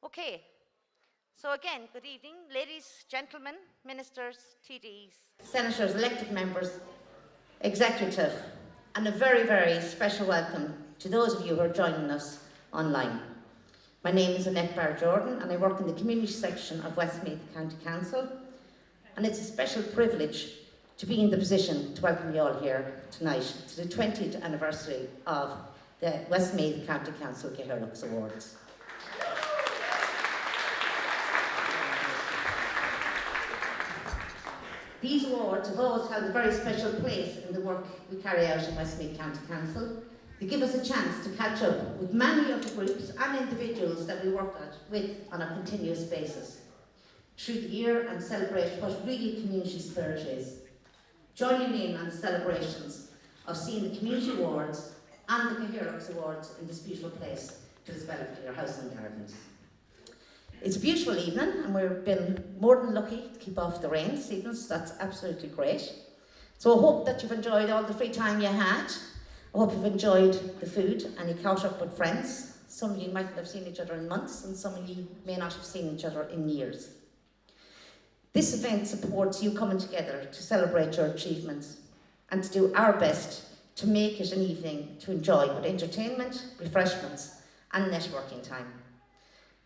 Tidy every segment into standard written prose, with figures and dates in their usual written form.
Okay, so again, good evening, ladies, gentlemen, ministers, TDs, senators, elected members, executive, and a very, very special welcome to those of you who are joining us online. My name is Annette Barr-Jordan and I work in the community section of Westmeath County Council, and it's a special privilege to be in the position to welcome you all here tonight to the 20th anniversary of the Westmeath County Council Cathaoirleach Awards. These awards have always held a very special place in the work we carry out in Westmeath County Council. They give us a chance to catch up with many of the groups and individuals that we work with on a continuous basis through the year and celebrate what really community spirit is. Joining in on the celebrations of seeing the Community Awards and the Cathaoirleach Awards in this beautiful place to this Belvedere House and Gardens. It's a beautiful evening and we've been more than lucky to keep off the rain this evening, so that's absolutely great. So I hope that you've enjoyed all the free time you had. I hope you've enjoyed the food and you caught up with friends. Some of you might have seen each other in months and some of you may not have seen each other in years. This event supports you coming together to celebrate your achievements and to do our best to make it an evening to enjoy with entertainment, refreshments and networking time.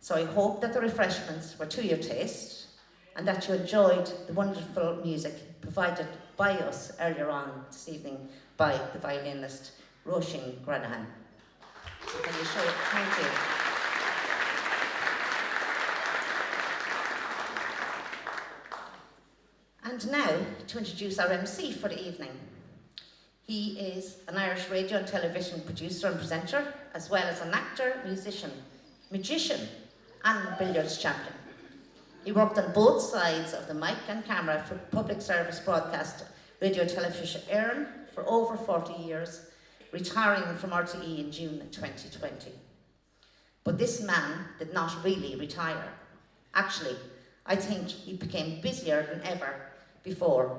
So I hope that the refreshments were to your taste and that you enjoyed the wonderful music provided by us earlier on this evening by the violinist Roisin Granahan. Can you show it? Thank you. And now to introduce our MC for the evening. He is an Irish radio and television producer and presenter, as well as an actor, musician, magician, and billiards champion. He worked on both sides of the mic and camera for public service broadcast radio television Éireann for over 40 years, retiring from RTE in June 2020. But this man did not really retire. Actually, I think he became busier than ever before,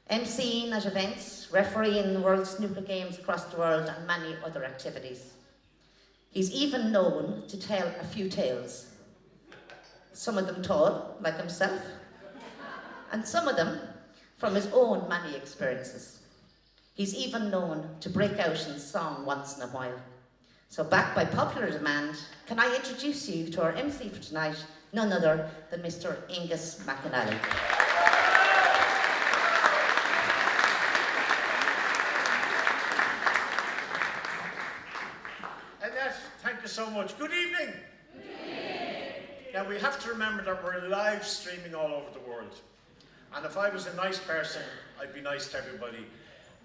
emceeing at events, refereeing World Snooker Games across the world, and many other activities. He's even known to tell a few tales, some of them tall, like himself, and some of them from his own many experiences. He's even known to break out in song once in a while. So backed by popular demand, can I introduce you to our MC for tonight, none other than Mr. Angus McAnally. Thank you so much. Good evening. Good evening. Now we have to remember that we're live streaming all over the world. And if I was a nice person, I'd be nice to everybody.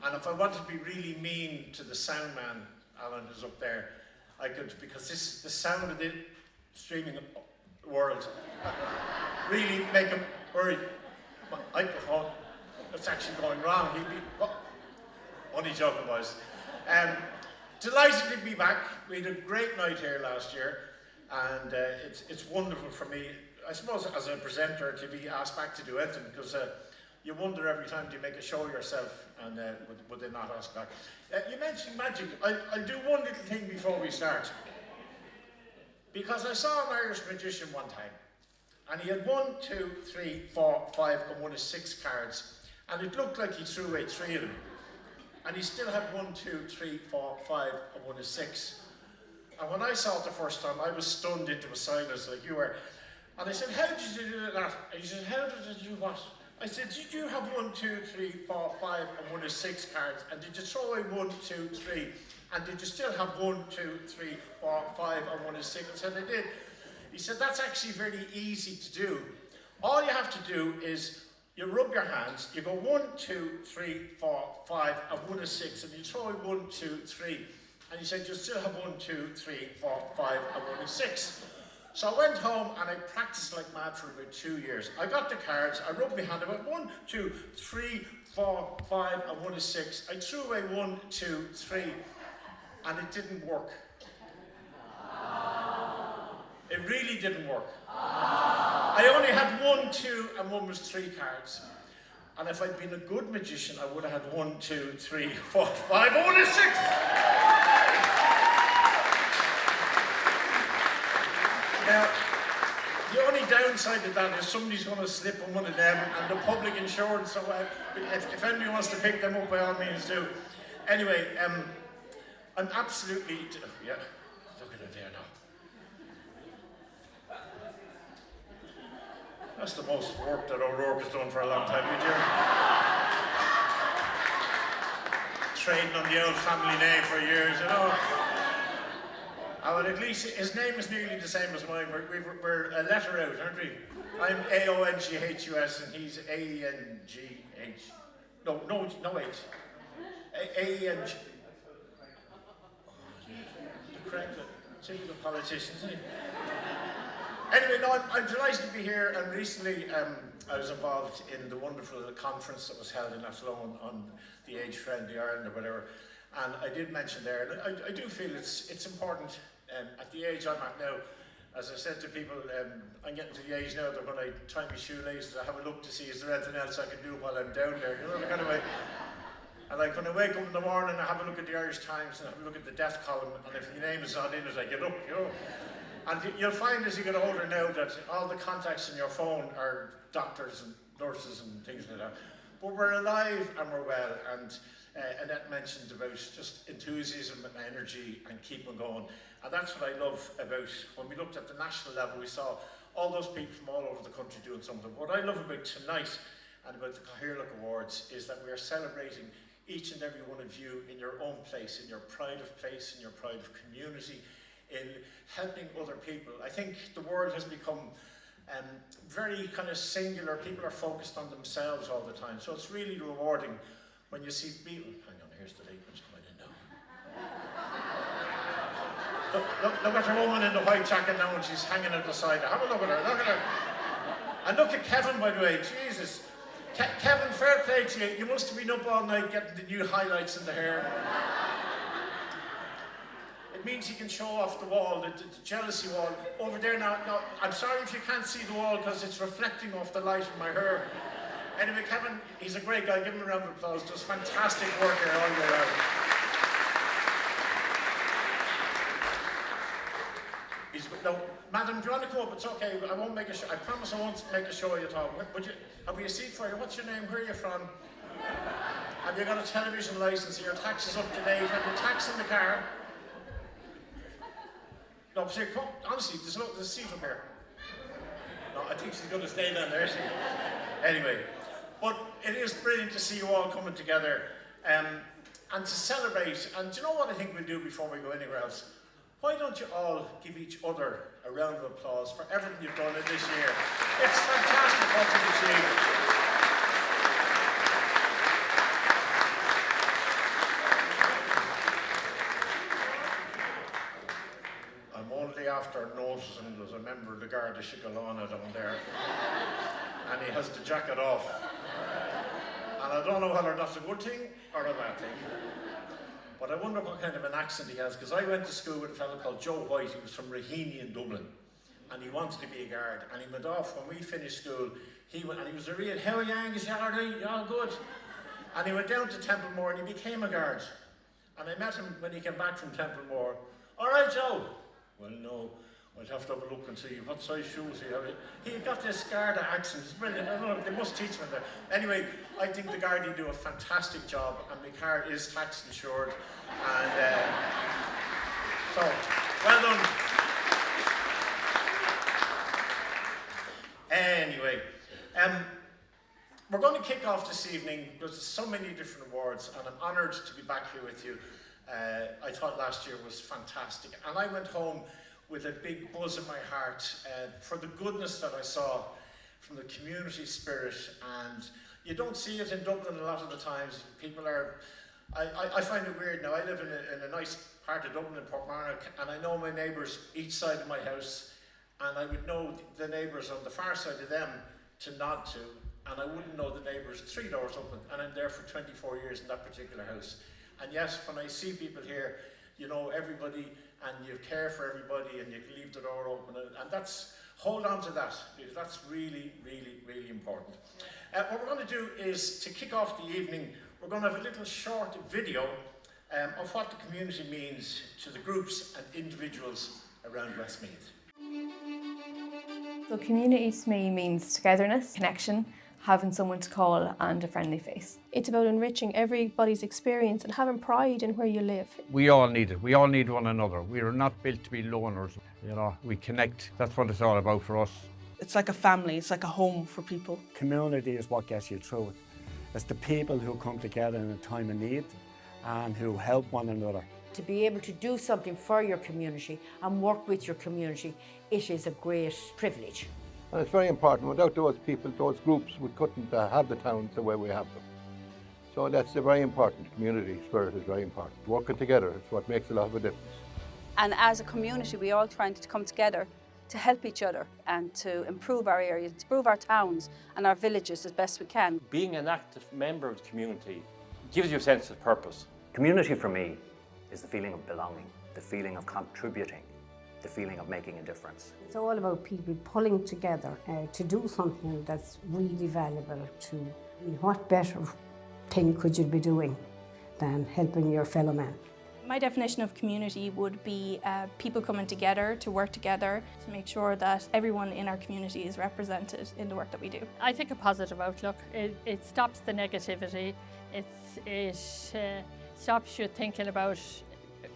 And if I wanted to be really mean to the sound man, Alan is up there, I could, because the sound of the streaming world really make him worry. My microphone, it's actually going wrong. He'd be, oh, only joking, boys. Delighted to be back. We had a great night here last year, and it's wonderful for me, I suppose, as a presenter, to be asked back to do anything, because you wonder every time you make a show yourself, and would they not ask back? You mentioned magic. I'll do one little thing before we start, because I saw an Irish magician one time, and he had 1, 2, 3, 4, 5, and 1 of 6 cards, and it looked like he threw away 3 of them. And he still had 1, 2, 3, 4, 5, and 1 of 6. And when I saw it the first time, I was stunned into a silence like you were. And I said, how did you do that? And he said, how did you do what? I said, did you have 1, 2, 3, 4, 5, and 1 of 6 cards? And did you throw away 1, 2, 3? And did you still have 1, 2, 3, 4, 5, and 1 of 6? I said, I did. He said, that's actually very easy to do. All you have to do is you rub your hands, you go 1, 2, 3, 4, 5, and 1 of 6, and you throw away 1, 2, 3, and you said you still have 1, 2, 3, 4, 5, and 1 of 6. So I went home and I practiced like mad for about 2 years. I got the cards, I rubbed my hand, I went 1, 2, 3, 4, 5, and 1 of 6. I threw away 1, 2, 3, and it didn't work. It really didn't work. I only had 1, 2, and 1 was 3 cards. And if I'd been a good magician, I would have had 1, 2, 3, 4, 5, 1 of 6. Now, the only downside to that is somebody's going to slip on one of them, and the public insurance, so if anybody wants to pick them up, by all means do. Anyway, I'm absolutely, yeah, look at it there now. That's the most work that O'Rourke has done for a long time, you trading on the old family name for years, you know. Oh, well, at least his name is nearly the same as mine. We're a letter out, aren't we? I'm A-O-N-G-H-U-S and he's A-N-G-H. No H. A-N-G. Oh, the correct typical politician, isn't he? Anyway, no, I'm delighted to be here, and recently I was involved in the wonderful conference that was held in Athlone on the age-friendly Ireland or whatever, and I did mention there, and I do feel it's important at the age I'm at now. As I said to people, I'm getting to the age now that when I tie my shoelaces, I have a look to see is there anything else I can do while I'm down there, you know, the kind of way. And like when I wake up in the morning, I have a look at the Irish Times and I have a look at the death column, and if your name is not in it, I get up, you know. And you'll find as you get older now that all the contacts in your phone are doctors and nurses and things like that. But we're alive and we're well, and Annette mentioned about just enthusiasm and energy and keeping going. And that's what I love about, when we looked at the national level, we saw all those people from all over the country doing something. What I love about tonight and about the Cathaoirleach Awards is that we are celebrating each and every one of you in your own place, in your pride of place, in your pride of community, in helping other people. I think the world has become very kind of singular. People are focused on themselves all the time. So it's really rewarding when you see people. Hang on, here's the late one's coming in now. Look at the woman in the white jacket now, and she's hanging at the side. Have a look at her, look at her. And look at Kevin, by the way, Jesus. Kevin, fair play to you. You must have been up all night getting the new highlights in the hair. It means he can show off the wall, the jealousy wall. Over there now, I'm sorry if you can't see the wall because it's reflecting off the light in my hair. Anyway, Kevin, he's a great guy. Give him a round of applause. Does fantastic work here all year round. No, madam, do you want to come up? It's okay. I won't make a show. I promise I won't make a show of you at all. Have we a seat for you? What's your name? Where are you from? Have you got a television license? Are your taxes up to date? Have you tax in the car? No, see, come, honestly, there's a seat up here. No, I think she's going to stay down there. Anyway, but it is brilliant to see you all coming together and to celebrate. And do you know what I think we'll do before we go anywhere else? Why don't you all give each other a round of applause for everything you've done in this year? It's fantastic what you've achieved. After noticing there's a member of the Garda Síochána down there, and he has the jacket off, and I don't know whether that's a good thing or a bad thing, but I wonder what kind of an accent he has, because I went to school with a fellow called Joe White. He was from Raheny in Dublin, and he wanted to be a guard, and he went off when we finished school. He went, and he was a real, how are you, Angus? You all right? You all good? And he went down to Templemore and he became a guard, and I met him when he came back from Templemore. All right, Joe. Well, no, I'd have to have a look and see what size shoes he had. He got this Garda accent, it's brilliant. I don't know, they must teach him that. Anyway, I think the Gardaí do a fantastic job, and my car is tax insured. And so, well done. Anyway, we're going to kick off this evening. There's so many different awards, and I'm honoured to be back here with you. I thought last year was fantastic, and I went home with a big buzz in my heart for the goodness that I saw from the community spirit. And you don't see it in Dublin a lot of the times. People are, I find it weird now. I live in a nice part of Dublin in Portmarnock, and I know my neighbours each side of my house, and I would know the neighbours on the far side of them to nod to, and I wouldn't know the neighbours 3 doors up, and I'm there for 24 years in that particular house. And yes, when I see people here, you know everybody, and you care for everybody, and you can leave the door open, and that's, hold on to that, because that's really, really, really important. What we're going to do is, to kick off the evening, we're going to have a little short video of what the community means to the groups and individuals around Westmeath. So community to me means togetherness, connection, having someone to call and a friendly face. It's about enriching everybody's experience and having pride in where you live. We all need it. We all need one another. We are not built to be loners. You know, we connect. That's what it's all about for us. It's like a family, it's like a home for people. Community is what gets you through it. It's the people who come together in a time of need and who help one another. To be able to do something for your community and work with your community, it is a great privilege. And it's very important. Without those people, those groups, we couldn't have the towns the way we have them. So that's a very important. Community spirit is very important. Working together is what makes a lot of a difference. And as a community, we all trying to come together to help each other and to improve our areas, to improve our towns and our villages as best we can. Being an active member of the community gives you a sense of purpose. Community for me is the feeling of belonging, the feeling of contributing, the feeling of making a difference. It's all about people pulling together to do something that's really valuable to you. What better thing could you be doing than helping your fellow man? My definition of community would be people coming together to work together to make sure that everyone in our community is represented in the work that we do. I think a positive outlook. It stops the negativity. It stops you thinking about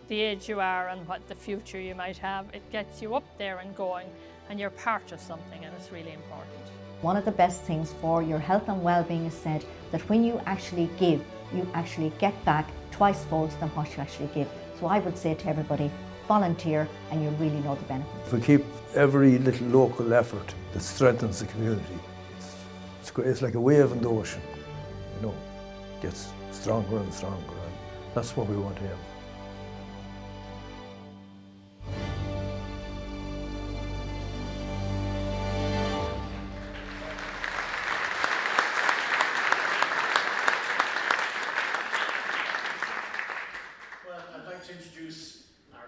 the age you are and what the future you might have. It gets you up there and going, and you're part of something, and it's really important. One of the best things for your health and well-being is said that when you actually give, you actually get back twice fold than what you actually give. So I would say to everybody, volunteer and you'll really know the benefits. If we keep every little local effort that strengthens the community, it's great. It's like a wave in the ocean, you know, it gets stronger and stronger, and that's what we want to have.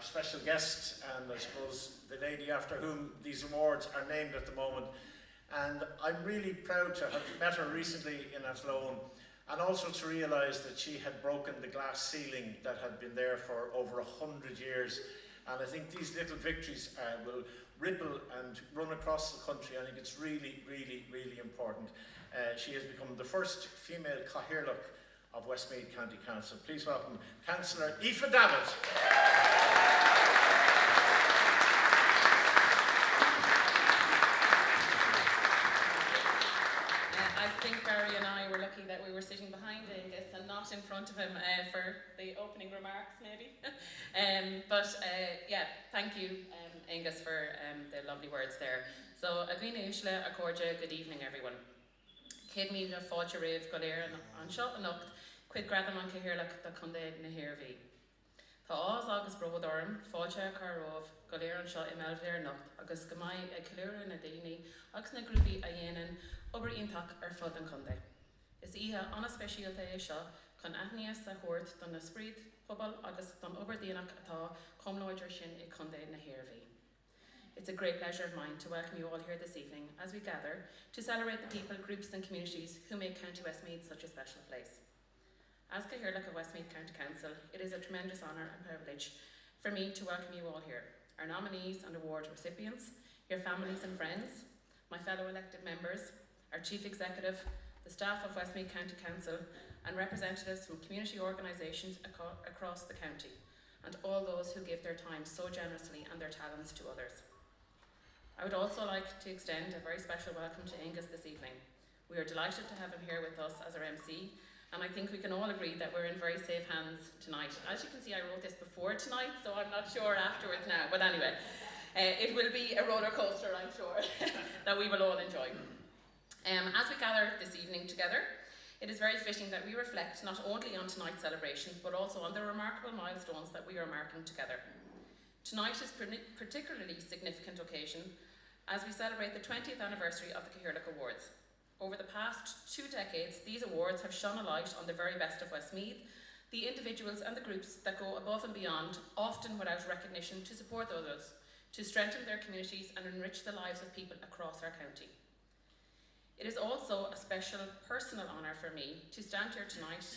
Special guest, and I suppose the lady after whom these awards are named at the moment. And I'm really proud to have met her recently in Athlone, and also to realise that she had broken the glass ceiling that had been there for over 100 years. And I think these little victories will ripple and run across the country. I think it's really, really, really important. She has become the first female Cathaoirleach of Westmeath County Council. Please welcome Councillor Aoife Davitt. I think Barry and I were lucky that we were sitting behind Angus and not in front of him for the opening remarks, maybe. Yeah, thank you, Angus, for the lovely words there. So, Agwina Ushla, Accordia, good evening, everyone. Kid me the Fáilte Riv Goléir an Seo Anocht, Quid Gradam an Cathaoirleach da Conde na Hirvi. Tá Ás agus Brodorm, Fáilte Carrov, Goléir an Seo I Belvedere Nocht, agus Gamai a Cilúra na Daoine, agus na grúpi a dhéanaan obair iontach fud an Conde. Is ihe anna speisialta é seo chun aithníos a thuairt don na spríd pobal agus don obair daoinach atá comlóidir sin I Conde na Hirvi. It's a great pleasure of mine to welcome you all here this evening as we gather to celebrate the people, groups and communities who make County Westmeath such a special place. As Cathaoirleach of Westmeath County Council, it is a tremendous honour and privilege for me to welcome you all here, our nominees and award recipients, your families and friends, my fellow elected members, our Chief Executive, the staff of Westmeath County Council and representatives from community organisations across the county, and all those who give their time so generously and their talents to others. I would also like to extend a very special welcome to Angus this evening. We are delighted to have him here with us as our MC, and I think we can all agree that we're in very safe hands tonight. As you can see, I wrote this before tonight, so I'm not sure afterwards now, but anyway, it will be a roller coaster, I'm sure, that we will all enjoy. As we gather this evening together, it is very fitting that we reflect not only on tonight's celebration, but also on the remarkable milestones that we are marking together. Tonight is a particularly significant occasion as we celebrate the 20th anniversary of the Cathaoirleach Awards. Over the past 2 decades, these awards have shone a light on the very best of Westmeath, the individuals and the groups that go above and beyond, often without recognition, to support others, to strengthen their communities and enrich the lives of people across our county. It is also a special personal honour for me to stand here tonight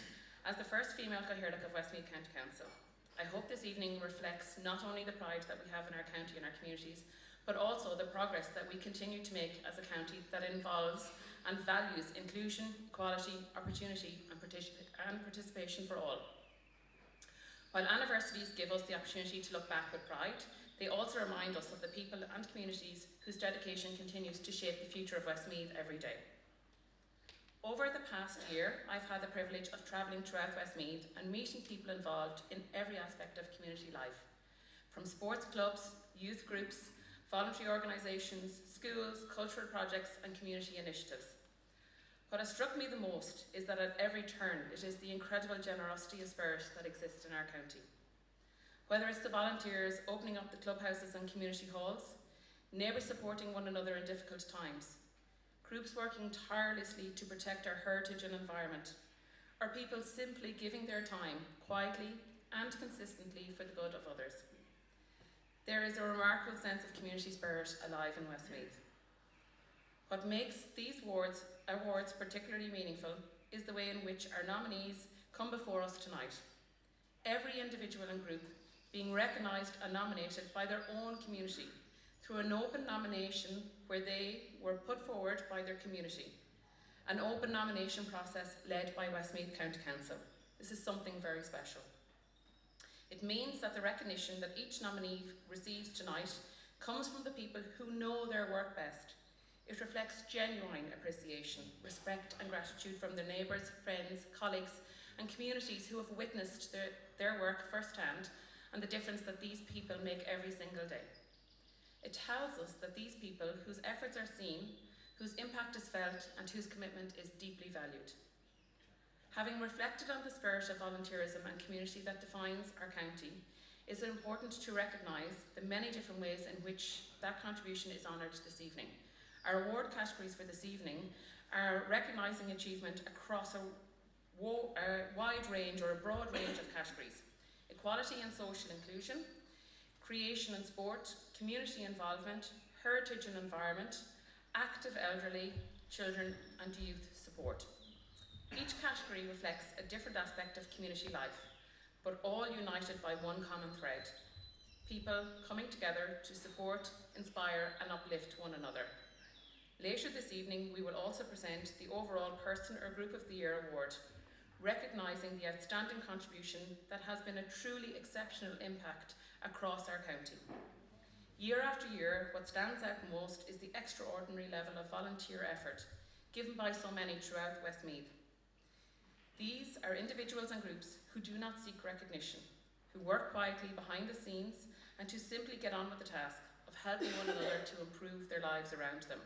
as the first female Cathaoirleach of Westmeath County Council. I hope this evening reflects not only the pride that we have in our county and our communities, but also the progress that we continue to make as a county that involves and values inclusion, equality, opportunity and participation for all. While anniversaries give us the opportunity to look back with pride, they also remind us of the people and communities whose dedication continues to shape the future of Westmeath every day. Over the past year, I've had the privilege of travelling throughout Westmeath and meeting people involved in every aspect of community life, from sports clubs, youth groups, voluntary organisations, schools, cultural projects and community initiatives. What has struck me the most is that at every turn it is the incredible generosity of spirit that exists in our county. Whether it's the volunteers opening up the clubhouses and community halls, neighbours supporting one another in difficult times, groups working tirelessly to protect our heritage and environment, or people simply giving their time quietly and consistently for the good of others. There is a remarkable sense of community spirit alive in Westmeath. What makes these awards particularly meaningful is the way in which our nominees come before us tonight. Every individual and group being recognised and nominated by their own community through an open nomination where they were put forward by their community. An open nomination process led by Westmeath County Council. This is something very special. It means that the recognition that each nominee receives tonight comes from the people who know their work best. It reflects genuine appreciation, respect and gratitude from their neighbours, friends, colleagues and communities who have witnessed their work firsthand and the difference that these people make every single day. It tells us that these people whose efforts are seen, whose impact is felt and whose commitment is deeply valued. Having reflected on the spirit of volunteerism and community that defines our county, it is important to recognise the many different ways in which that contribution is honoured this evening. Our award categories for this evening are recognising achievement across a wide range or a broad range of categories: equality and social inclusion, creation and sport, community involvement, heritage and environment, active elderly, children and youth support. Each category reflects a different aspect of community life, but all united by one common thread: people coming together to support, inspire and uplift one another. Later this evening, we will also present the overall Person or Group of the Year award, recognising the outstanding contribution that has been a truly exceptional impact across our county. Year after year, what stands out most is the extraordinary level of volunteer effort given by so many throughout Westmeath. These are individuals and groups who do not seek recognition, who work quietly behind the scenes and who simply get on with the task of helping one another to improve their lives around them.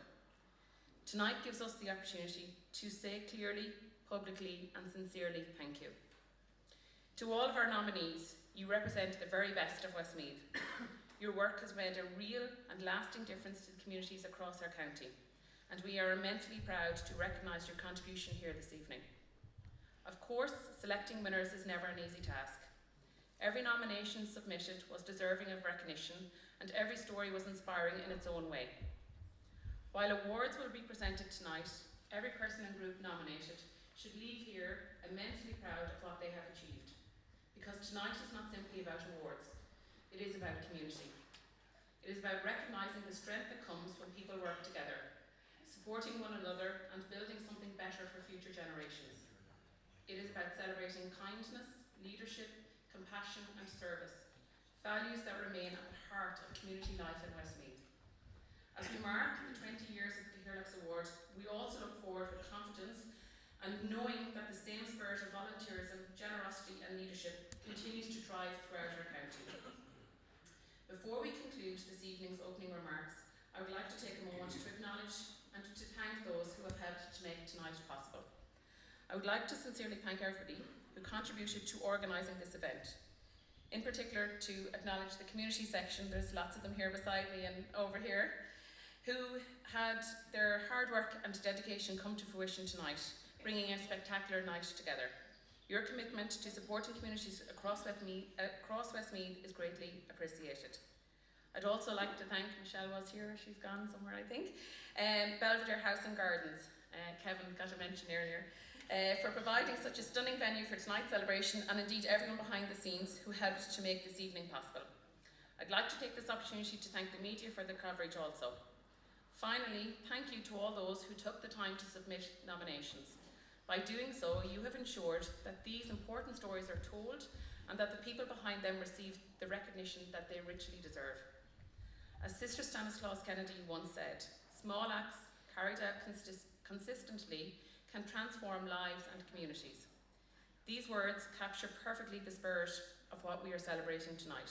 Tonight gives us the opportunity to say clearly, publicly and sincerely thank you. To all of our nominees, you represent the very best of Westmeath. Your work has made a real and lasting difference to the communities across our county, and we are immensely proud to recognise your contribution here this evening. Of course, selecting winners is never an easy task. Every nomination submitted was deserving of recognition and every story was inspiring in its own way. While awards will be presented tonight, every person and group nominated should leave here immensely proud of what they have achieved. Because tonight is not simply about awards, it is about community. It is about recognising the strength that comes when people work together, supporting one another and building something better for future generations. It is about celebrating kindness, leadership, compassion and service, values that remain at the heart of community life in Westmeath. As we mark the 20 years of the Cathaoirleach Award, we also look forward with confidence and knowing that the same spirit of volunteerism, generosity and leadership continues to thrive throughout our county. Before we conclude this evening's opening remarks, I would like to take a moment to acknowledge and to thank those who have helped to make tonight possible. I would like to sincerely thank everybody who contributed to organising this event. In particular, to acknowledge the community section, there's lots of them here beside me and over here, who had their hard work and dedication come to fruition tonight, bringing a spectacular night together. Your commitment to supporting communities across Westmeath is greatly appreciated. I'd also like to thank, Michelle was here, she's gone somewhere I think, Belvedere House and Gardens, Kevin got a mention earlier, for providing such a stunning venue for tonight's celebration and indeed everyone behind the scenes who helped to make this evening possible. I'd like to take this opportunity to thank the media for the coverage also. Finally, thank you to all those who took the time to submit nominations. By doing so, you have ensured that these important stories are told and that the people behind them receive the recognition that they richly deserve. As Sister Stanislaus Kennedy once said, small acts carried out consistently can transform lives and communities. These words capture perfectly the spirit of what we are celebrating tonight.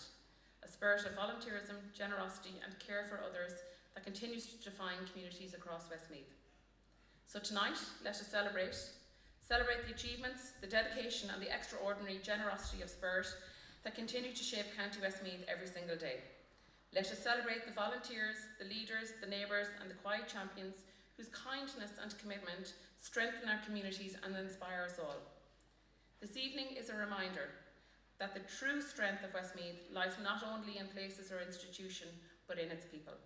A spirit of volunteerism, generosity and care for others that continues to define communities across Westmeath. So tonight, let us celebrate the achievements, the dedication and the extraordinary generosity of spirit that continue to shape County Westmeath every single day. Let us celebrate the volunteers, the leaders, the neighbours and the quiet champions whose kindness and commitment strengthen our communities and inspire us all. This evening is a reminder that the true strength of Westmeath lies not only in places or institution, but in its people.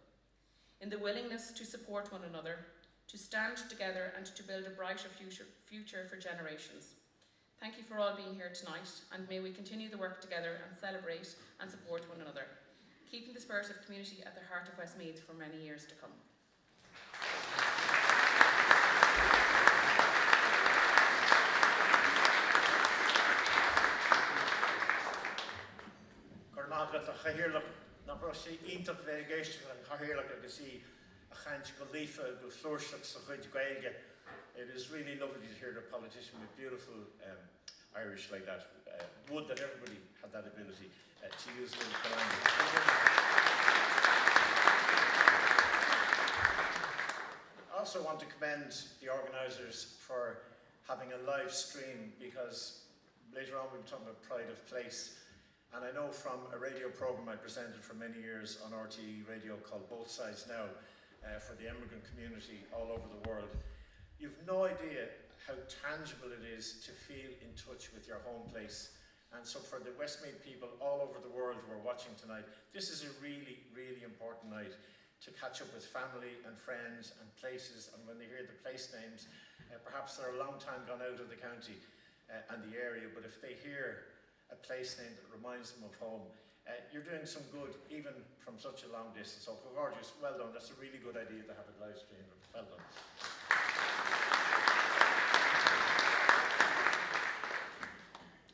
In the willingness to support one another, to stand together and to build a brighter future for generations. Thank you for all being here tonight, and may we continue the work together and celebrate and support one another, keeping the spirit of community at the heart of Westmeath for many years to come. It is really lovely to hear a politician with beautiful Irish like that. Would that everybody had that ability to use the language. I also want to commend the organisers for having a live stream, because later on we'll be talking about pride of place. And I know from a radio programme I presented for many years on RTE radio called Both Sides Now for the immigrant community all over the world. You've no idea how tangible it is to feel in touch with your home place. And so for the Westmeath people all over the world who are watching tonight, this is a really, really important night to catch up with family and friends and places. And when they hear the place names, perhaps they're a long time gone out of the county and the area, but if they hear a place name that reminds them of home, you're doing some good even from such a long distance. So gorgeous, well done. That's a really good idea to have it live streamed. Well done.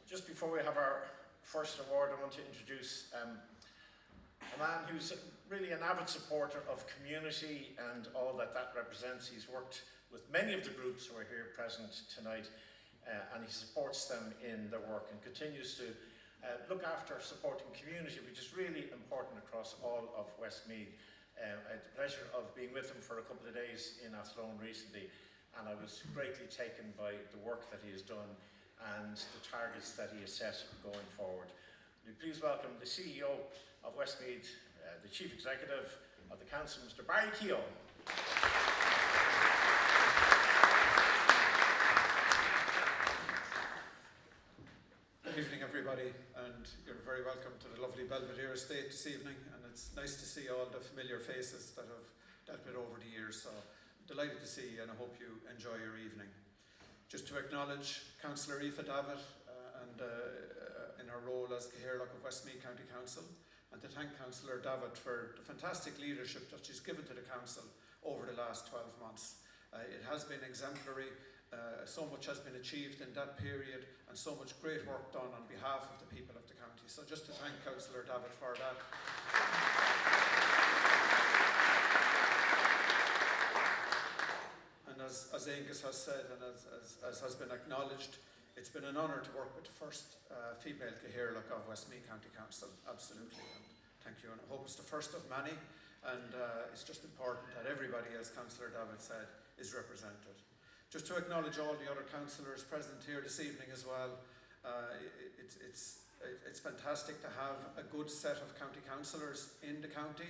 Just before we have our first award, I want to introduce a man who's really an avid supporter of community and all that that represents. He's worked with many of the groups who are here present tonight, and he supports them in their work and continues to look after supporting community, which is really important across all of Westmeath. I had the pleasure of being with him for a couple of days in Athlone recently, and I was greatly taken by the work that he has done and the targets that he has set going forward. Will you please welcome the CEO of Westmeath, the Chief Executive of the Council, Mr. Barry Keogh. Good evening, everybody, and you're very welcome to the lovely Belvedere estate this evening, and it's nice to see all the familiar faces that have dealt with over the years, so delighted to see you, and I hope you enjoy your evening. Just to acknowledge Councillor Aoife Davitt in her role as Cathaoirleach of Westmeath County Council, and to thank Councillor Davitt for the fantastic leadership that she's given to the Council over the last 12 months. It has been exemplary. So much has been achieved in that period, and so much great work done on behalf of the people of the county. So just to thank Councillor Davitt for that. And as Angus has said, and as has been acknowledged, it's been an honour to work with the first female Cathaoirleach of Westmeath County Council, absolutely. And thank you, and I hope it's the first of many, and it's just important that everybody, as Councillor Davitt said, is represented. Just to acknowledge all the other councillors present here this evening as well. It's fantastic to have a good set of county councillors in the county.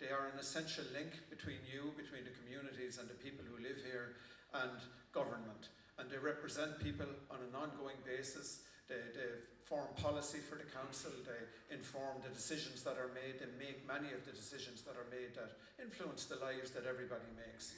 They are an essential link between you, between the communities and the people who live here, and government. And they represent people on an ongoing basis. They form policy for the council. They inform the decisions that are made. They make many of the decisions that are made that influence the lives that everybody makes.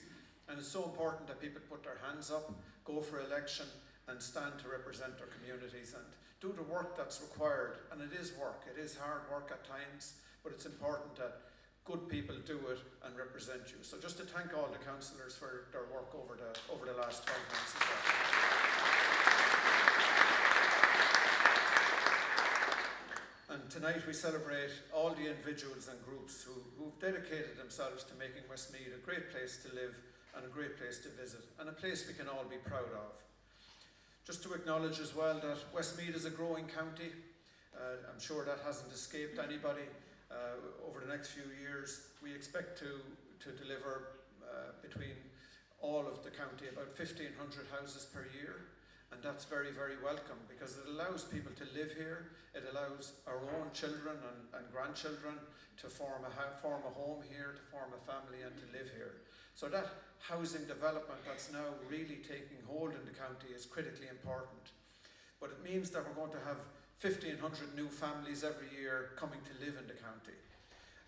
And it's so important that people put their hands up, go for election, and stand to represent their communities and do the work that's required. And it is work. It is hard work at times, but it's important that good people do it and represent you. So just to thank all the councillors for their work over the last 12 months as well. And tonight we celebrate all the individuals and groups who've dedicated themselves to making Westmeath a great place to live and a great place to visit, and a place we can all be proud of. Just to acknowledge as well that Westmeath is a growing county. I'm sure that hasn't escaped anybody. Over the next few years, we expect to deliver between all of the county about 1,500 houses per year, and that's very, very welcome because it allows people to live here. It allows our own children and grandchildren to form a home here, to form a family and to live here. So that housing development that's now really taking hold in the county is critically important. But it means that we're going to have 1,500 new families every year coming to live in the county.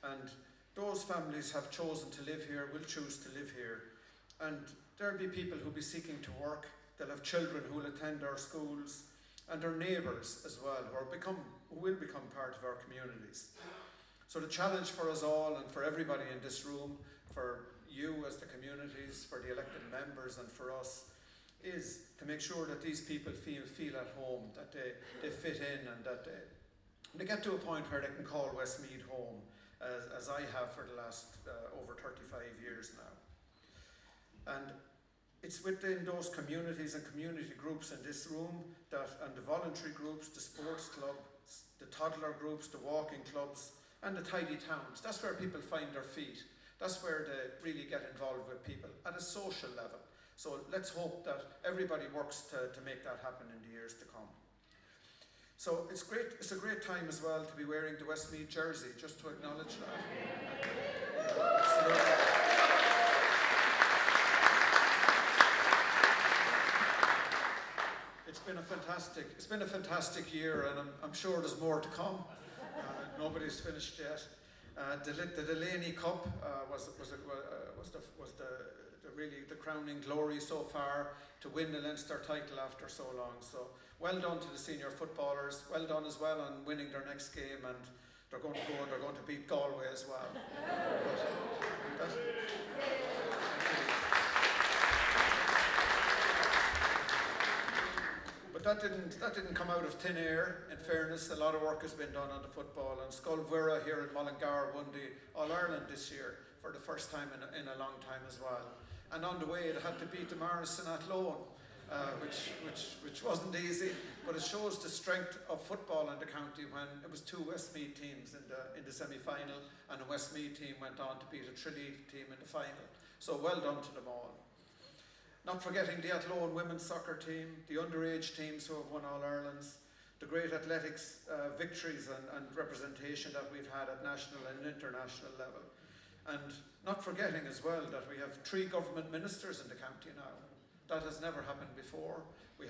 And those families have chosen to live here, will choose to live here. And there'll be people who'll be seeking to work, they'll have children who will attend our schools, and their neighbours as well, who will become part of our communities. So the challenge for us all and for everybody in this room, for you as the communities, for the elected members and for us, is to make sure that these people feel at home, that they fit in and that they get to a point where they can call Westmeath home, as I have for the last over 35 years now. And it's within those communities and community groups in this room and the voluntary groups, the sports clubs, the toddler groups, the walking clubs and the tidy towns. That's where people find their feet. That's where they really get involved with people at a social level. So let's hope that everybody works to make that happen in the years to come. So it's a great time as well to be wearing the Westmeath jersey, just to acknowledge that. It's been a fantastic year, and I'm sure there's more to come. Nobody's finished yet. The Delaney Cup was really the crowning glory so far, to win the Leinster title after so long. So well done to the senior footballers. Well done as well on winning their next game, and they're going to go and they're going to beat Galway as well. But that didn't come out of thin air. In fairness, a lot of work has been done on the football, and Scolvera here in Mullingar won the All-Ireland this year for the first time in a long time as well. And on the way, it had to beat the Morrison at Lone, which wasn't easy, but it shows the strength of football in the county when it was two Westmeath teams in the semi-final, and a Westmeath team went on to beat a Tralee team in the final. So well done to them all. Not forgetting the Athlone women's soccer team, the underage teams who have won All-Irelands, the great athletics victories and representation that we've had at national and international level. And not forgetting as well that we have 3 government ministers in the county now. That has never happened before. We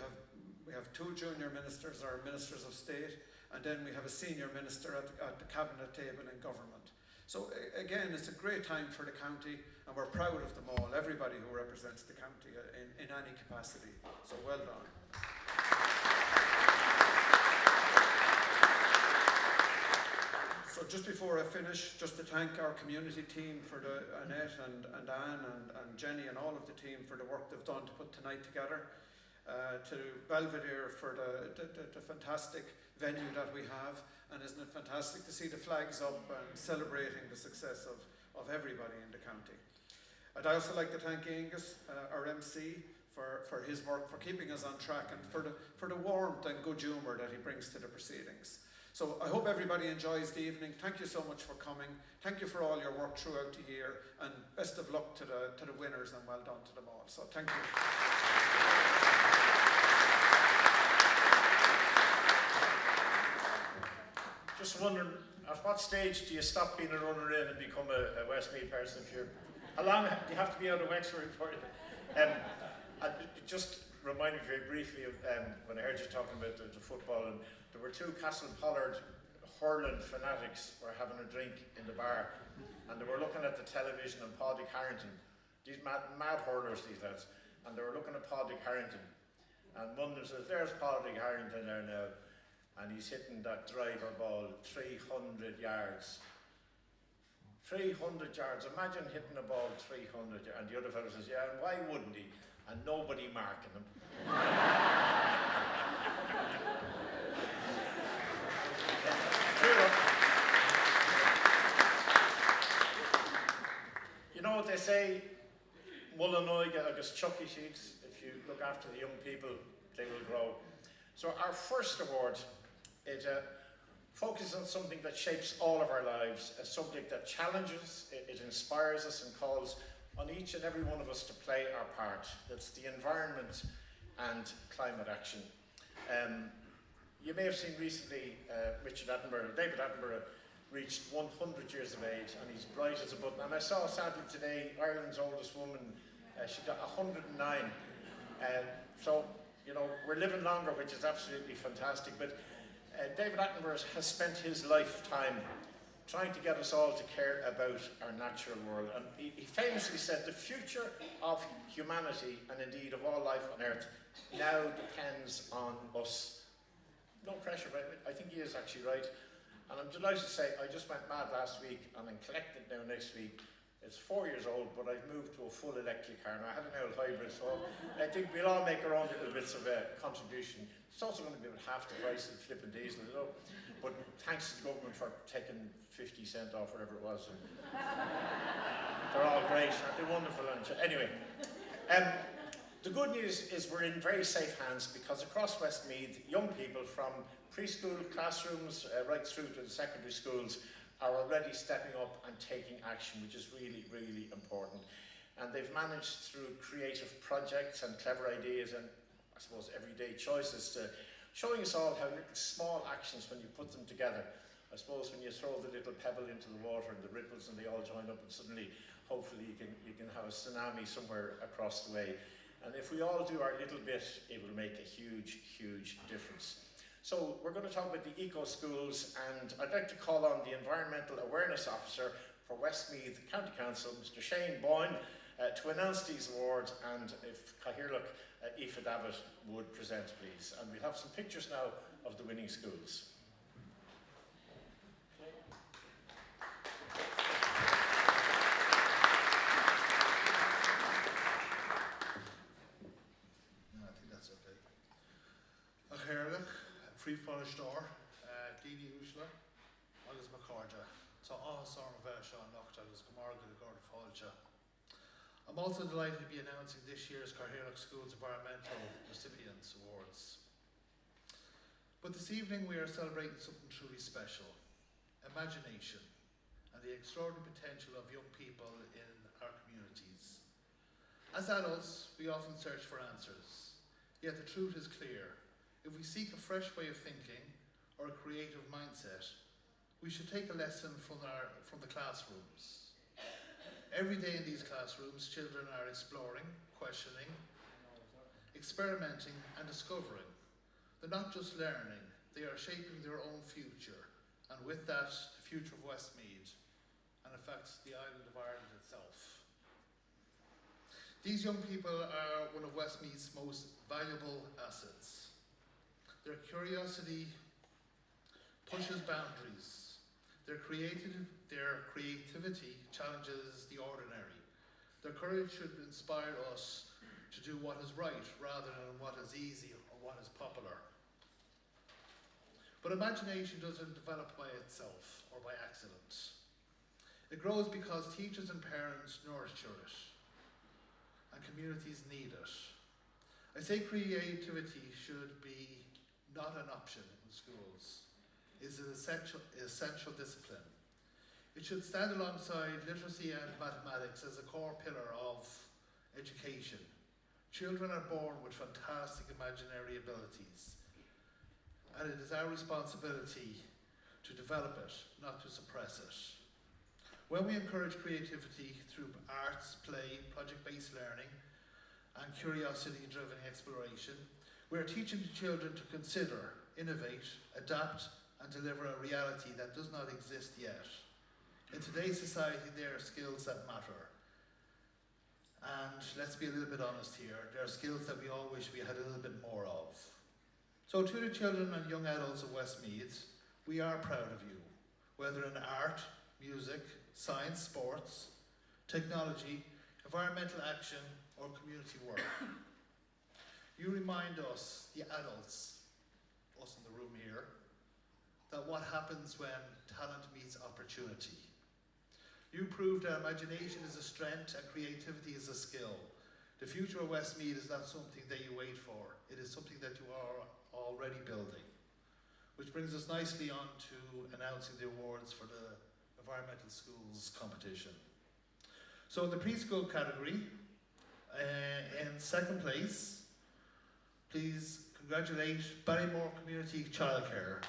have 2 junior ministers, or ministers of state, and then we have a senior minister at the cabinet table in government. So again, it's a great time for the county, and we're proud of them all, everybody who represents the county in any capacity. So well done. So just before I finish, just to thank our community team for Annette and Anne and Jenny and all of the team for the work they've done to put tonight together. To Belvedere for the fantastic venue that we have, and isn't it fantastic to see the flags up and celebrating the success of everybody in the county. I'd also like to thank Angus, our MC, for his work, for keeping us on track, and for the warmth and good humour that he brings to the proceedings. So I hope everybody enjoys the evening. Thank you so much for coming. Thank you for all your work throughout the year, and best of luck to the winners, and well done to them all. So thank you. Just wondering, at what stage do you stop being a runner in and become a Westmeath person? How long do you have to be out of Wexford for it? Just remind me very briefly of when I heard you talking about the football, and there were 2 Castle Pollard hurling fanatics were having a drink in the bar, and they were looking at the television and Pádraig Harrington, these mad hurlers, these lads, and they were looking at Pádraig Harrington, and one of them says, "There's Pádraig Harrington there now, and he's hitting that driver ball 300 yards 300 yards. Imagine hitting a ball 300 yards. And the other fellow says, yeah, and why wouldn't he? And nobody marking him. You know what they say, Mullingar agus chucky sheets, if you look after the young people, they will grow. So our first award, it focuses on something that shapes all of our lives, a subject that challenges, it inspires us and calls on each and every one of us to play our part. That's the environment and climate action. You may have seen recently David Attenborough reached 100 years of age, and he's bright as a button. And I saw sadly today Ireland's oldest woman, she got 109. So, you know, we're living longer, which is absolutely fantastic. But David Attenborough has spent his lifetime trying to get us all to care about our natural world. And he famously said, the future of humanity, and indeed of all life on Earth, now depends on us. No pressure, but I think he is actually right. And I'm delighted to say I just went mad last week, and I'm collecting it now next week. It's 4 years old, but I've moved to a full electric car. Now I have an old hybrid, so I think we'll all make our own little bits of contribution. It's also going to be about half the price of flipping diesel, you know. But thanks to the government for taking 50 cents off, whatever it was. They're all great, aren't they wonderful? Anyway, the good news is we're in very safe hands, because across Westmeath, young people from preschool classrooms right through to the secondary schools are already stepping up and taking action, which is really, really important. And they've managed through creative projects and clever ideas and, I suppose, everyday choices to showing us all how little small actions, when you put them together, I suppose when you throw the little pebble into the water and the ripples and they all join up, and suddenly, hopefully, you can have a tsunami somewhere across the way. And if we all do our little bit, it will make a huge, huge difference. So we're going to talk about the eco schools, and I'd like to call on the Environmental Awareness Officer for Westmeath County Council, Mr. Shane Boyne, to announce these awards, and if Cathaoirleach Aoife Davitt would present, please. And we'll have some pictures now of the winning schools. Cathaoirleach, Príomh-Phonastóir, Didi Uisler, agus Macarja. So áthas orm bheith Sean Locht agus Gomarga the Gord Fáilte. I'm also delighted to be announcing this year's Cathaoirleach Schools Environmental Recipients Awards. But this evening we are celebrating something truly special: imagination and the extraordinary potential of young people in our communities. As adults, we often search for answers, yet the truth is clear. If we seek a fresh way of thinking or a creative mindset, we should take a lesson from the classrooms. Every day in these classrooms, children are exploring, questioning, experimenting and discovering. They're not just learning, they are shaping their own future, and with that, the future of Westmeath, and in fact, the island of Ireland itself. These young people are one of Westmeath's most valuable assets. Their curiosity pushes boundaries. Their creativity challenges the ordinary. Their courage should inspire us to do what is right rather than what is easy or what is popular. But imagination doesn't develop by itself or by accident. It grows because teachers and parents nurture it, and communities need it. I say creativity should be not an option in schools. It's an essential discipline. It should stand alongside literacy and mathematics as a core pillar of education. Children are born with fantastic imaginary abilities, and it is our responsibility to develop it, not to suppress it. When we encourage creativity through arts, play, project-based learning, and curiosity-driven exploration, we are teaching the children to consider, innovate, adapt, and deliver a reality that does not exist yet. In today's society, there are skills that matter. And let's be a little bit honest here, there are skills that we all wish we had a little bit more of. So to the children and young adults of Westmeath, we are proud of you. Whether in art, music, science, sports, technology, environmental action, or community work. You remind us, the adults, us in the room here, that what happens when talent meets opportunity. You prove that imagination is a strength and creativity is a skill. The future of Westmeath is not something that you wait for. It is something that you are already building. Which brings us nicely on to announcing the awards for the Environmental Schools competition. So in the preschool category, in second place, please congratulate Barrymore Community Childcare.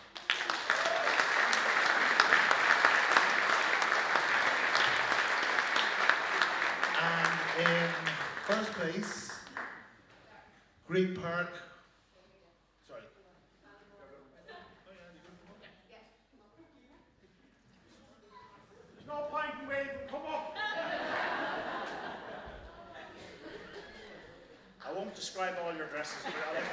And in first place, Green Park. Sorry. There's no point in waiting. Come up. I won't describe all your dresses, but I'll let you.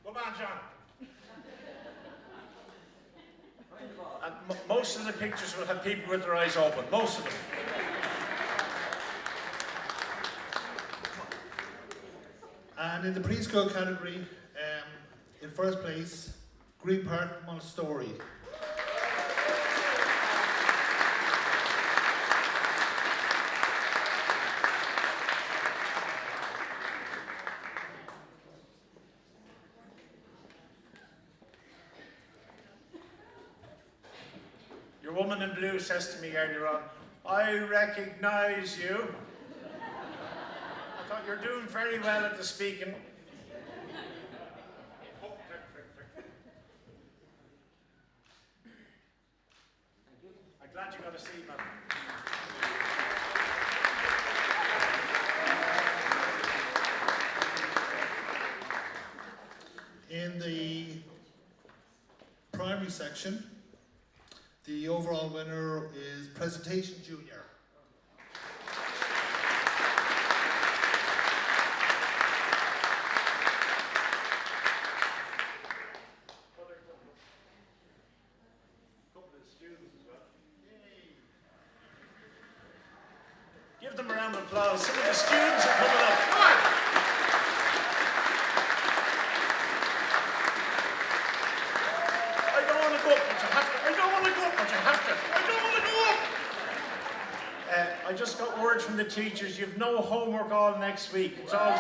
Come on, John. And most of the pictures will have people with their eyes open. Most of them. And in the preschool category, in first place, Green Park Montessori. Your woman in blue says to me earlier on, I recognise you. I thought you're doing very well at the speaking. I'm glad you got a seat, man. In the primary section, the overall winner is Presentation Junior. Give them a round of applause. Some of the students are coming up. Come on! I don't want to go up, but you have to. I don't want to go up, but you have to. I don't want to go up! I just got word from the teachers, you've no homework all next week. It's all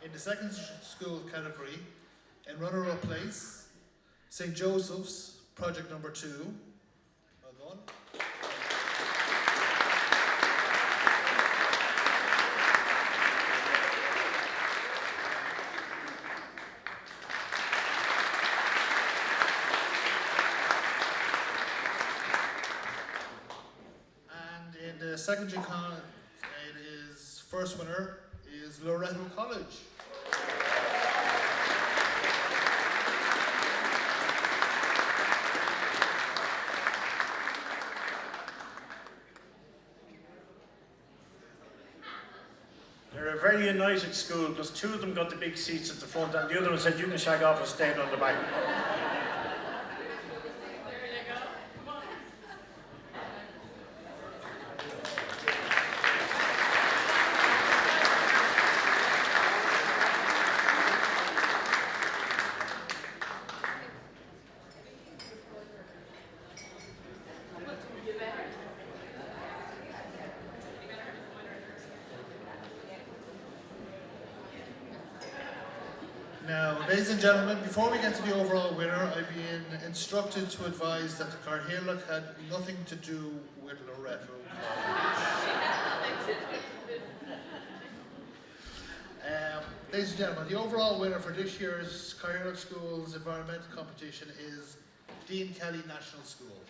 In the second school category, in runner-up place, St. Joseph's, project number 2. Well done. And in the secondary it is first winner is Loretto College. They're a very united school because 2 of them got the big seats at the front and the other one said you can shag off and stay on the back. Now, ladies and gentlemen, before we get to the overall winner, I've been instructed to advise that the Cathaoirleach had nothing to do with Loretto College. Ladies and gentlemen, the overall winner for this year's Cathaoirleach Schools Environmental Competition is Dean Kelly National School.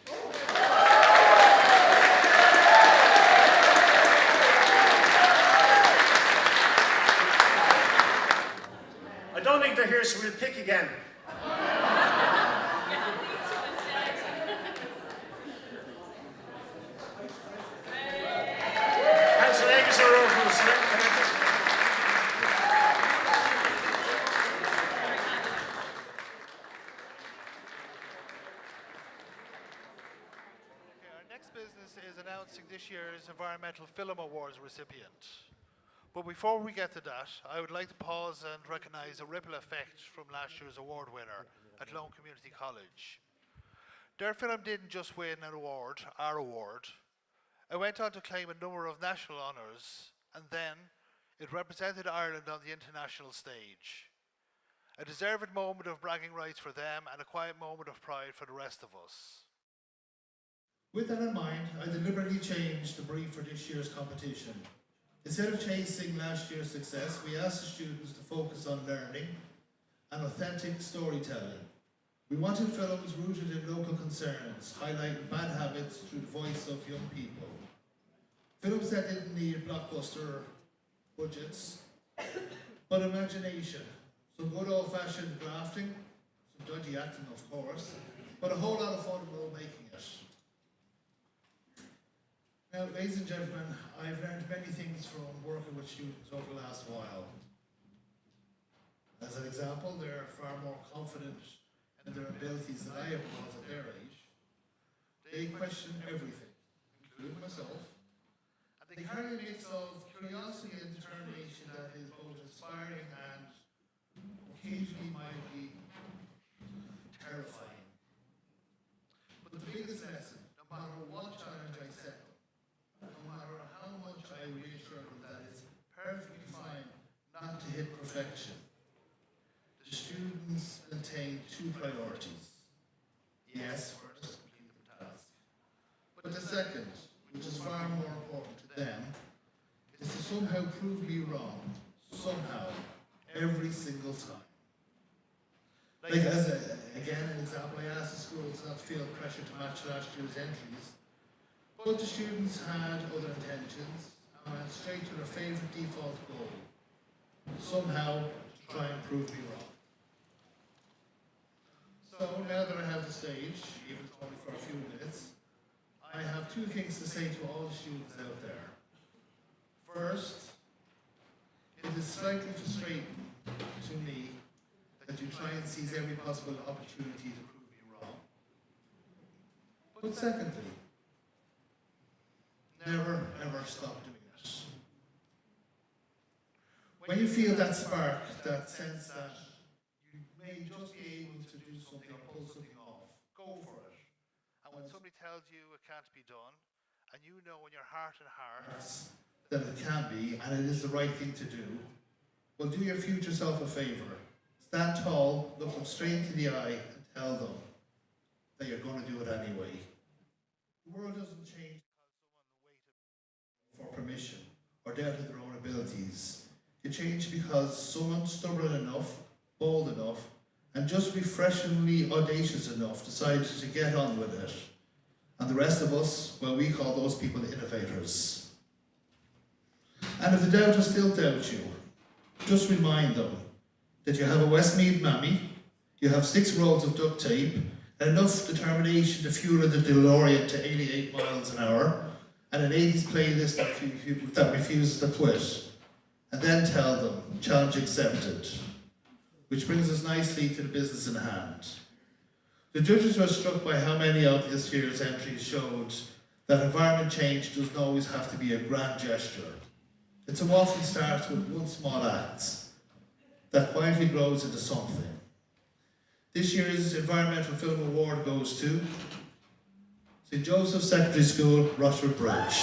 Downing, they're here, so we'll pick again. Councillor Angus O'Rourke, Our next business is announcing this year's Environmental Film Awards recipient. But before we get to that, I would like to pause and recognise a ripple effect from last year's award winner at Lone Community College. Their film didn't just win an award, our award. It went on to claim a number of national honours, and then it represented Ireland on the international stage. A deserved moment of bragging rights for them and a quiet moment of pride for the rest of us. With that in mind, I deliberately changed the brief for this year's competition. Instead of chasing last year's success, we asked the students to focus on learning and authentic storytelling. We wanted films rooted in local concerns, highlighting bad habits through the voice of young people. Films that didn't need blockbuster budgets, but imagination. Some good old-fashioned grafting, some dodgy acting of course, but a whole lot of fun while making it. Now, ladies and gentlemen, I've learned many things from working with students over the last while. As an example, they're far more confident in their abilities than I ever was at their age. They question everything, including myself, and they carry a mix of curiosity and determination that is both inspiring and occasionally mildly terrifying. But the biggest lesson, no matter what challenge I set, no matter how much I reassure them that it's perfectly fine not to hit perfection, the students maintain two priorities. Yes, first, complete the task. But the second, which is far more important to them, is to somehow prove me wrong, somehow, every single time. Like as again an example, I asked the schools not to feel pressure to match last year's entries, but the students had other intentions and went straight to their favourite default goal, somehow to try and prove me wrong. So now that I have the stage, even only for a few minutes, I have two things to say to all the students out there. First, it is slightly frustrating to me that you try and seize every possible opportunity to prove me wrong. But secondly, never ever stop doing it. When you feel that spark, that sense that you may just be able to do something or pull something off, go for it. And when somebody tells you it can't be done, and you know in your heart and hearts that it can be, and it is the right thing to do, well, do your future self a favour. Stand tall, look them straight into the eye, and tell them that you're going to do it anyway. The world doesn't change because someone waited for permission or doubted their own abilities. It changed because someone stubborn enough, bold enough, and just refreshingly audacious enough decided to get on with it. And the rest of us, well, we call those people innovators. And if the doubters still doubt you, just remind them that you have a Westmeath mammy, you have 6 rolls of duct tape, and enough determination to fuel the DeLorean to 88 miles an hour, and an 80s playlist that refuses to quit. And then tell them, challenge accepted. Which brings us nicely to the business in hand. The judges were struck by how many of this year's entries showed that environment change doesn't always have to be a grand gesture. It so often starts with one small act that quietly grows into something. This year's Environmental Film Award goes to St. Joseph's Secondary School, Rochford Bridge.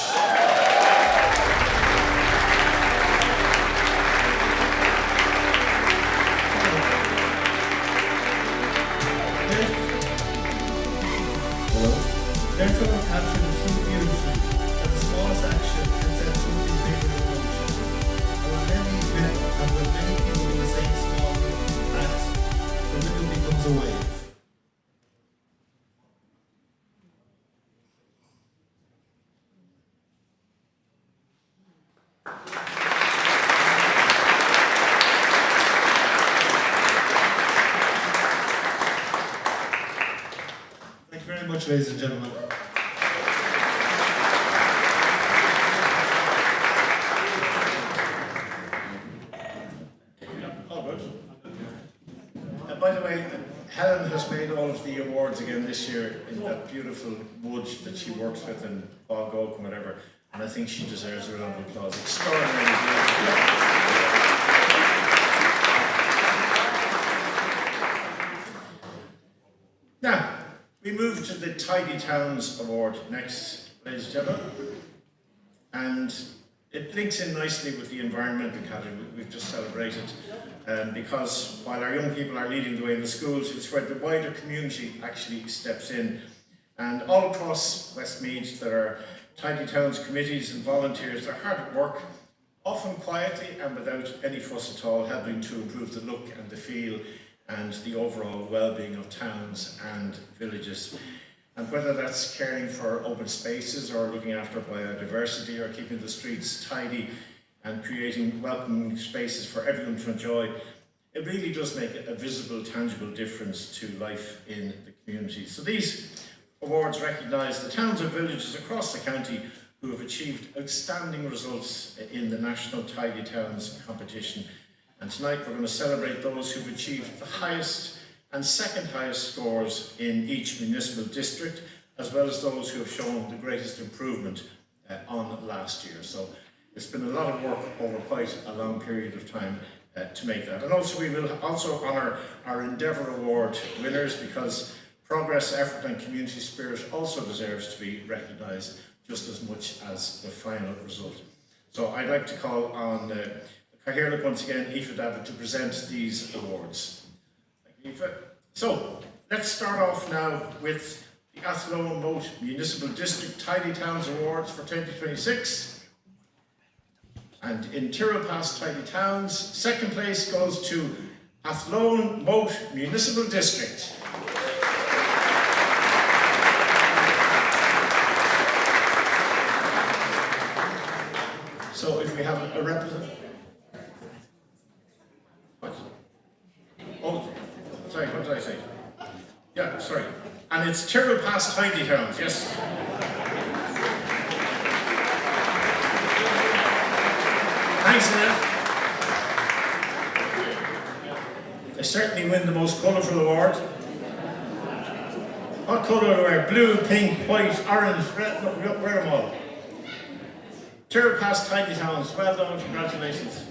Their film captured the true beauty that the smallest action can set something bigger in motion. And when many people do the same small act, the ripple becomes a wave. much, ladies and gentlemen. By the way, Helen has made all of the awards again this year in that beautiful wood that she works with in bog oak and whatever, and I think she deserves a round of applause. Extraordinary. Now, we move to the Tidy Towns Award next, ladies and gentlemen, and it links in nicely with the environmental category we've just celebrated, because while our young people are leading the way in the schools, it's where the wider community actually steps in. And all across Westmeath there are Tidy Towns committees and volunteers. They're hard at work, often quietly and without any fuss at all, helping to improve the look and the feel and the overall well-being of towns and villages. And whether that's caring for open spaces or looking after biodiversity or keeping the streets tidy and creating welcoming spaces for everyone to enjoy, it really does make a visible, tangible difference to life in the community. So these awards recognise the towns and villages across the county who have achieved outstanding results in the National Tidy Towns competition. And tonight we're going to celebrate those who've achieved the highest and second highest scores in each municipal district, as well as those who have shown the greatest improvement on last year. So it's been a lot of work over quite a long period of time to make that. And also we will also honour our Endeavour Award winners, because progress, effort and community spirit also deserves to be recognised just as much as the final result. So I'd like to call on Cathaoirleach once again, Aoife David, to present these awards. Thank you, Aoife. So let's start off now with the Athlone Moat Municipal District Tidy Towns Awards for 2026. And in Tyrrell Pass Tidy Towns, second place goes to Athlone Moat Municipal District. So if we have a representative. What? Oh, sorry, what did I say? Yeah, sorry. And it's Tyrrell Pass Tidy Towns, yes. Thanks, Annette. They certainly win the most colourful award. What colour do they wear? Blue, pink, white, orange, red, look, wear them all. Tyrrell Pass Tidy Towns, well done, congratulations.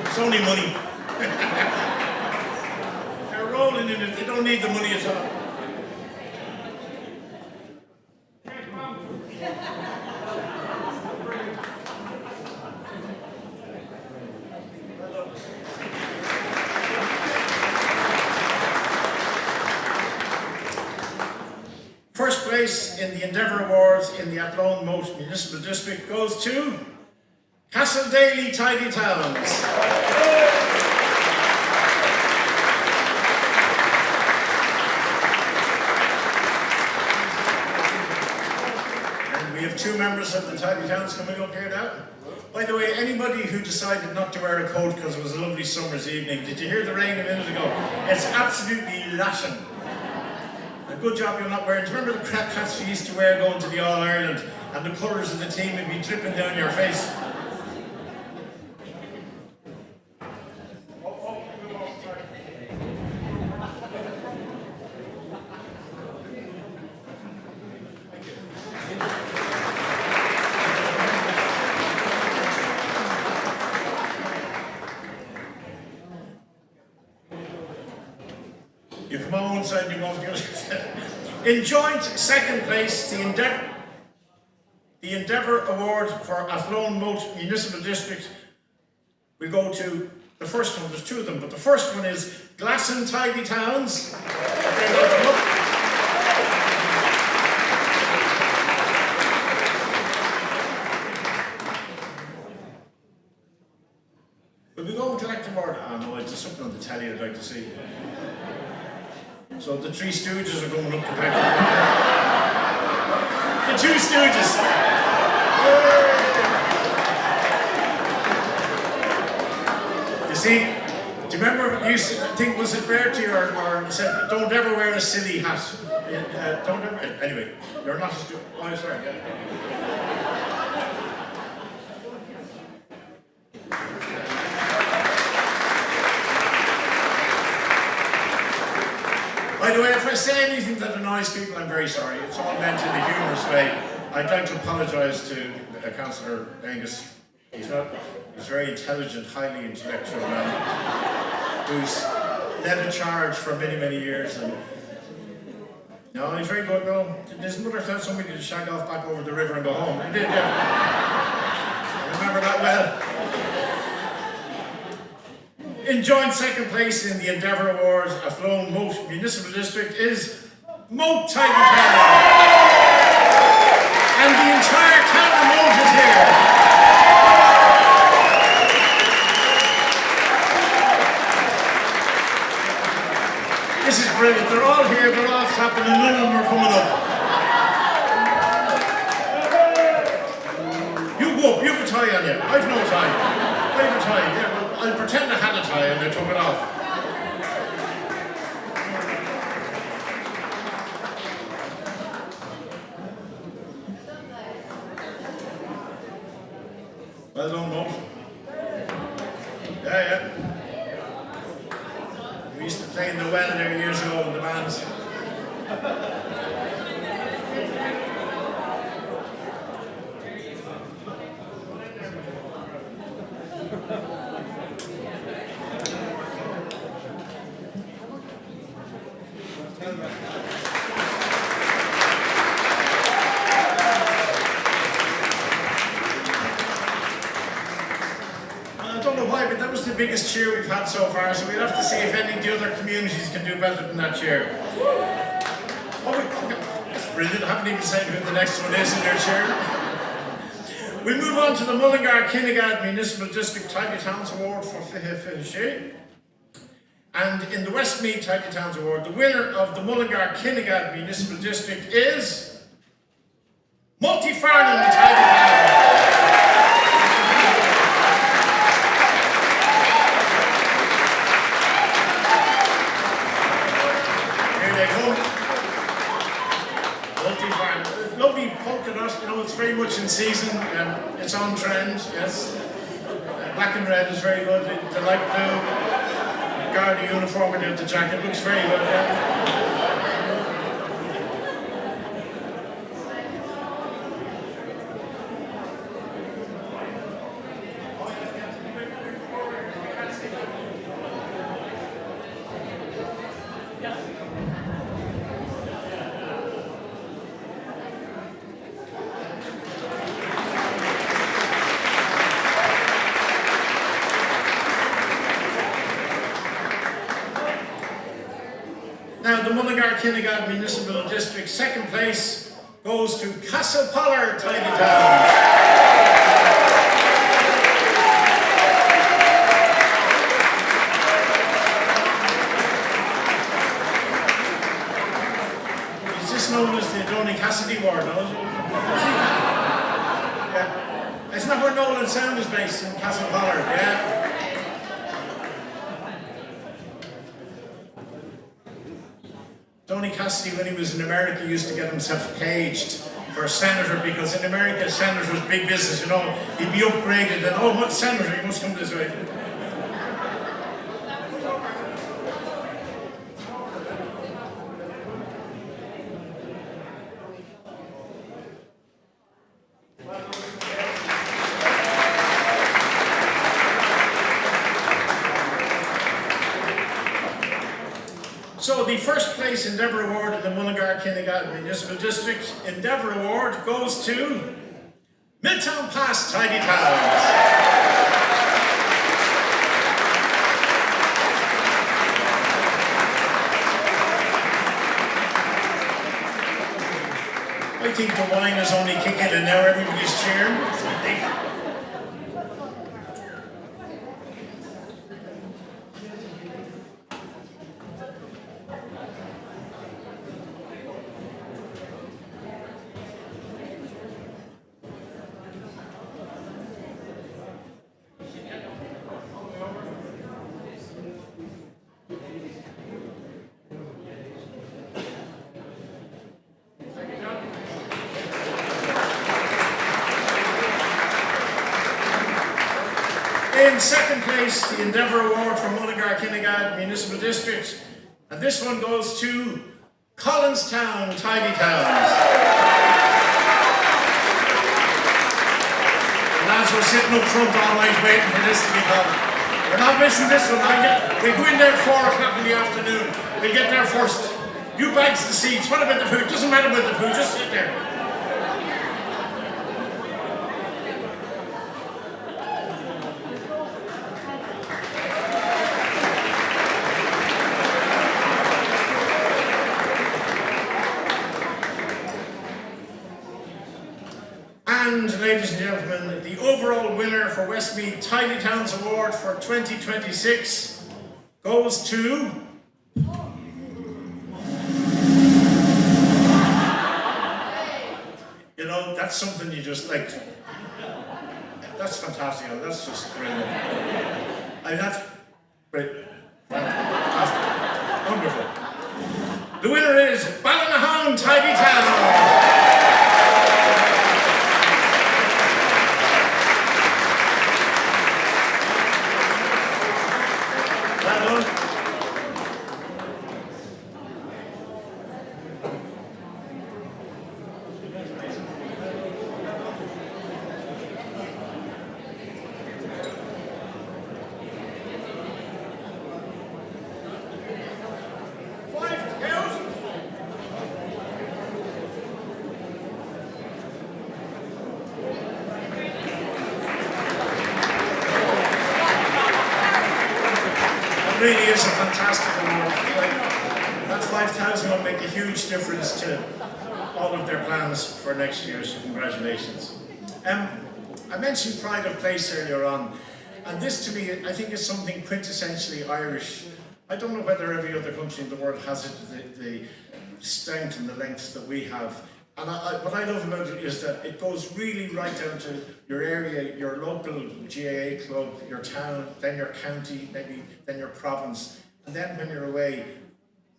It's only money. They're rolling in it, they don't need the money at all. First place in the Endeavour Awards in the Athlone Moat Municipal District goes to Cathaoirleach Tidy Towns. And we have two members of the Tidy Towns coming up here now. By the way, anybody who decided not to wear a coat because it was a lovely summer's evening, did you hear the rain a minute ago? It's absolutely lashing. A good job you're not wearing. Do you remember the crap hats you used to wear going to the All-Ireland and the colours of the team would be dripping down your face? You come on one side and you go on the other side. In joint second place, the Endeavour Award for Athlone Moat Municipal District, we go to the first one. There's two of them, but the first one is Glasson Tidy Towns. telly I'd like to see. So the Three Stooges are going up to back. The Two Stooges. You see, do you remember, I think, was it Bertie or said, don't ever wear a silly hat. Don't ever, anyway, you're not a stupid. Oh, sorry, yeah. By the way, if I say anything that annoys people, I'm very sorry. It's all meant in a humorous way. I'd like to apologise to Councillor Angus. He's very intelligent, highly intellectual man who's led a charge for many, many years. And no, he's very good. No, his mother thought somebody could shag off back over the river and go home. He did, yeah. I remember that well. In joint second place in the Endeavour Awards, Athlone Moat Municipal District is Moat Tidy Town. And the entire town of Moat is here. This is brilliant. They're all here, they're all clapping, and none of them are coming up. You go up, you have a tie on you. I've no tie. I have a tie, yeah. I'll pretend I had a tie and I took it off. Well done, Mum. Yeah. We used to play in the well there years ago in the bands. Biggest cheer we've had so far, so we'll have to see if any of the other communities can do better than that cheer. Oh, that's brilliant. I haven't even said who the next one is in their cheer. We move on to the Mullingar Kinnegad Municipal District Tidy Towns Award for Fihe. And in the Westmeath Tidy Towns Award, the winner of the Mullingar Kinnegad Municipal District is Multifarnham Tidy Town. Lovely polka dot, you know, it's very much in season, it's on trend, yes. Black and red is very good, the light blue Garda uniform with the jacket looks very good, yeah. Now, the Mullingar Kinnegad Municipal District second place goes to Cathaoirleach Tidy Town. Is this known as the Donny Cassidy Ward, no? Yeah. It's not where Nolan Sound is based, in Cathaoirleach, yeah. Donny Cassidy, when he was in America, used to get himself paged for a senator, because in America, senator was big business, you know. He'd be upgraded and, oh, what senator, he must come this way. So the first place Endeavour Award in the Mullingar Kinnegad Municipal District Endeavour Award goes to Midtown Pass Tidy Towns. I think the wine is only kicking in now, everybody's cheering. in second place, the Endeavour Award for Mullingar Kinnegad Municipal District. And this one goes to Collinstown Tidy Towns. The lads were sitting up front all night waiting for this to be done. We're not missing this one. We'll go in there at 4 o'clock in the afternoon. We'll get there first. You bags the seats. What about the food? Doesn't matter about the food, just sit there. And ladies and gentlemen, the overall winner for Westmeath Tidy Towns Award for 2026 goes to... You know, that's something you just like. That's fantastic. That's just brilliant. I mean, that's great. Fantastic. Wonderful. The winner is Ballynahound Tidy Town. Really is a fantastic award. That 5,000 will make a huge difference to all of their plans for next year, so congratulations. I mentioned pride of place earlier on, and this to me, I think is something quintessentially Irish. I don't know whether every other country in the world has it, the strength and the lengths that we have. And what I love about it is that it goes really right down to your area, your local GAA club, your town, then your county, maybe then your province, and then when you're away,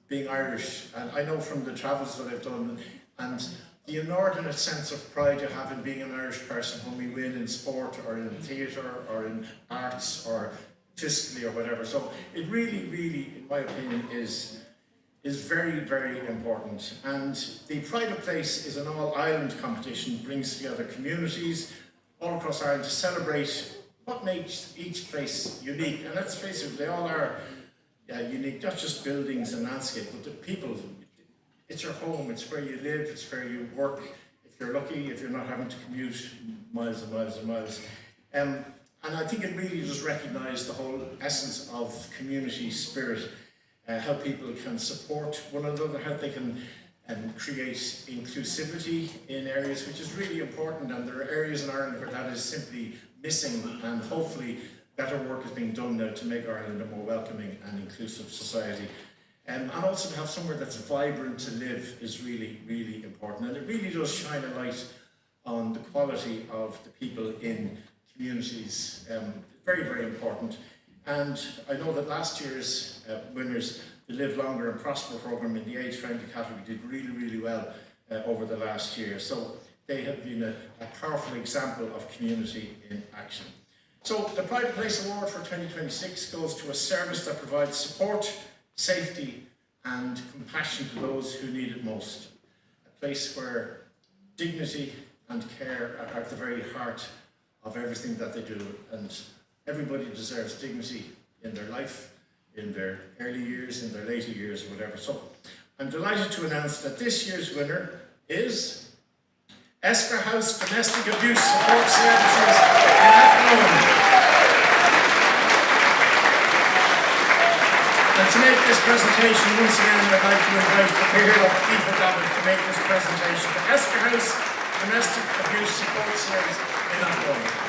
being Irish. And I know from the travels that I've done, and the inordinate sense of pride you have in being an Irish person when we win in sport or in theatre or in arts or fiscally or whatever. So it really, really, in my opinion, is very, very important. And the Pride of Place is an all-Ireland competition, brings together communities all across Ireland to celebrate what makes each place unique. And let's face it, they all are unique, not just buildings and landscape, but the people. It's your home, it's where you live, it's where you work, if you're lucky, if you're not having to commute miles and miles and miles. And I think it really does recognise the whole essence of community spirit. How people can support one another, how they can create inclusivity in areas, which is really important, and there are areas in Ireland where that is simply missing, and hopefully better work is being done now to make Ireland a more welcoming and inclusive society. And also to have somewhere that's vibrant to live is really, really important, and it really does shine a light on the quality of the people in communities. Very, very important. And I know that last year's winners, the Live Longer and Prosper programme in the age-friendly category, did really, really well over the last year. So they have been a powerful example of community in action. So the Pride of Place Award for 2026 goes to a service that provides support, safety and compassion to those who need it most. A place where dignity and care are at the very heart of everything that they do. And everybody deserves dignity in their life, in their early years, in their later years, or whatever. So I'm delighted to announce that this year's winner is Esker House Domestic Abuse Support Services in Athlone. And to make this presentation, once again, I'd like to invite the peer of Aoife Dobbin to make this presentation to Esker House Domestic Abuse Support Service in Athlone.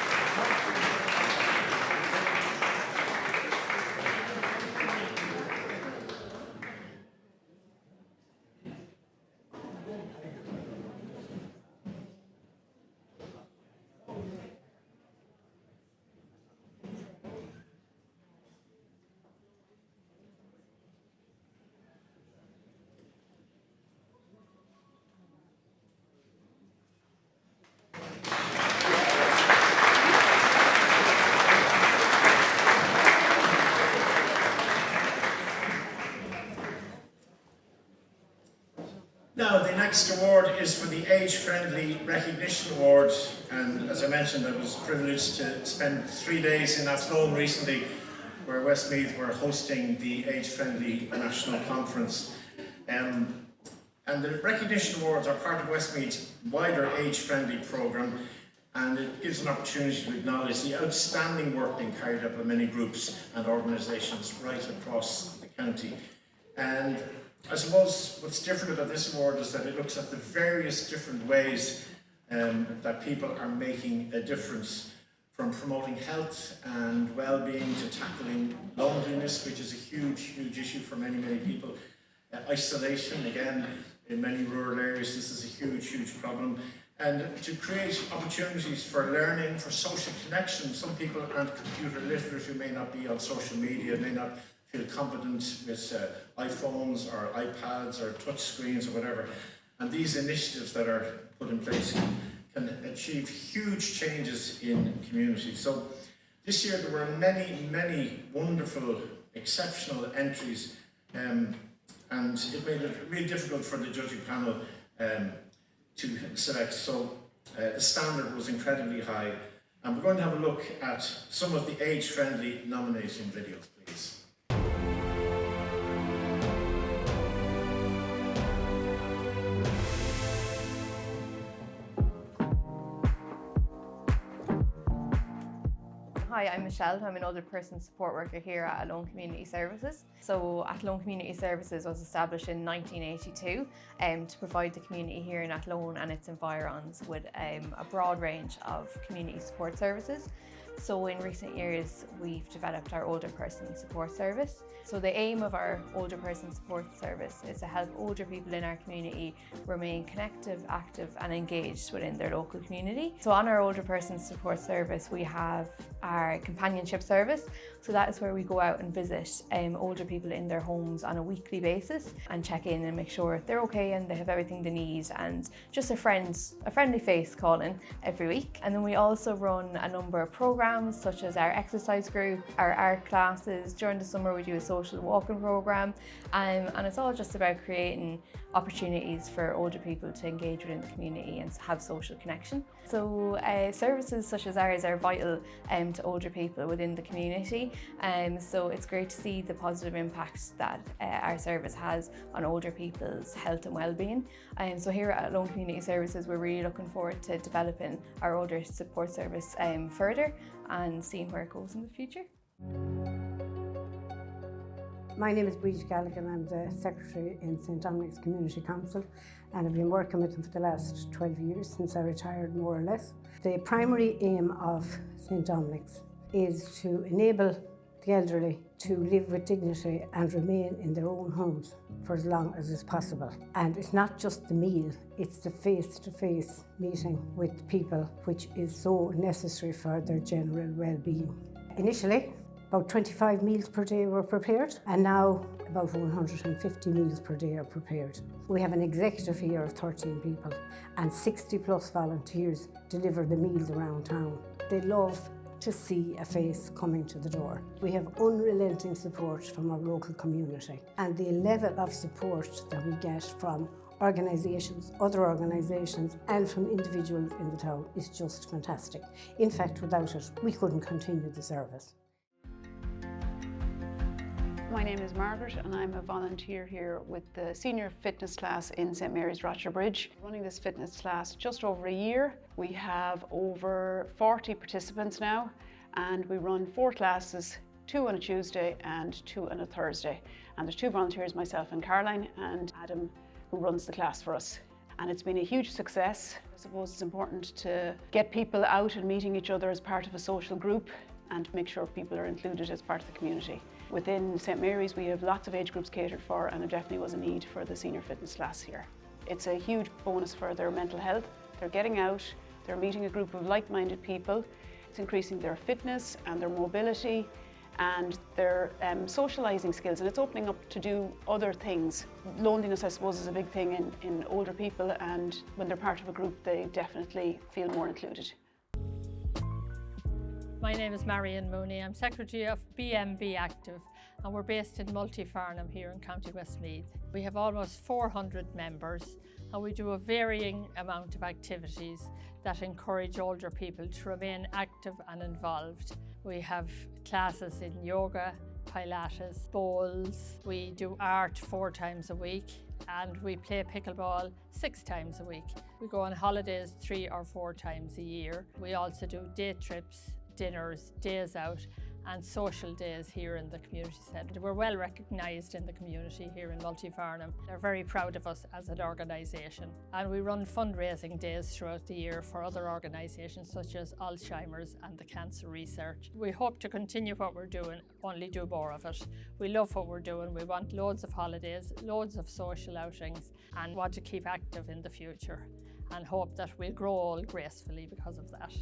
Now, the next award is for the Age Friendly Recognition Award, and as I mentioned, I was privileged to spend 3 days in Athlone recently, where Westmeath were hosting the Age Friendly National Conference. And the recognition awards are part of Westmeath's wider Age Friendly programme, and it gives an opportunity to acknowledge the outstanding work being carried out by many groups and organisations right across the county. And I suppose what's different about this award is that it looks at the various different ways that people are making a difference, from promoting health and well-being to tackling loneliness, which is a huge, huge issue for many, many people. Isolation, again, in many rural areas, this is a huge, huge problem. And to create opportunities for learning, for social connection. Some people aren't computer literate, who may not be on social media, may not feel competent with iPhones or iPads or touch screens or whatever. And these initiatives that are put in place can achieve huge changes in communities. So this year there were many, many wonderful, exceptional entries, and it made it really difficult for the judging panel to select. So the standard was incredibly high. And we're going to have a look at some of the age-friendly nomination videos, please. Hi, I'm Michelle. I'm an older person support worker here at Athlone Community Services. So Athlone Community Services was established in 1982 to provide the community here in Athlone and its environs with a broad range of community support services. So in recent years, we've developed our older person support service. So the aim of our older person support service is to help older people in our community remain connected, active and engaged within their local community. So on our older person support service, we have our companionship service. So that is where we go out and visit older people in their homes on a weekly basis and check in and make sure they're okay and they have everything they need, and just a friendly face calling every week. And then we also run a number of programs such as our exercise group, our art classes. During the summer we do a social walking program, and it's all just about creating opportunities for older people to engage within the community and have social connection. So services such as ours are vital to older people within the community, so it's great to see the positive impact that our service has on older people's health and well-being. So here at Athlone Community Services, we're really looking forward to developing our older support service further and seeing where it goes in the future. My name is Bridget Gallagher. I'm the Secretary in St Dominic's Community Council, and I've been working with them for the last 12 years, since I retired more or less. The primary aim of St Dominic's is to enable the elderly to live with dignity and remain in their own homes for as long as is possible. And it's not just the meal, it's the face-to-face meeting with people, which is so necessary for their general well-being. Initially, about 25 meals per day were prepared, and now about 150 meals per day are prepared. We have an executive here of 13 people, and 60 plus volunteers deliver the meals around town. They love to see a face coming to the door. We have unrelenting support from our local community, and the level of support that we get from organisations, other organisations and from individuals in the town is just fantastic. In fact, without it, we couldn't continue the service. My name is Margaret and I'm a volunteer here with the senior fitness class in St Mary's Rochester Bridge. Running this fitness class just over a year. We have over 40 participants now, and we run 4 classes, 2 on a Tuesday and 2 on a Thursday. And there's 2 volunteers, myself and Caroline, and Adam, who runs the class for us. And it's been a huge success. I suppose it's important to get people out and meeting each other as part of a social group and make sure people are included as part of the community. Within St Mary's we have lots of age groups catered for, and there definitely was a need for the senior fitness class here. It's a huge bonus for their mental health. They're getting out, they're meeting a group of like-minded people. It's increasing their fitness and their mobility and their socialising skills, and it's opening up to do other things. Loneliness, I suppose, is a big thing in older people, and when they're part of a group they definitely feel more included. My name is Marion Mooney. I'm Secretary of BMB Active, and we're based in Mullingar here in County Westmeath. We have almost 400 members, and we do a varying amount of activities that encourage older people to remain active and involved. We have classes in yoga, Pilates, bowls. We do art 4 times a week, and we play pickleball 6 times a week. We go on holidays 3 or 4 times a year. We also do day trips, dinners, days out, and social days here in the community centre. We're well recognised in the community here in Mullingar. They're very proud of us as an organisation. And we run fundraising days throughout the year for other organisations such as Alzheimer's and the Cancer Research. We hope to continue what we're doing, only do more of it. We love what we're doing. We want loads of holidays, loads of social outings, and want to keep active in the future, and hope that we'll grow all gracefully because of that.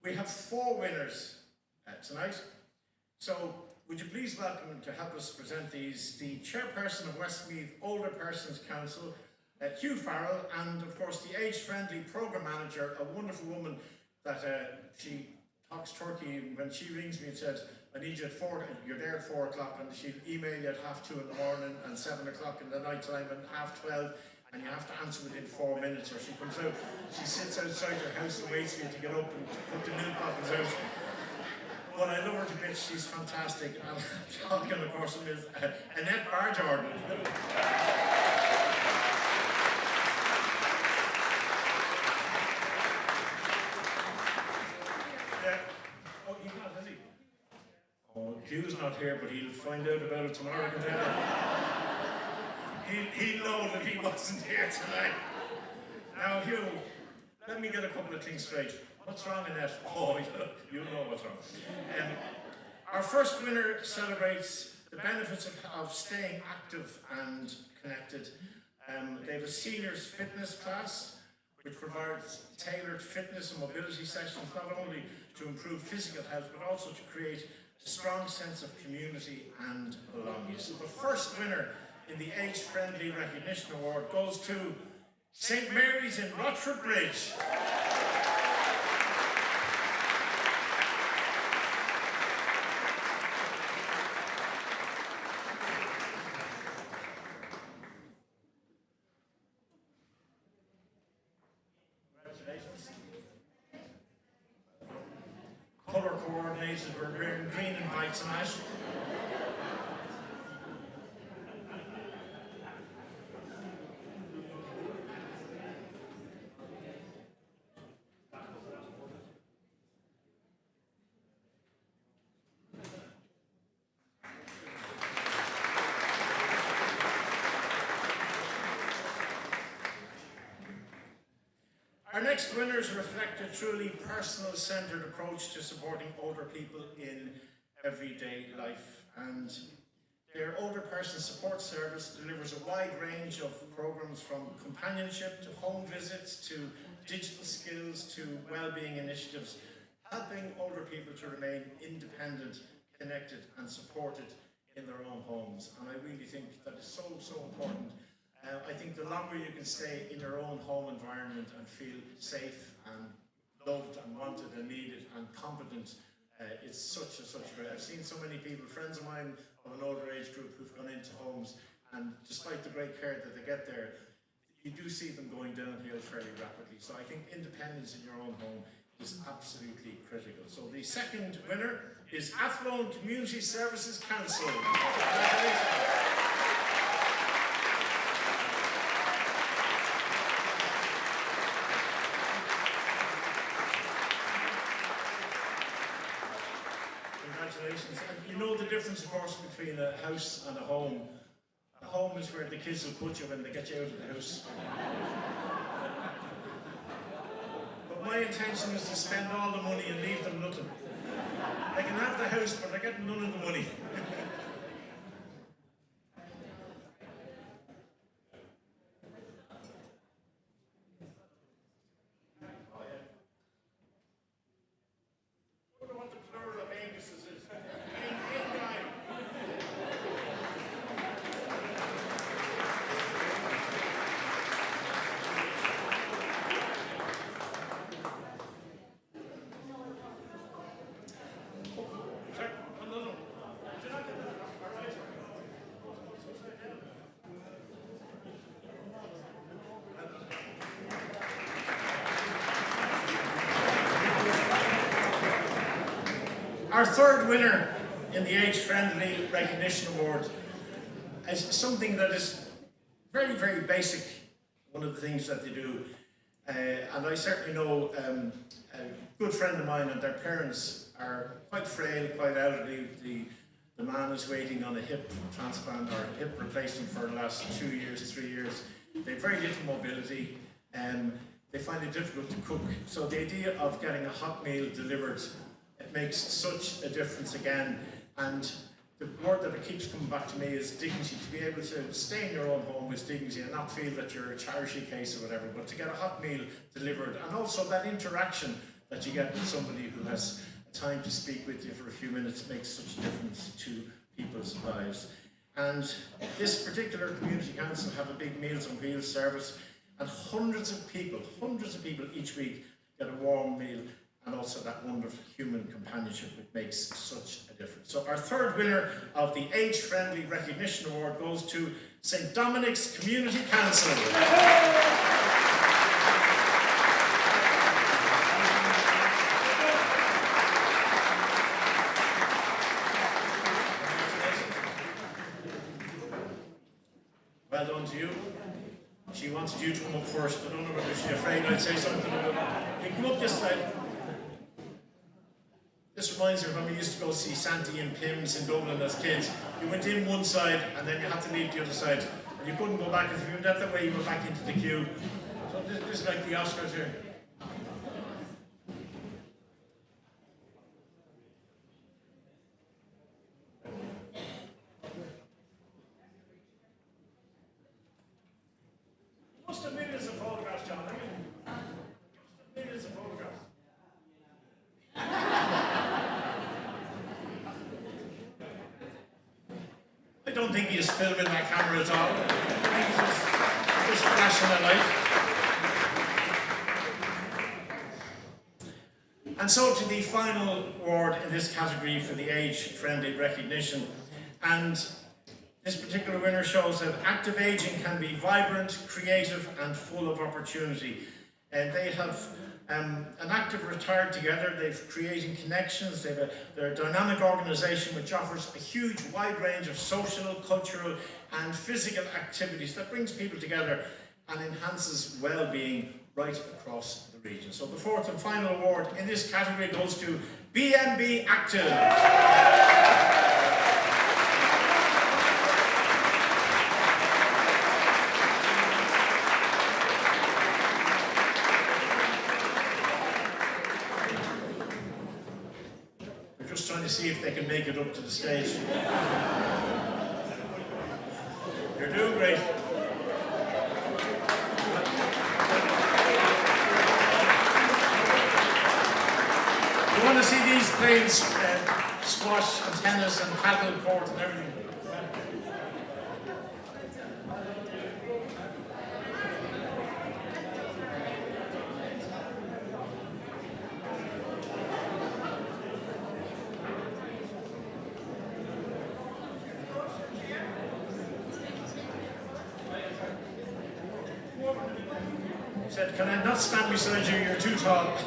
We have 4 winners tonight. So would you please welcome to help us present these the chairperson of Westmeath Older Persons Council, Hugh Farrell, and of course the age-friendly programme manager, a wonderful woman that she talks turkey. When she rings me and says, I need you at 4, you're there at 4 o'clock, and she'll email you at 2:30 in the morning and 7 o'clock in the night time and 12:30. And you have to answer within 4 minutes, or she comes out, she sits outside her house and waits for you to get up and put the milk bottles out. But I love her to bits, she's fantastic. And I'm talking, of course, of Ms. Annette Barjordan. Oh, he's not, is he? Oh, Hugh's not here, but he'll find out about it tomorrow, I can tell you. He'll know that he wasn't here tonight. Now, Hugh, let me get a couple of things straight. What's wrong, Annette? Oh, you know what's wrong. Our first winner celebrates the benefits of staying active and connected. They have a seniors fitness class, which provides tailored fitness and mobility sessions, not only to improve physical health, but also to create a strong sense of community and belonging. So the first winner in the Age-Friendly Recognition Award goes to St Mary's in Rochford Bridge. Congratulations. Colour coordinated, we're wearing green and white tonight. Our next winners reflect a truly personal-centred approach to supporting older people in everyday life, and their Older Person Support Service delivers a wide range of programmes from companionship to home visits to digital skills to wellbeing initiatives, helping older people to remain independent, connected and supported in their own homes. And I really think that is so important. I think the longer you can stay in your own home environment and feel safe and loved and wanted and needed and competent, it's such a great. I've seen so many people, friends of mine of an older age group, who've gone into homes, and despite the great care that they get there, you do see them going downhill fairly rapidly. So I think independence in your own home is absolutely critical. So the second winner is Athlone Community Services Council. Congratulations. Congratulations. And you know the difference, of course, between a house and a home. A home is where the kids will put you when they get you out of the house. But my intention is to spend all the money and leave them nothing. They can have the house, but they're getting none of the money. Our third winner in the Age Friendly Recognition Award is something that is very, very basic, one of the things that they do. And I certainly know a good friend of mine and their parents are quite frail, quite elderly. The man is waiting on a hip transplant or a hip replacement for the last 2 years, 3 years. They have very little mobility and they find it difficult to cook. So the idea of getting a hot meal delivered, it makes such a difference again. And the word that it keeps coming back to me is dignity, to be able to stay in your own home with dignity and not feel that you're a charity case or whatever, but to get a hot meal delivered, and also that interaction that you get with somebody who has time to speak with you for a few minutes makes such a difference to people's lives. And this particular community council have a big Meals on Wheels service, and hundreds of people each week get a warm meal, and also that wonderful human companionship which makes such a difference. So our third winner of the Age Friendly Recognition Award goes to St Dominic's Community Council. Well done to you. She wanted you to come up first. I don't know whether she's afraid I'd say something about it. You come up this side. This reminds me of when we used to go see Santi and Pims in Dublin as kids. You went in one side and then you had to leave the other side. And you couldn't go back. If you went that way, you went back into the queue. So this is like the Oscars here. Must have millions of photographs, John. I mean, millions of photographs. I don't think he's filming that camera at all. I think he's just flashing a light. And so to the final award in this category for the age-friendly recognition. And this particular winner shows that active aging can be vibrant, creative and full of opportunity. And they have an active retired together, they've creating connections, they're a dynamic organisation which offers a huge wide range of social, cultural and physical activities that brings people together and enhances well-being right across the region. So the fourth and final award in this category goes to BMB Active. Just trying to see if they can make it up to the stage. You're doing great. You want to see these playing squash and tennis and paddle court and everything. He said, "Can I not stand beside you? You're too tall."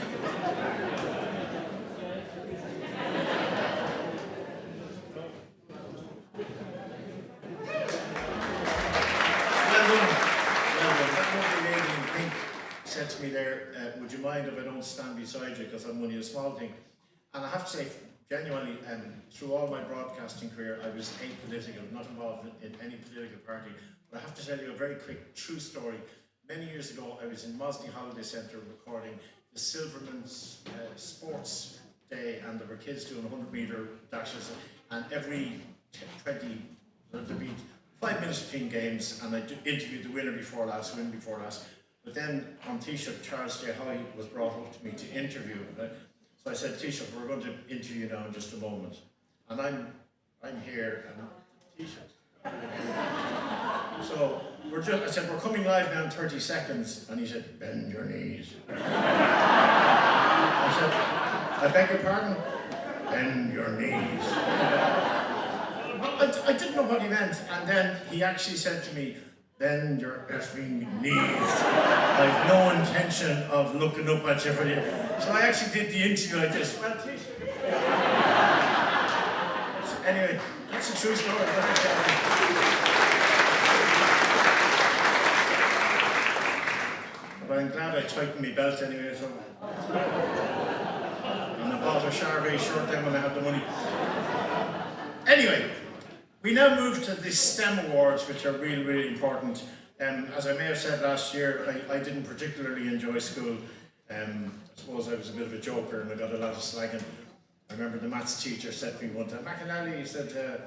Said to me there, would you mind if I don't stand beside you because I'm only a small thing? And I have to say, genuinely, through all my broadcasting career, I was apolitical, not involved in any political party. But I have to tell you a very quick, true story. Many years ago, I was in Mosney Holiday Centre recording the Silverman's Sports Day, and there were kids doing 100-metre dashes, and every 20, there'd be 5 minutes between games, and I interviewed the winner before last, win before last. But then on Taoiseach, Charles J. Hoy was brought up to me to interview. So I said, Taoiseach, we're going to interview now in just a moment. And I'm here, and Taoiseach. So I said, we're coming live now in 30 seconds. And he said, bend your knees. I said, I beg your pardon? Bend your knees. I didn't know what he meant. And then he actually said to me, bend your effing knees. I've no intention of looking up at you for you. So I actually did the interview like this. Well, Taoiseach. Anyway, that's a true story. But I'm glad I tightened my belt anyway, so. And I bought a Charvet shirt then when I had the money. Anyway, we now move to the STEM Awards, which are really, really important. As I may have said last year, I didn't particularly enjoy school. I suppose I was a bit of a joker and I got a lot of slagging. I remember the maths teacher said to me one time, "McAnally," he said,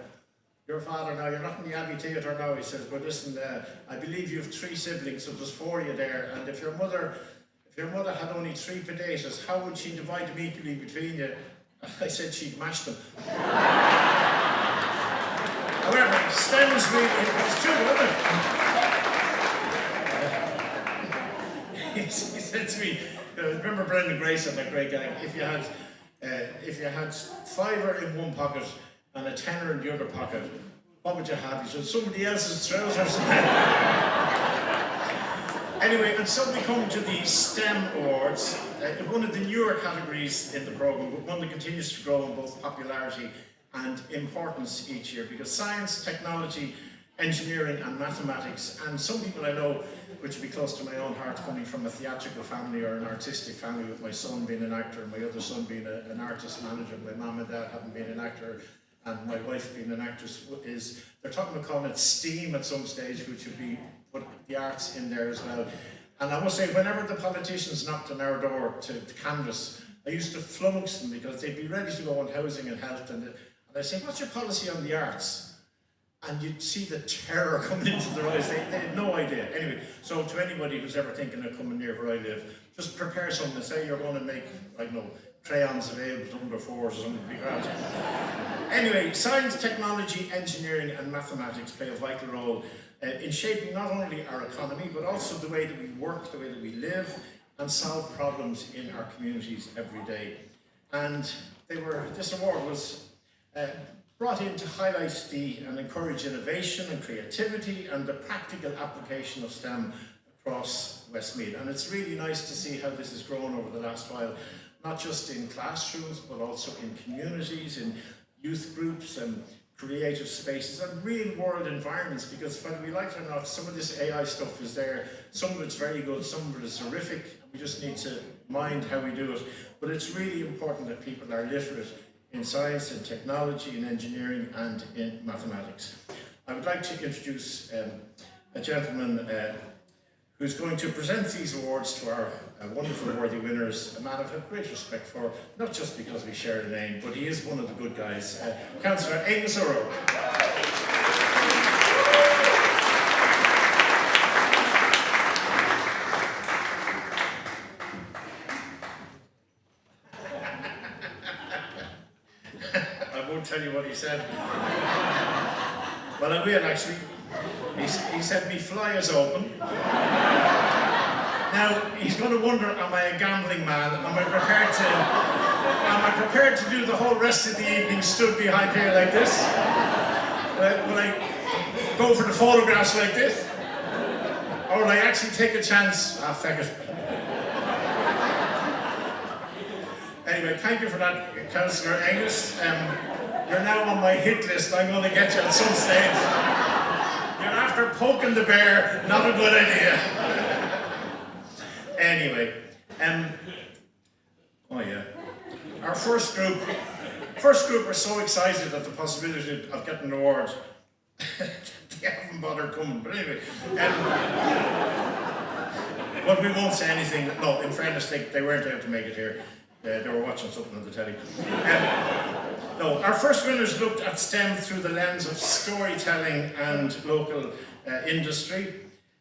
"your father now, you're not in the Abbey Theatre now," he says, "but listen, I believe you have 3 siblings, so there's 4 of you there, and if your mother had only 3 potatoes, how would she divide them equally between you?" I said she'd mash them. However, STEM is really, it's true, isn't it? He said to me, remember Brendan Grayson, that great guy, if you had £5 in one pocket and a tenner in the other pocket, what would you have? He said, somebody else's trousers. Anyway, and so we come to the STEM Awards, one of the newer categories in the programme, but one that continues to grow in both popularity and importance each year, because science, technology, engineering and mathematics, and some people I know, which would be close to my own heart, coming from a theatrical family or an artistic family, with my son being an actor and my other son being an artist manager, my mum and dad having been an actor and my wife being an actress, is they're talking about calling it STEAM at some stage, which would be put the arts in there as well. And I must say, whenever the politicians knocked on our door to canvass, I used to flummox them because they'd be ready to go on housing and health, and I'd say, "What's your policy on the arts?" And you'd see the terror coming into their eyes. They had no idea. Anyway, so to anybody who's ever thinking of coming near where I live, just prepare something. Say you're going to make, I don't know, crayons available to under 4s or something like that. Anyway, science, technology, engineering and mathematics play a vital role in shaping not only our economy, but also the way that we work, the way that we live, and solve problems in our communities every day. And this award was brought in to highlight and encourage innovation and creativity and the practical application of STEM across Westmeath. And it's really nice to see how this has grown over the last while, not just in classrooms, but also in communities, in youth groups and creative spaces and real world environments, because whether we like it or not, some of this AI stuff is there. Some of it's very good, some of it is horrific, and we just need to mind how we do it. But it's really important that people are literate in science and technology, in engineering and in mathematics. I would like to introduce a gentleman who's going to present these awards to our wonderful worthy winners, a man I've had great respect for, not just because we share a name, but he is one of the good guys, Councillor Angus O'Rourke. Tell you what he said. Well, I will actually. He said, "Me fly is open." Now he's going to wonder, am I a gambling man? Am I prepared to do the whole rest of the evening stood behind here like this? Will I go for the photographs like this? Or will I actually take a chance? Ah, feck it. Anyway, thank you for that, Councillor Angus. You're now on my hit list. I'm going to get you at some stage. You're after poking the bear. Not a good idea. Anyway, oh yeah. Our first group are so excited at the possibility of getting an award. They haven't bothered coming, but anyway. But we won't say anything. No, in fairness, they weren't able to make it here. They were watching something on the telly. No, our first winners looked at STEM through the lens of storytelling and local industry,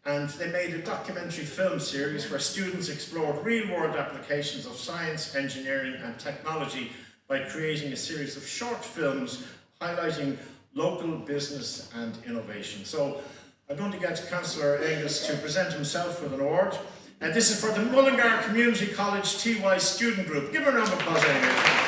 and they made a documentary film series where students explored real-world applications of science, engineering and technology by creating a series of short films highlighting local business and innovation. So I'm going to get Councillor Angus to present himself with an award. And this is for the Mullingar Community College TY Student Group. Give a round of applause, Angus.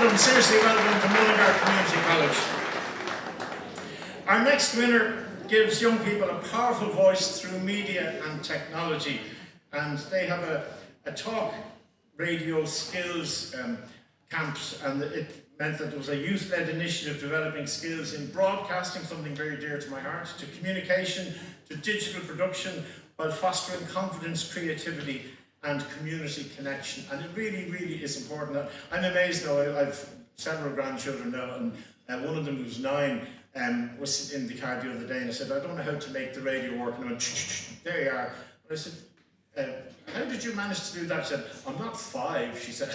welcome, seriously welcome to Mullingar Community College. Our next winner gives young people a powerful voice through media and technology, and they have a talk radio skills camps, and it meant that there was a youth-led initiative developing skills in broadcasting, something very dear to my heart, to communication, to digital production, while fostering confidence, creativity and community connection. And it really, really is important. I'm amazed now, I've several grandchildren now, and one of them who's 9 was in the car the other day, and I said, I don't know how to make the radio work, and I went, there you are. And I said, how did you manage to do that? She said, I'm not 5, she said.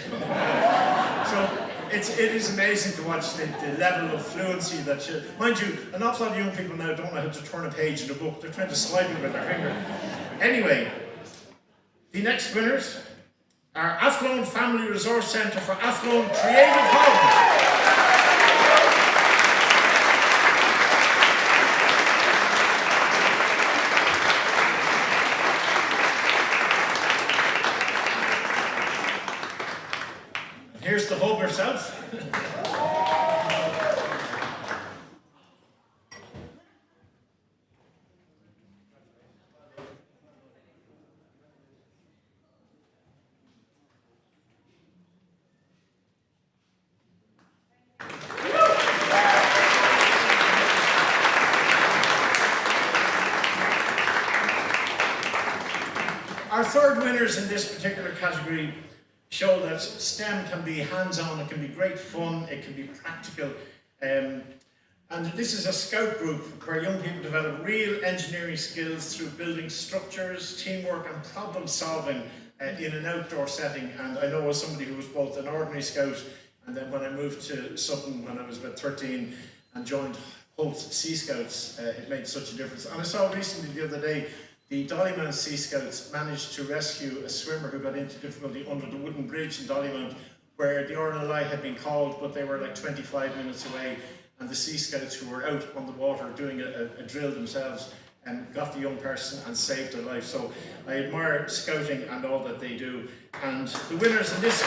So it is amazing to watch the level of fluency that you, mind you, an awful lot of young people now don't know how to turn a page in a book. They're trying to swipe it with their finger. Anyway, the next winners are Athlone Family Resource Centre for Athlone Creative Home. Here's the hub herself. Our third winners in this particular category show that STEM can be hands-on, it can be great fun, it can be practical. And this is a scout group where young people develop real engineering skills through building structures, teamwork and problem solving in an outdoor setting. And I know as somebody who was both an ordinary scout, and then when I moved to Sutton when I was about 13 and joined Holt's Sea Scouts, it made such a difference. And I saw recently the other day, the Dollymount Sea Scouts managed to rescue a swimmer who got into difficulty under the wooden bridge in Dollymount, where the RNLI had been called, but they were like 25 minutes away, and the Sea Scouts, who were out on the water doing a drill themselves, got the young person and saved their life. So I admire scouting and all that they do. And the winners in this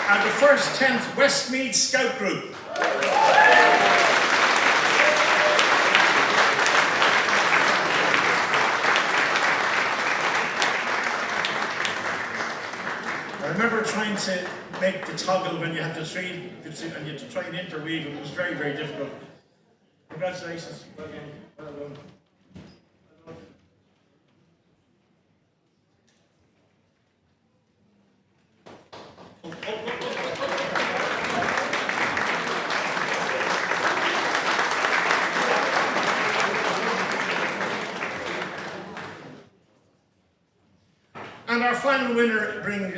are the first 10th Westmeath Scout Group. I remember trying to make the toggle when you had the 3, and you had to try and interweave. It was very, very difficult. Congratulations. Well done. Well done. And our final winner bring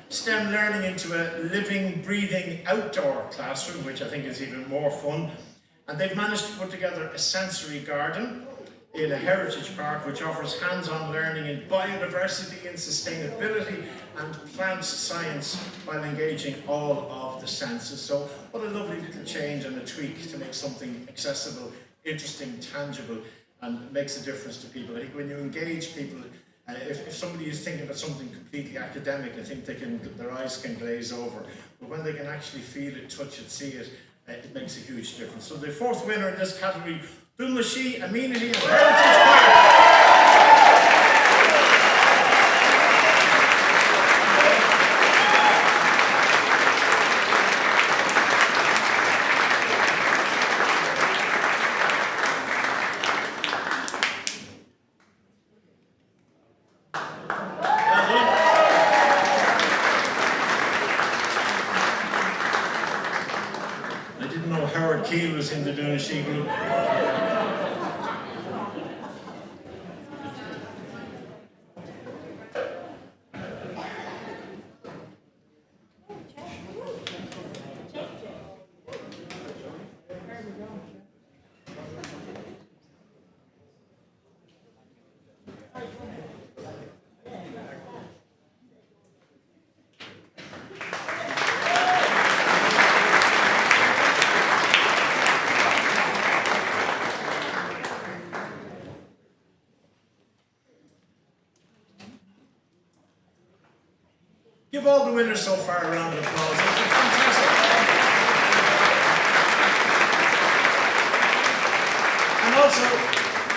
STEM learning into a living, breathing outdoor classroom, which I think is even more fun. And they've managed to put together a sensory garden in a heritage park which offers hands-on learning in biodiversity and sustainability and plant science while engaging all of the senses. So what a lovely little change and a tweak to make something accessible, interesting, tangible, and makes a difference to people. I think when you engage people, if somebody is thinking about something completely academic, I think their eyes can glaze over. But when they can actually feel it, touch it, see it, it makes a huge difference. So the fourth winner in this category, Dunlashi Amenity and Heritage Park. Was in the Dunlashi group. Give all the winners so far a round of applause. It's fantastic. And also,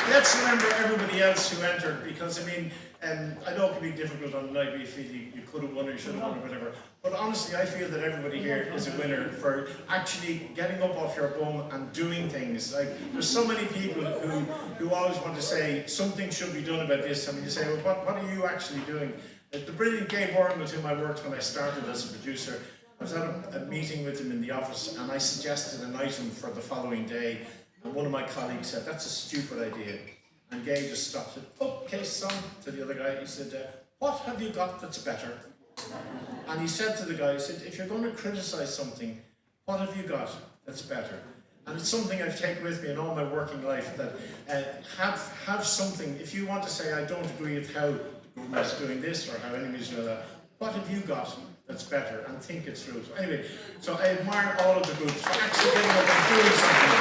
let's remember everybody else who entered, because I mean, I know it can be difficult on the night where you feel you could have won or you should have won or whatever, but honestly I feel that everybody here is a winner for actually getting up off your bum and doing things. Like, there's so many people who always want to say something should be done about this, and you say, well, what are you actually doing? The brilliant Gabe Warren, with whom I worked when I started as a producer, I was at a meeting with him in the office and I suggested an item for the following day, and one of my colleagues said, that's a stupid idea. And Gabe just stopped and said, okay, son, to the other guy, he said, what have you got that's better? And he said to the guy, he said, if you're going to criticise something, what have you got that's better? And it's something I've taken with me in all my working life, that have something, if you want to say, I don't agree with how the government's doing this or how anybody's doing that, what have you got that's better? And think it through. So anyway, so I admire all of the groups for actually getting up and doing something.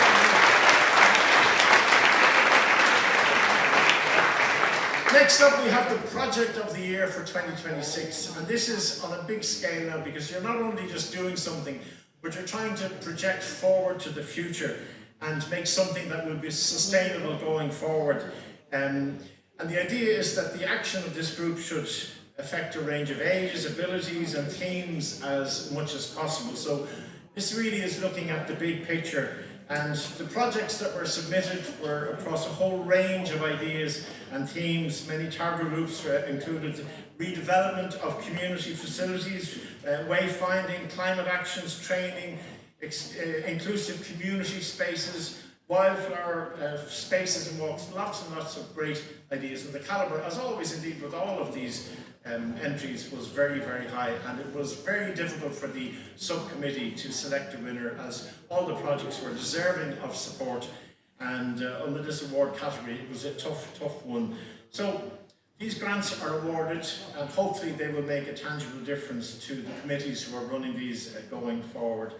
Next up, we have the Project of the Year for 2026, and this is on a big scale now, because you're not only just doing something, but you're trying to project forward to the future and make something that will be sustainable going forward. And the idea is that the action of this group should affect a range of ages, abilities and themes as much as possible. So this really is looking at the big picture. And the projects that were submitted were across a whole range of ideas and themes. Many target groups included redevelopment of community facilities, wayfinding, climate actions, training, inclusive community spaces, wildflower spaces and walks, lots and lots of great ideas. And the calibre, as always indeed with all of these entries, was very, very high, and it was very difficult for the subcommittee to select a winner, as all the projects were deserving of support, and under this award category it was a tough one. So these grants are awarded, and hopefully they will make a tangible difference to the committees who are running these going forward.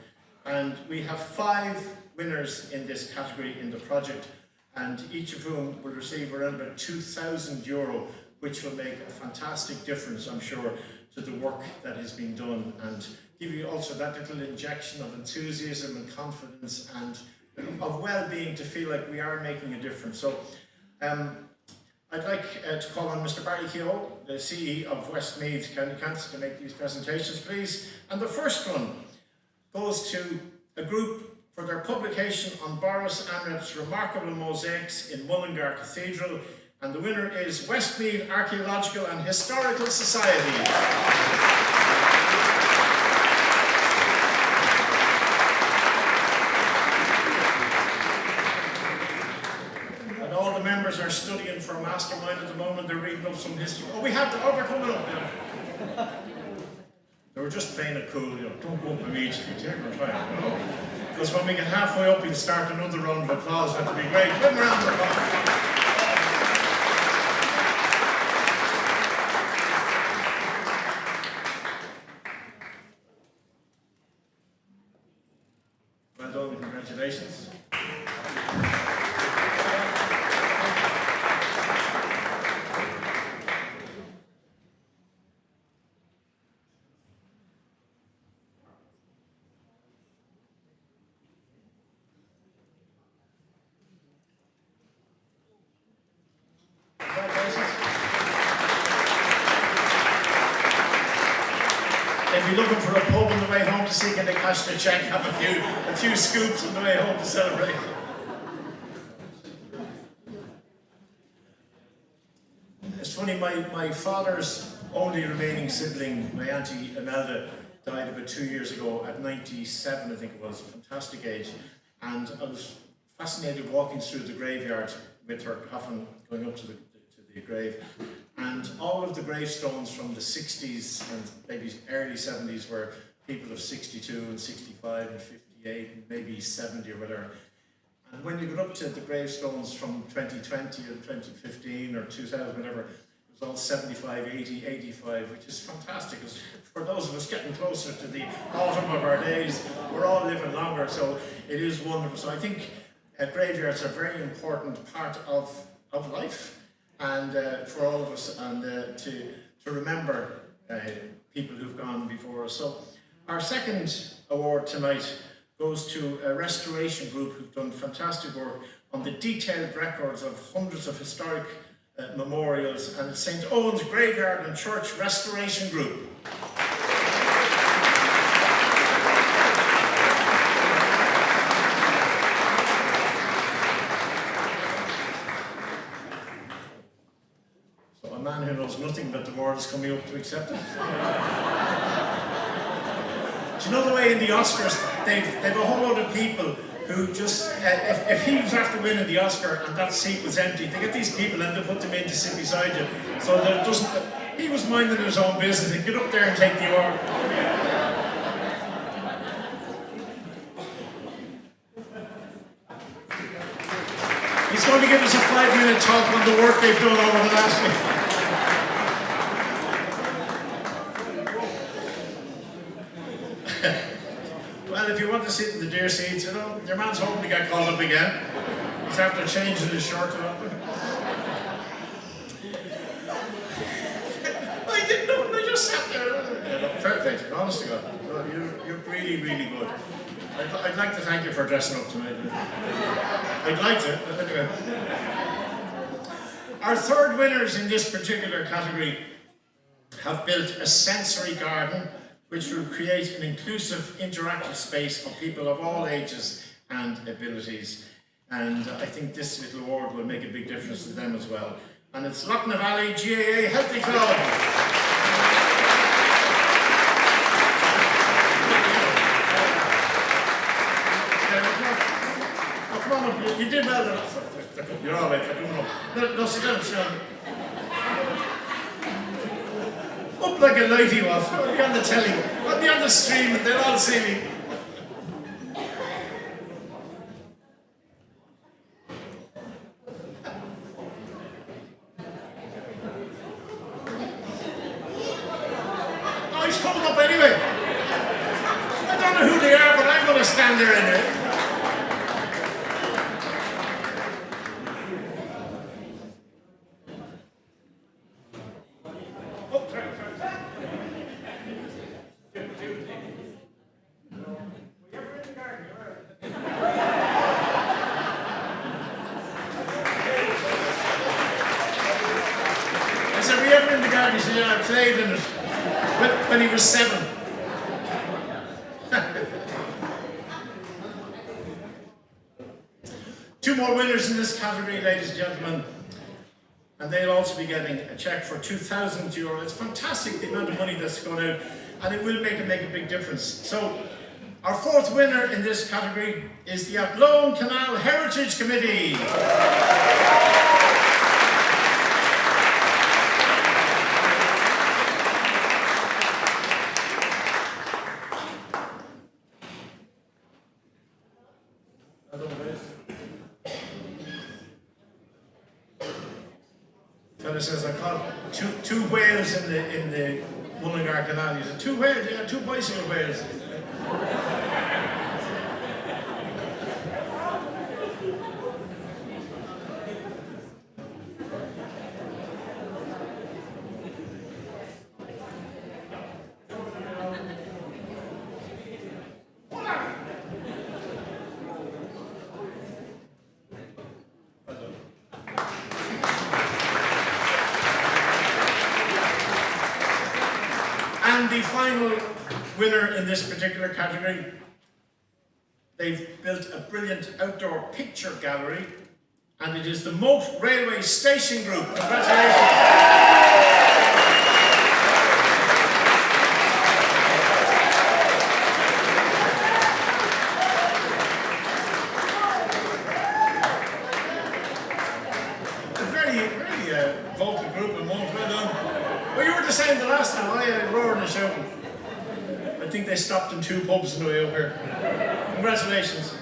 And we have 5 winners in this category in the project, and each of whom will receive around about €2,000, which will make a fantastic difference, I'm sure, to the work that is being done, and give you also that little injection of enthusiasm and confidence and of well-being to feel like we are making a difference. So I'd like to call on Mr. Barry Keogh, the CE of Westmeath County Council, to make these presentations, please. And the first one goes to a group for their publication on Boris Amret's remarkable mosaics in Mullingar Cathedral, and the winner is Westmeath Archaeological and Historical Society. And all the members are studying for a mastermind at the moment. They're reading up some history. Oh, we have the they're coming up now. They were just playing it cool, you know. Don't go up immediately, take your time, you know. Because when we get halfway up, we'll start another round of applause. That'll be great. Give them a round of applause. Well done, congratulations. They'd be looking for a pub on the way home to see can they cash their check, have a few scoops on the way home to celebrate. It's funny, my father's only remaining sibling, my auntie Imelda, died about 2 years ago at 97, I think it was, a fantastic age. And I was fascinated walking through the graveyard with her coffin going up to the grave. And all of the gravestones from the 60s and maybe early 70s were people of 62 and 65 and 58 and maybe 70 or whatever. And when you got up to the gravestones from 2020 or 2015 or 2000, whatever, it was all 75, 80, 85, which is fantastic. For those of us getting closer to the autumn of our days, we're all living longer, so it is wonderful. So I think graveyards are a very important part of life. And for all of us, and to remember people who've gone before us. So our second award tonight goes to a restoration group who've done fantastic work on the detailed records of hundreds of historic memorials, and it's St. Owen's Graveyard and Church Restoration Group. So a man who knows nothing about the war is coming up to accept it. Do you know the way in the Oscars, they've a whole load of people who just, if he was after winning the Oscar and that seat was empty, they get these people and they put them in to sit beside you. So that it doesn't, he was minding his own business. He'd get up there and take the award. He's going to give us a 5-minute talk on the work they've done over the last week. Well, if you want to sit in the dear seats, you know, your man's hoping to get called up again. He's after changing his shirt a lot. I didn't know, I just sat there. Yeah, fair play to you, honest to God. You're really, really good. I'd like to thank you for dressing up tonight. I'd like to, but anyway. Our third winners in this particular category have built a sensory garden which will create an inclusive, interactive space for people of all ages and abilities. And I think this little award will make a big difference to them as well. And it's Loughnane Valley GAA Healthy Club. Oh, come on up, you did well. You're all right, come on up. No, sit down, sit down. Up like a light he was. I'll be on the telly. I'll be on the stream and they'll all see me. Oh, he's coming up anyway. I don't know who they are, but I'm going to stand there anyway. I played in it when he was 7. Two more winners in this category, ladies and gentlemen, and they'll also be getting a cheque for €2,000. It's fantastic the amount of money that's gone out, and it will make a big difference. So, our fourth winner in this category is the Athlone Canal Heritage Committee. Fella says I caught two whales in the Mullingar Canal. He said, 2 whales, yeah, 2 bicycle whales. And the final winner in this particular category, they've built a brilliant outdoor picture gallery, and it is the Moat Railway Station Group. Congratulations. Vocal group and well done. Well, you were the same the last time. I roared and shouting. I think they stopped in 2 pubs on the way up here. Congratulations.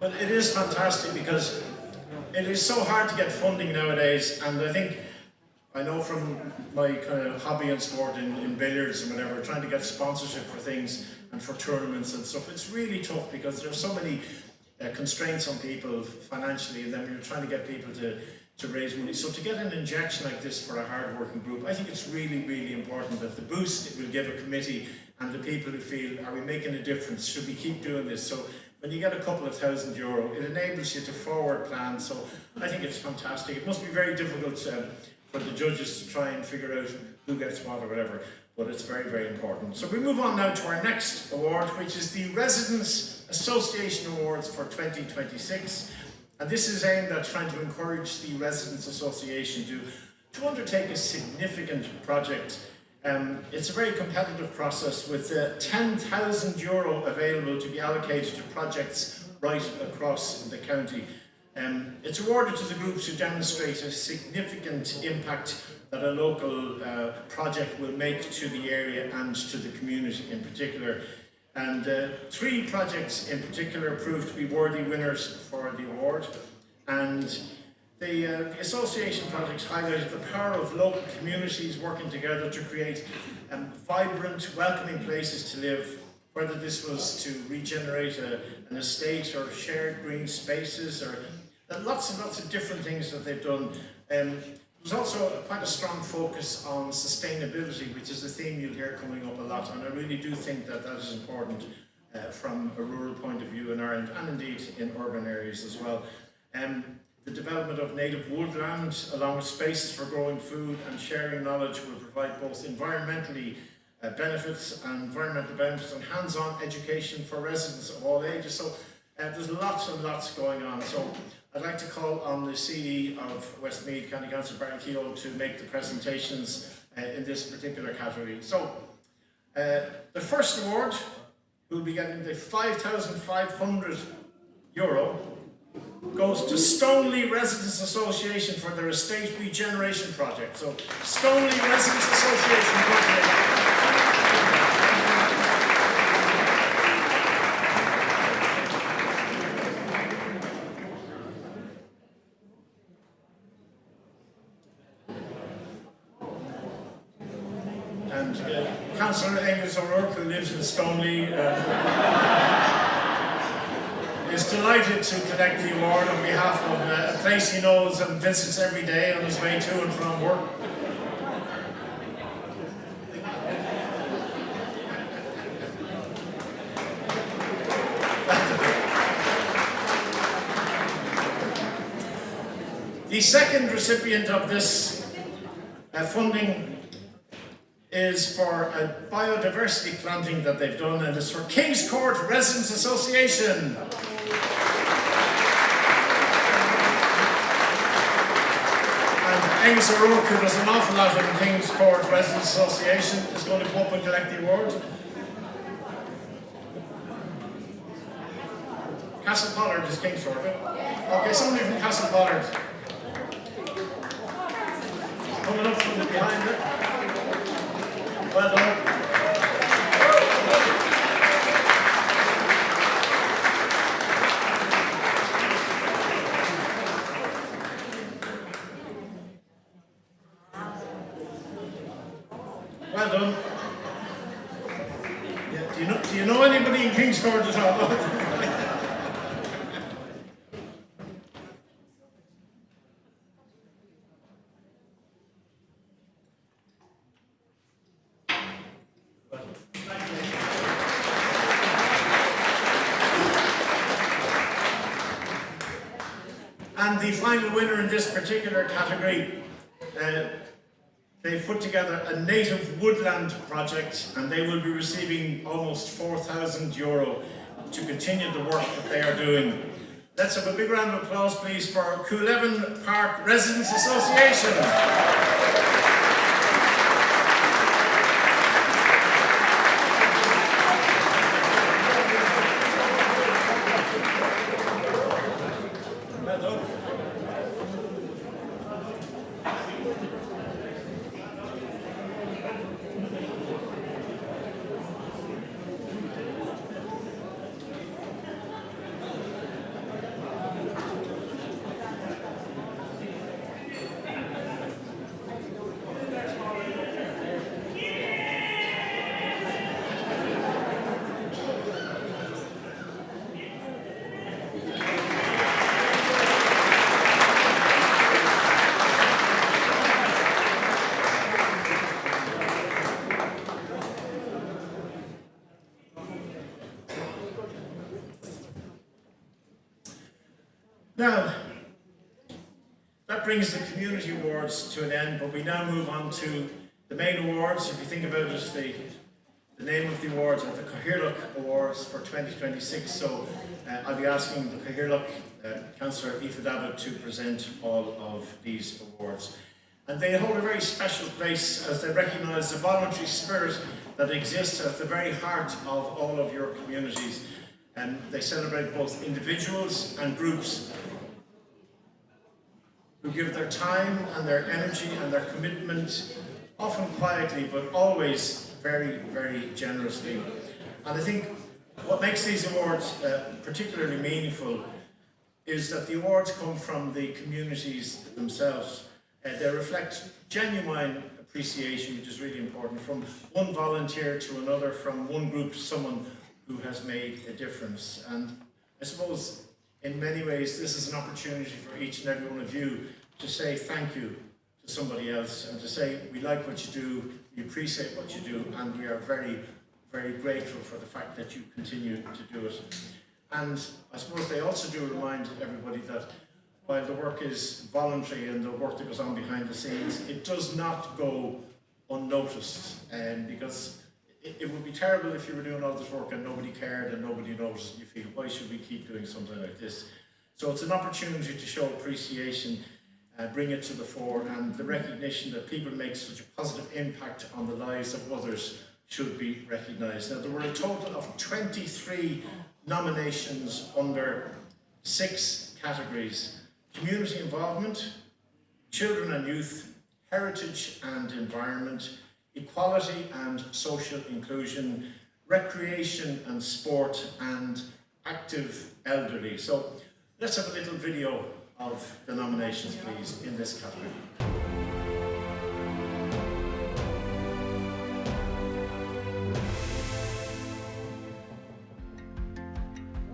Well, it is fantastic because it is so hard to get funding nowadays, and I know from my kind of hobby and sport in billiards and whatever, trying to get sponsorship for things and for tournaments and stuff, it's really tough because there's so many constraints on people financially, and then you're trying to get people to raise money. So to get an injection like this for a hard-working group, I think it's really, really important that the boost it will give a committee and the people who feel, are we making a difference? Should we keep doing this? So when you get a couple of €1,000, it enables you to forward plan. So I think it's fantastic. It must be very difficult for the judges to try and figure out who gets what or whatever, but it's very, very important. So we move on now to our next award, which is the Residents Association Awards for 2026. And this is aimed at trying to encourage the Residents Association to undertake a significant project. It's a very competitive process with €10,000 available to be allocated to projects right across the county. It's awarded to the groups who demonstrate a significant impact that a local project will make to the area and to the community in particular. And 3 projects in particular proved to be worthy winners for the award. And the association projects highlighted the power of local communities working together to create vibrant, welcoming places to live, whether this was to regenerate an estate or shared green spaces, or lots and lots of different things that they've done. There's also quite a strong focus on sustainability, which is a theme you'll hear coming up a lot, and I really do think that that is important from a rural point of view in Ireland, and indeed in urban areas as well. The development of native woodland, along with spaces for growing food and sharing knowledge, will provide both environmental benefits and hands-on education for residents of all ages. So there's lots and lots going on. So I'd like to call on the CE of Westmeath, County Councillor Barry Keogh, to make the presentations in this particular category. So the first award, who will be getting the €5,500, goes to Stoneleigh Residents Association for their estate regeneration project. So Stoneleigh Residents Association project. And Councillor Angus O'Rourke, who lives in Stoneleigh, is delighted to collect the award on behalf of a place he knows and visits every day on his way to and from work. The second recipient of this funding is for a biodiversity planting that they've done, and it's for Kings Court Residents Association. And Angus O'Rourke, who does an awful lot in the Kings Court Residents Association, is going to come up and collect the award. Castle Pollard is Kings Court. Okay, somebody from Castle Pollard. Coming up from the behind it. Well done. Well done. Yeah, do you know anybody in Kings Court at all? And the final winner in this particular category, they've put together a native woodland project, and they will be receiving almost €4,000 to continue the work that they are doing. Let's have a big round of applause, please, for Coolevin Park Residents Association. Now, that brings the community awards to an end, but we now move on to the main awards. If you think about it, the name of the awards are the Cathaoirleach Awards for 2026. So I'll be asking the Cathaoirleach Councillor Aoife David to present all of these awards. And they hold a very special place as they recognise the voluntary spirit that exists at the very heart of all of your communities. And they celebrate both individuals and groups who give their time and their energy and their commitment, often quietly, but always very, very generously. And I think what makes these awards particularly meaningful is that the awards come from the communities themselves. They reflect genuine appreciation, which is really important, from one volunteer to another, from one group to someone who has made a difference. And I suppose in many ways this is an opportunity for each and every one of you to say thank you to somebody else and to say we like what you do, we appreciate what you do, and we are very, very grateful for the fact that you continue to do it. And I suppose they also do remind everybody that while the work is voluntary and the work that goes on behind the scenes, it does not go unnoticed, because it would be terrible if you were doing all this work and nobody cared and nobody noticed, and you feel, why should we keep doing something like this? So it's an opportunity to show appreciation, bring it to the fore, and the recognition that people make such a positive impact on the lives of others should be recognised. Now, there were a total of 23 nominations under 6 categories: community involvement, children and youth, heritage and environment, equality and social inclusion, recreation and sport, and active elderly. So let's have a little video of the nominations, please, in this category.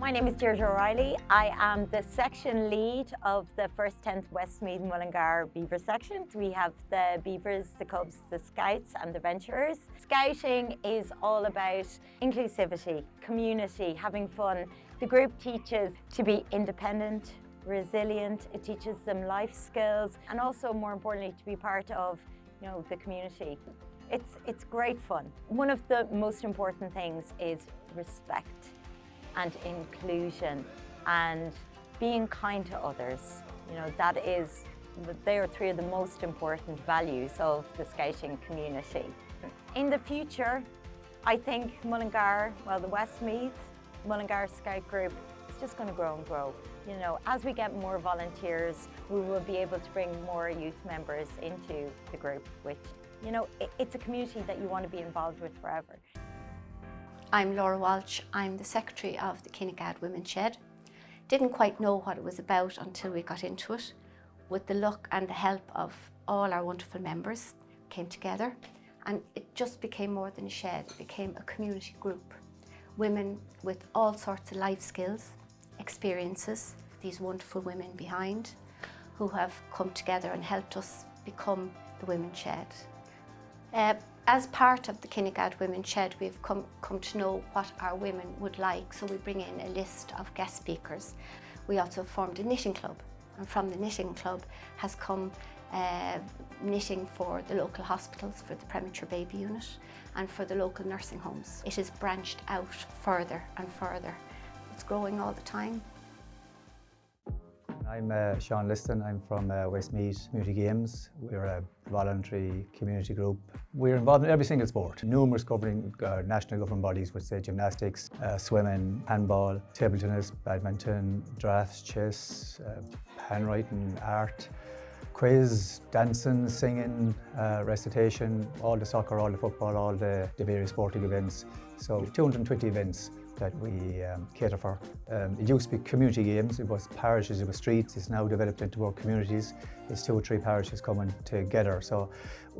My name is Deirdre O'Reilly. I am the section lead of the 1st 10th Westmeath Mullingar Beaver section. We have the Beavers, the Cubs, the Scouts and the Venturers. Scouting is all about inclusivity, community, having fun. The group teaches to be independent, resilient. It teaches them life skills and also, more importantly, to be part of, the community. It's great fun. One of the most important things is respect and inclusion and being kind to others. They are 3 of the most important values of the Scouting community. In the future, I think Mullingar, the Westmeath Mullingar Scout Group is just going to grow and grow. As we get more volunteers, we will be able to bring more youth members into the group, which, it's a community that you want to be involved with forever. I'm Laura Walsh. I'm the secretary of the Kinnegad Women's Shed. Didn't quite know what it was about until we got into it. With the luck and the help of all our wonderful members, came together, and it just became more than a shed. It became a community group. Women with all sorts of life skills, experiences, these wonderful women behind, who have come together and helped us become the Women's Shed. As part of the Kinnegad Women's Shed, we've come to know what our women would like, so we bring in a list of guest speakers. We also formed a knitting club, and from the knitting club has come knitting for the local hospitals, for the premature baby unit, and for the local nursing homes. It has branched out further and further. It's growing all the time. I'm Sean Liston. I'm from Westmeath Community Games. We're a voluntary community group. We're involved in every single sport. Numerous governing national governing bodies would say gymnastics, swimming, handball, table tennis, badminton, drafts, chess, handwriting, art, quiz, dancing, singing, recitation, all the soccer, all the football, all the various sporting events. So 220 events that we cater for. It used to be community games, it was parishes, it was streets. It's now developed into more communities. It's 2 or 3 parishes coming together. So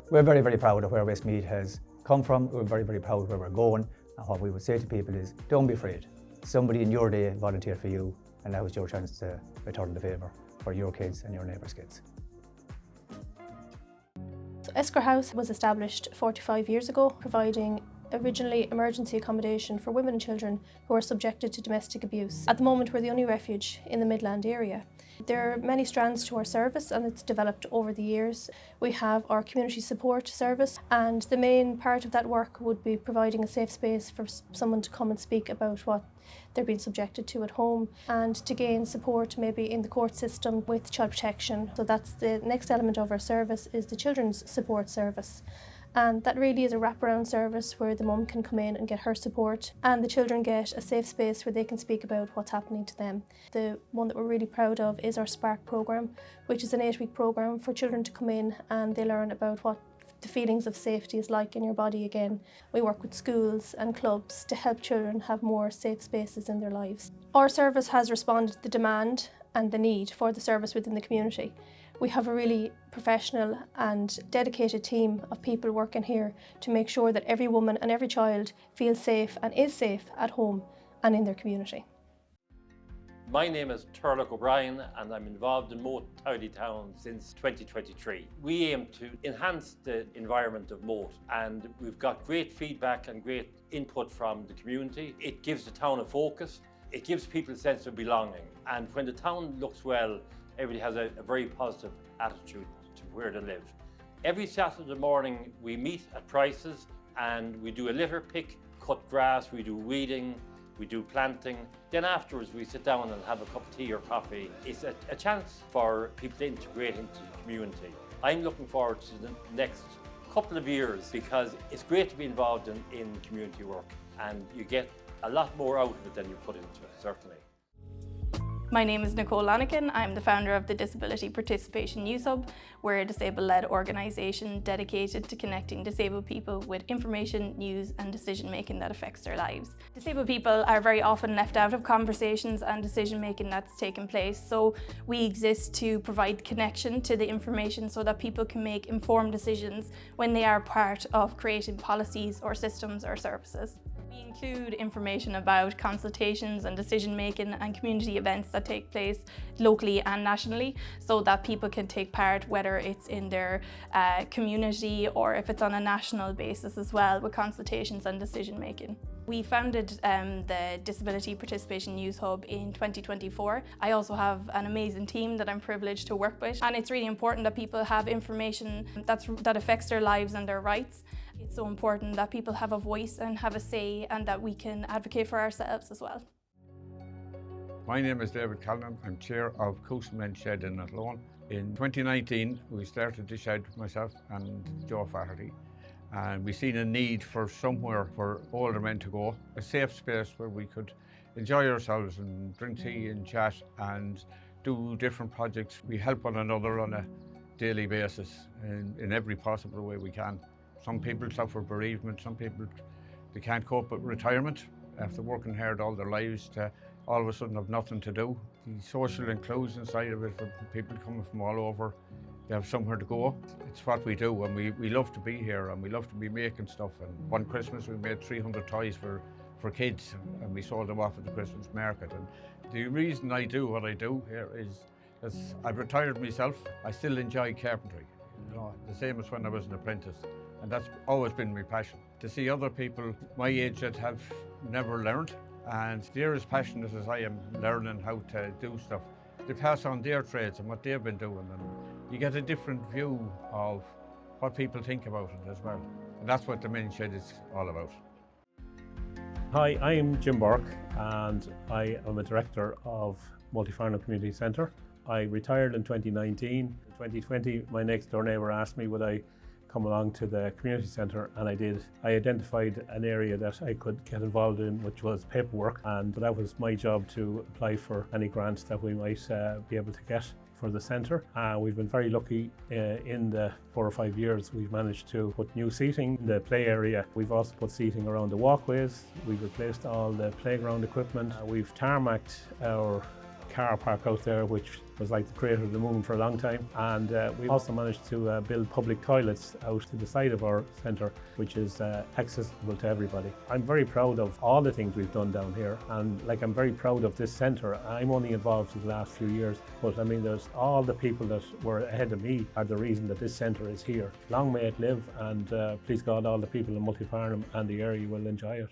we're very, very proud of where Westmeath has come from. We're very, very proud of where we're going. And what we would say to people is, don't be afraid. Somebody in your day volunteered for you, and now is your chance to return the favour for your kids and your neighbours' kids. So Esker House was established 45 years ago, providing originally emergency accommodation for women and children who are subjected to domestic abuse. At the moment, we're the only refuge in the Midland area. There are many strands to our service and it's developed over the years. We have our community support service, and the main part of that work would be providing a safe space for someone to come and speak about what they're being subjected to at home, and to gain support maybe in the court system with child protection. So that's the next element of our service, is the children's support service. And that really is a wraparound service where the mum can come in and get her support, and the children get a safe space where they can speak about what's happening to them. The one that we're really proud of is our Spark programme, which is an 8-week programme for children to come in and they learn about what the feelings of safety is like in your body again. We work with schools and clubs to help children have more safe spaces in their lives. Our service has responded to the demand and the need for the service within the community. We have a really professional and dedicated team of people working here to make sure that every woman and every child feels safe and is safe at home and in their community. My name is Cathaoirleach O'Brien and I'm involved in Moat Tidy Town since 2023. We aim to enhance the environment of Moat, and we've got great feedback and great input from the community. It gives the town a focus, it gives people a sense of belonging, and when the town looks well, everybody has a very positive attitude to where they live. Every Saturday morning we meet at Price's and we do a litter pick, cut grass, we do weeding, we do planting. Then afterwards we sit down and have a cup of tea or coffee. It's a chance for people to integrate into the community. I'm looking forward to the next couple of years because it's great to be involved in community work, and you get a lot more out of it than you put into it, certainly. My name is Nicole Lanigan. I'm the founder of the Disability Participation News Hub. We're a disabled-led organisation dedicated to connecting disabled people with information, news and decision-making that affects their lives. Disabled people are very often left out of conversations and decision-making that's taken place, so we exist to provide connection to the information so that people can make informed decisions when they are part of creating policies or systems or services. We include information about consultations and decision-making and community events that take place locally and nationally so that people can take part, whether it's in their community or if it's on a national basis as well, with consultations and decision-making. We founded the Disability Participation News Hub in 2024. I also have an amazing team that I'm privileged to work with, and it's really important that people have information that affects their lives and their rights. It's so important that people have a voice and have a say, and that we can advocate for ourselves as well. My name is David Callan. I'm chair of Coastman Shed in Athlone. In 2019, we started the shed, myself and Joe Faherty, and we seen a need for somewhere for older men to go, a safe space where we could enjoy ourselves and drink tea and chat and do different projects. We help one another on a daily basis in every possible way we can. Some people suffer bereavement, some people they can't cope with retirement after working hard all their lives to all of a sudden have nothing to do. The social inclusion side of it, for people coming from all over, they have somewhere to go. It's what we do, and we love to be here and we love to be making stuff. And one Christmas we made 300 toys for kids and we sold them off at the Christmas market. And the reason I do what I do here is because I've retired myself. I still enjoy carpentry, you know, the same as when I was an apprentice. And that's always been my passion. To see other people my age that have never learned, and they're as passionate as I am learning how to do stuff. They pass on their trades and what they've been doing, and you get a different view of what people think about it as well. And that's what the men's shed is all about. Hi, I'm Jim Burke and I am a director of Mullingar Community Centre. I retired in 2019. In 2020, my next door neighbour asked me would I come along to the community centre, and I did. I identified an area that I could get involved in, which was paperwork, and that was my job to apply for any grants that we might be able to get for the centre. We've been very lucky in the 4 or 5 years we've managed to put new seating in the play area. We've also put seating around the walkways. We've replaced all the playground equipment. We've tarmacked our car park out there, which was like the crater of the moon for a long time. And we also managed to build public toilets out to the side of our centre, which is accessible to everybody. I'm very proud of all the things we've done down here, and like I'm very proud of this centre. I'm only involved for the last few years, but I mean there's all the people that were ahead of me are the reason that this centre is here. Long may it live, and please God all the people in Multifarnham and the area will enjoy it.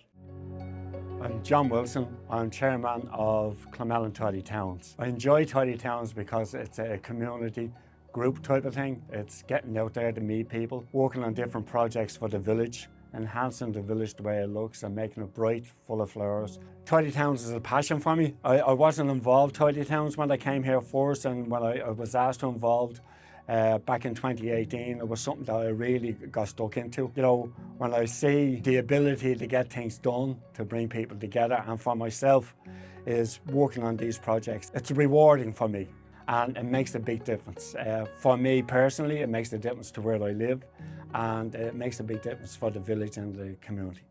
I'm John Wilson. I'm chairman of Clonmel Tidy Towns. I enjoy Tidy Towns because it's a community group type of thing. It's getting out there to meet people, working on different projects for the village, enhancing the village the way it looks and making it bright, full of flowers. Tidy Towns is a passion for me. I wasn't involved in Tidy Towns when I came here first, and when I was asked to involved back in 2018, it was something that I really got stuck into. You know, when I see the ability to get things done, to bring people together, and for myself is working on these projects, it's rewarding for me and it makes a big difference. For me personally, it makes a difference to where I live, and it makes a big difference for the village and the community.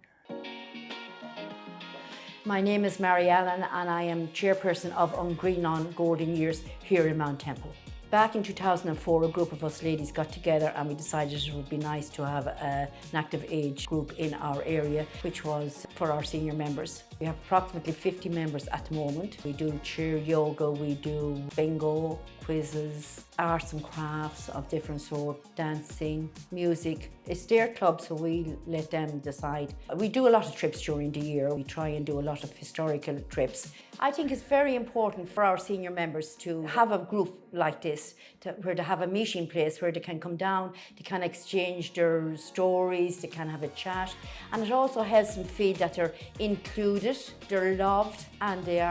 My name is Mary Allen and I am chairperson of Greenlawn Golden Years here in Mount Temple. Back in 2004, a group of us ladies got together and we decided it would be nice to have an active age group in our area, which was for our senior members. We have approximately 50 members at the moment. We do cheer yoga, we do bingo, quizzes, arts and crafts of different sort, dancing, music. It's their club, so we let them decide. We do a lot of trips during the year. We try and do a lot of historical trips. I think it's very important for our senior members to have a group like this, where they have a meeting place where they can come down, they can exchange their stories, they can have a chat, and it also helps them feel that they're included, they're loved, and they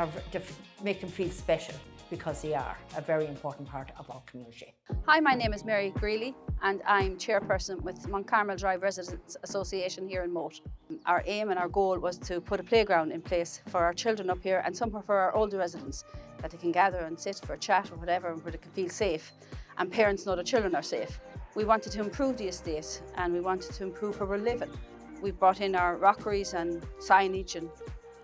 make them feel special, because they are a very important part of our community. Hi, my name is Mary Greeley and I'm chairperson with Mount Carmel Drive Residents Association here in Moat. Our aim and our goal was to put a playground in place for our children up here and somewhere for our older residents, that they can gather and sit for a chat or whatever, where they can feel safe and parents know their children are safe. We wanted to improve the estate and we wanted to improve where we're living. We brought in our rockeries and signage and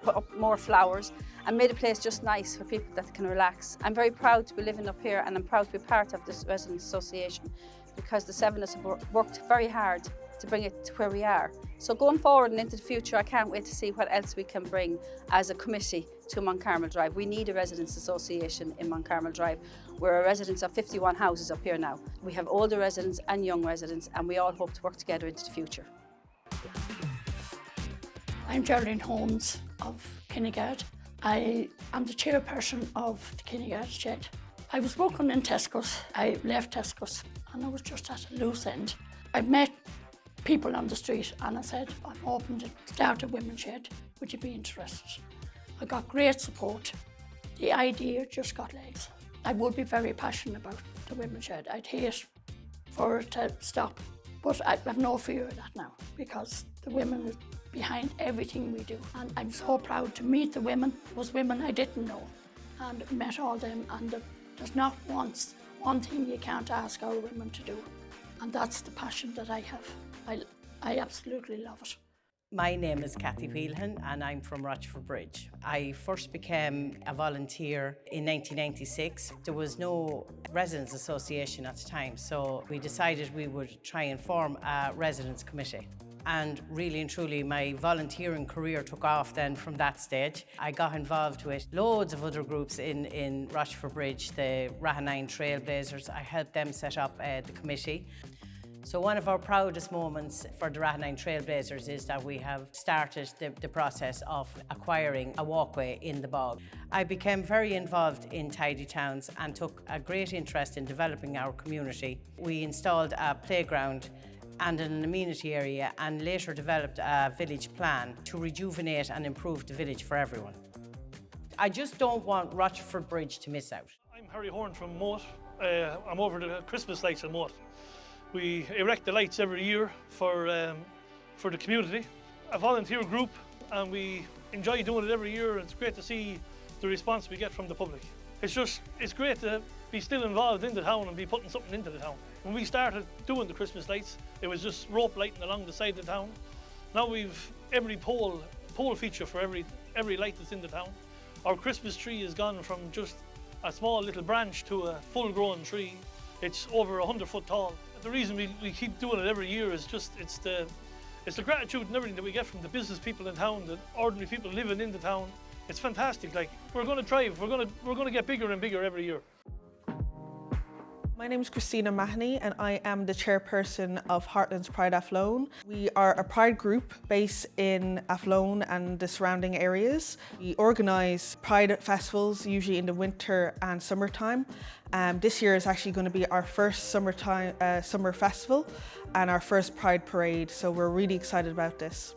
put up more flowers and made a place just nice for people that can relax. I'm very proud to be living up here and I'm proud to be part of this Residents Association, because the seven of us have worked very hard to bring it to where we are. So going forward and into the future, I can't wait to see what else we can bring as a committee to Mount Carmel Drive. We need a Residents Association in Mount Carmel Drive. We're a residents of 51 houses up here now. We have older residents and young residents, and we all hope to work together into the future. I'm Geraldine Holmes of Kinnegad. I am the chairperson of the Kinnegad Shed. I was working in Tesco's. I left Tesco's and I was just at a loose end. I met people on the street and I said, I'm hoping to start a women's shed. Would you be interested? I got great support. The idea just got legs. I would be very passionate about the women's shed. I'd hate for it to stop, but I have no fear of that now, because the women are behind everything we do. And I'm so proud to meet the women. There was women I didn't know and met all them, and there's not once one thing you can't ask our women to do. And that's the passion that I have. I absolutely love it. My name is Cathaoirleach and I'm from Rochford Bridge. I first became a volunteer in 1996. There was no residents association at the time, so we decided we would try and form a residents committee. And really and truly my volunteering career took off then from that stage. I got involved with loads of other groups in Rochford Bridge, the Rahanine Trailblazers. I helped them set up the committee. So one of our proudest moments for the Rahanine Trailblazers is that we have started the process of acquiring a walkway in the bog. I became very involved in Tidy Towns and took a great interest in developing our community. We installed a playground and an amenity area, and later developed a village plan to rejuvenate and improve the village for everyone. I just don't want Rochford Bridge to miss out. I'm Harry Horn from Moat. I'm over the Christmas lights in Moat. We erect the lights every year for the community. A volunteer group, and we enjoy doing it every year. It's great to see the response we get from the public. It's great to be still involved in the town and be putting something into the town. When we started doing the Christmas lights, it was just rope lighting along the side of the town. Now we've every pole feature for every light that's in the town. Our Christmas tree has gone from just a small little branch to a full-grown tree. It's over 100 foot tall. The reason we keep doing it every year is just it's the gratitude and everything that we get from the business people in town, the ordinary people living in the town. It's fantastic. Like, we're going to thrive. We're going to get bigger and bigger every year. My name is Christina Mahoney and I am the chairperson of Heartlands Pride Athlone. We are a pride group based in Athlone and the surrounding areas. We organise pride festivals usually in the winter and summertime. This year is actually going to be our first summer festival and our first pride parade, so we're really excited about this.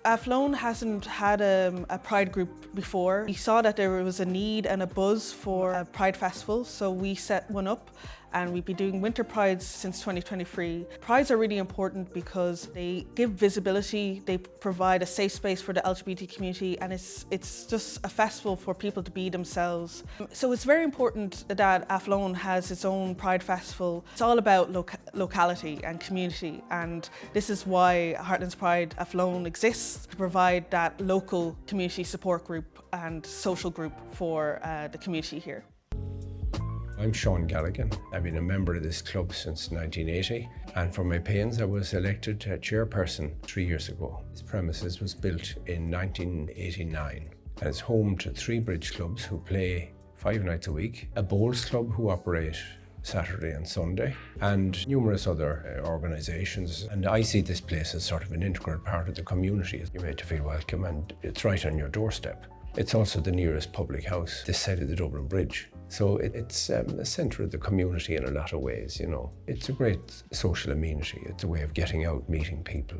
Athlone hasn't had a pride group before. We saw that there was a need and a buzz for a pride festival, so we set one up. And we've been doing winter prides since 2023. Prides are really important because they give visibility, they provide a safe space for the LGBT community, and it's just a festival for people to be themselves. So it's very important that Athlone has its own pride festival. It's all about locality and community, and this is why Heartlands Pride Athlone exists, to provide that local community support group and social group for the community here. I'm Sean Galligan. I've been a member of this club since 1980, and for my pains I was elected chairperson 3 years ago. This premises was built in 1989 and it's home to 3 bridge clubs who play 5 nights a week, a bowls club who operate Saturday and Sunday, and numerous other organisations. And I see this place as sort of an integral part of the community. You're made to feel welcome and it's right on your doorstep. It's also the nearest public house this side of the Dublin Bridge. So it's a centre of the community in a lot of ways, you know. It's a great social amenity. It's a way of getting out, meeting people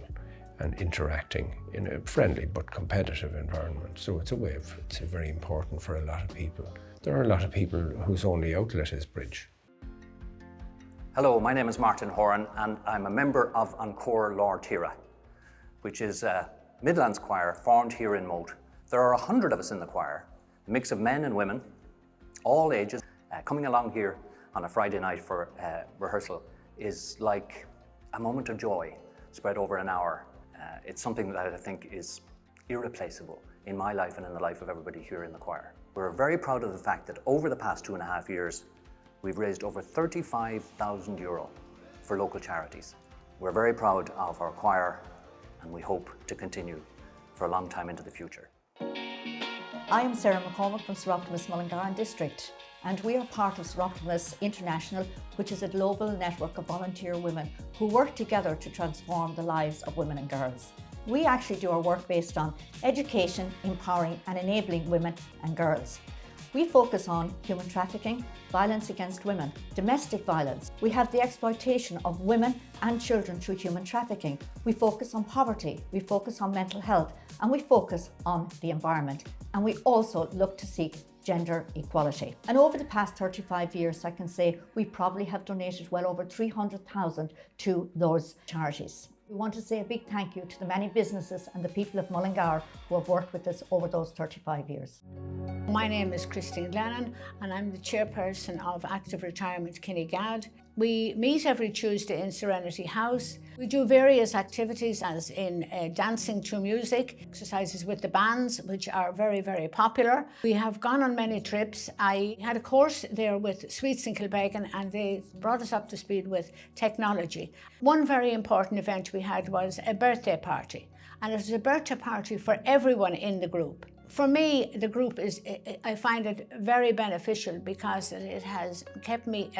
and interacting in a friendly but competitive environment. So it's very important for a lot of people. There are a lot of people whose only outlet is bridge. Hello, my name is Martin Horan and I'm a member of Encore Lord Tira, which is a Midlands choir formed here in Moat. There are 100 of us in the choir, a mix of men and women, all ages. Coming along here on a Friday night for rehearsal is like a moment of joy spread over an hour. It's something that I think is irreplaceable in my life and in the life of everybody here in the choir. We're very proud of the fact that over the past 2.5 years, we've raised over €35,000 for local charities. We're very proud of our choir and we hope to continue for a long time into the future. I am Sarah McCormick from Seroptimus Mullingar District, and we are part of Seroptimus International, which is a global network of volunteer women who work together to transform the lives of women and girls. We actually do our work based on education, empowering and enabling women and girls. We focus on human trafficking, violence against women, domestic violence. We have the exploitation of women and children through human trafficking. We focus on poverty, we focus on mental health, and we focus on the environment. And we also look to seek gender equality. And over the past 35 years, I can say we probably have donated well over 300,000 to those charities. We want to say a big thank you to the many businesses and the people of Mullingar who have worked with us over those 35 years. My name is Christine Glennon and I'm the chairperson of Active Retirement Kinnegad. We meet every Tuesday in Serenity House. We do various activities as in dancing to music, exercises with the bands, which are very, very popular. We have gone on many trips. I had a course there with Sweets in Kilbeggan and they brought us up to speed with technology. One very important event we had was a birthday party, and it was a birthday party for everyone in the group. For me, the group I find it very beneficial because it has kept me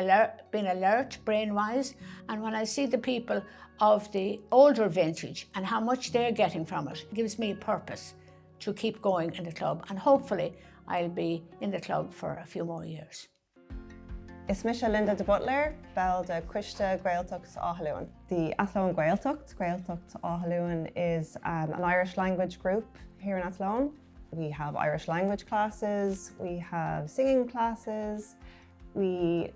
been alert brain-wise, and when I see the people of the older vintage and how much they're getting from it, it gives me purpose to keep going in the club, and hopefully I'll be in the club for a few more years. Is Misha Linda de Butler, Bell de Cuishta Gaeltacht Áthallúin. The Athlone Gaeltacht Áthallúin is an Irish language group here in Athlone. We have Irish language classes, we have singing classes, we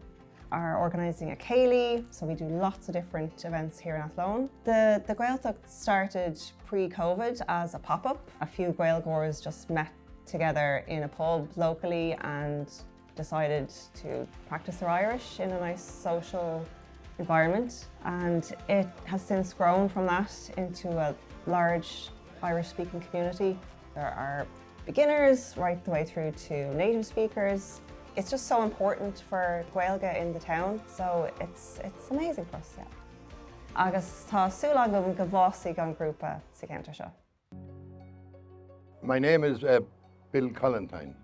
are organising a Céilí, so we do lots of different events here in Athlone. The Gaeltacht started pre-COVID as a pop-up. A few Gaelgoers just met together in a pub locally and decided to practice their Irish in a nice social environment, and it has since grown from that into a large Irish-speaking community. There are beginners right the way through to native speakers, It's just so important for Gaeilge in the town, so it's amazing for us, yeah. Agus tá súil agam go bhásaigh an grúpa sa counter seo. My name is Bill Collentine.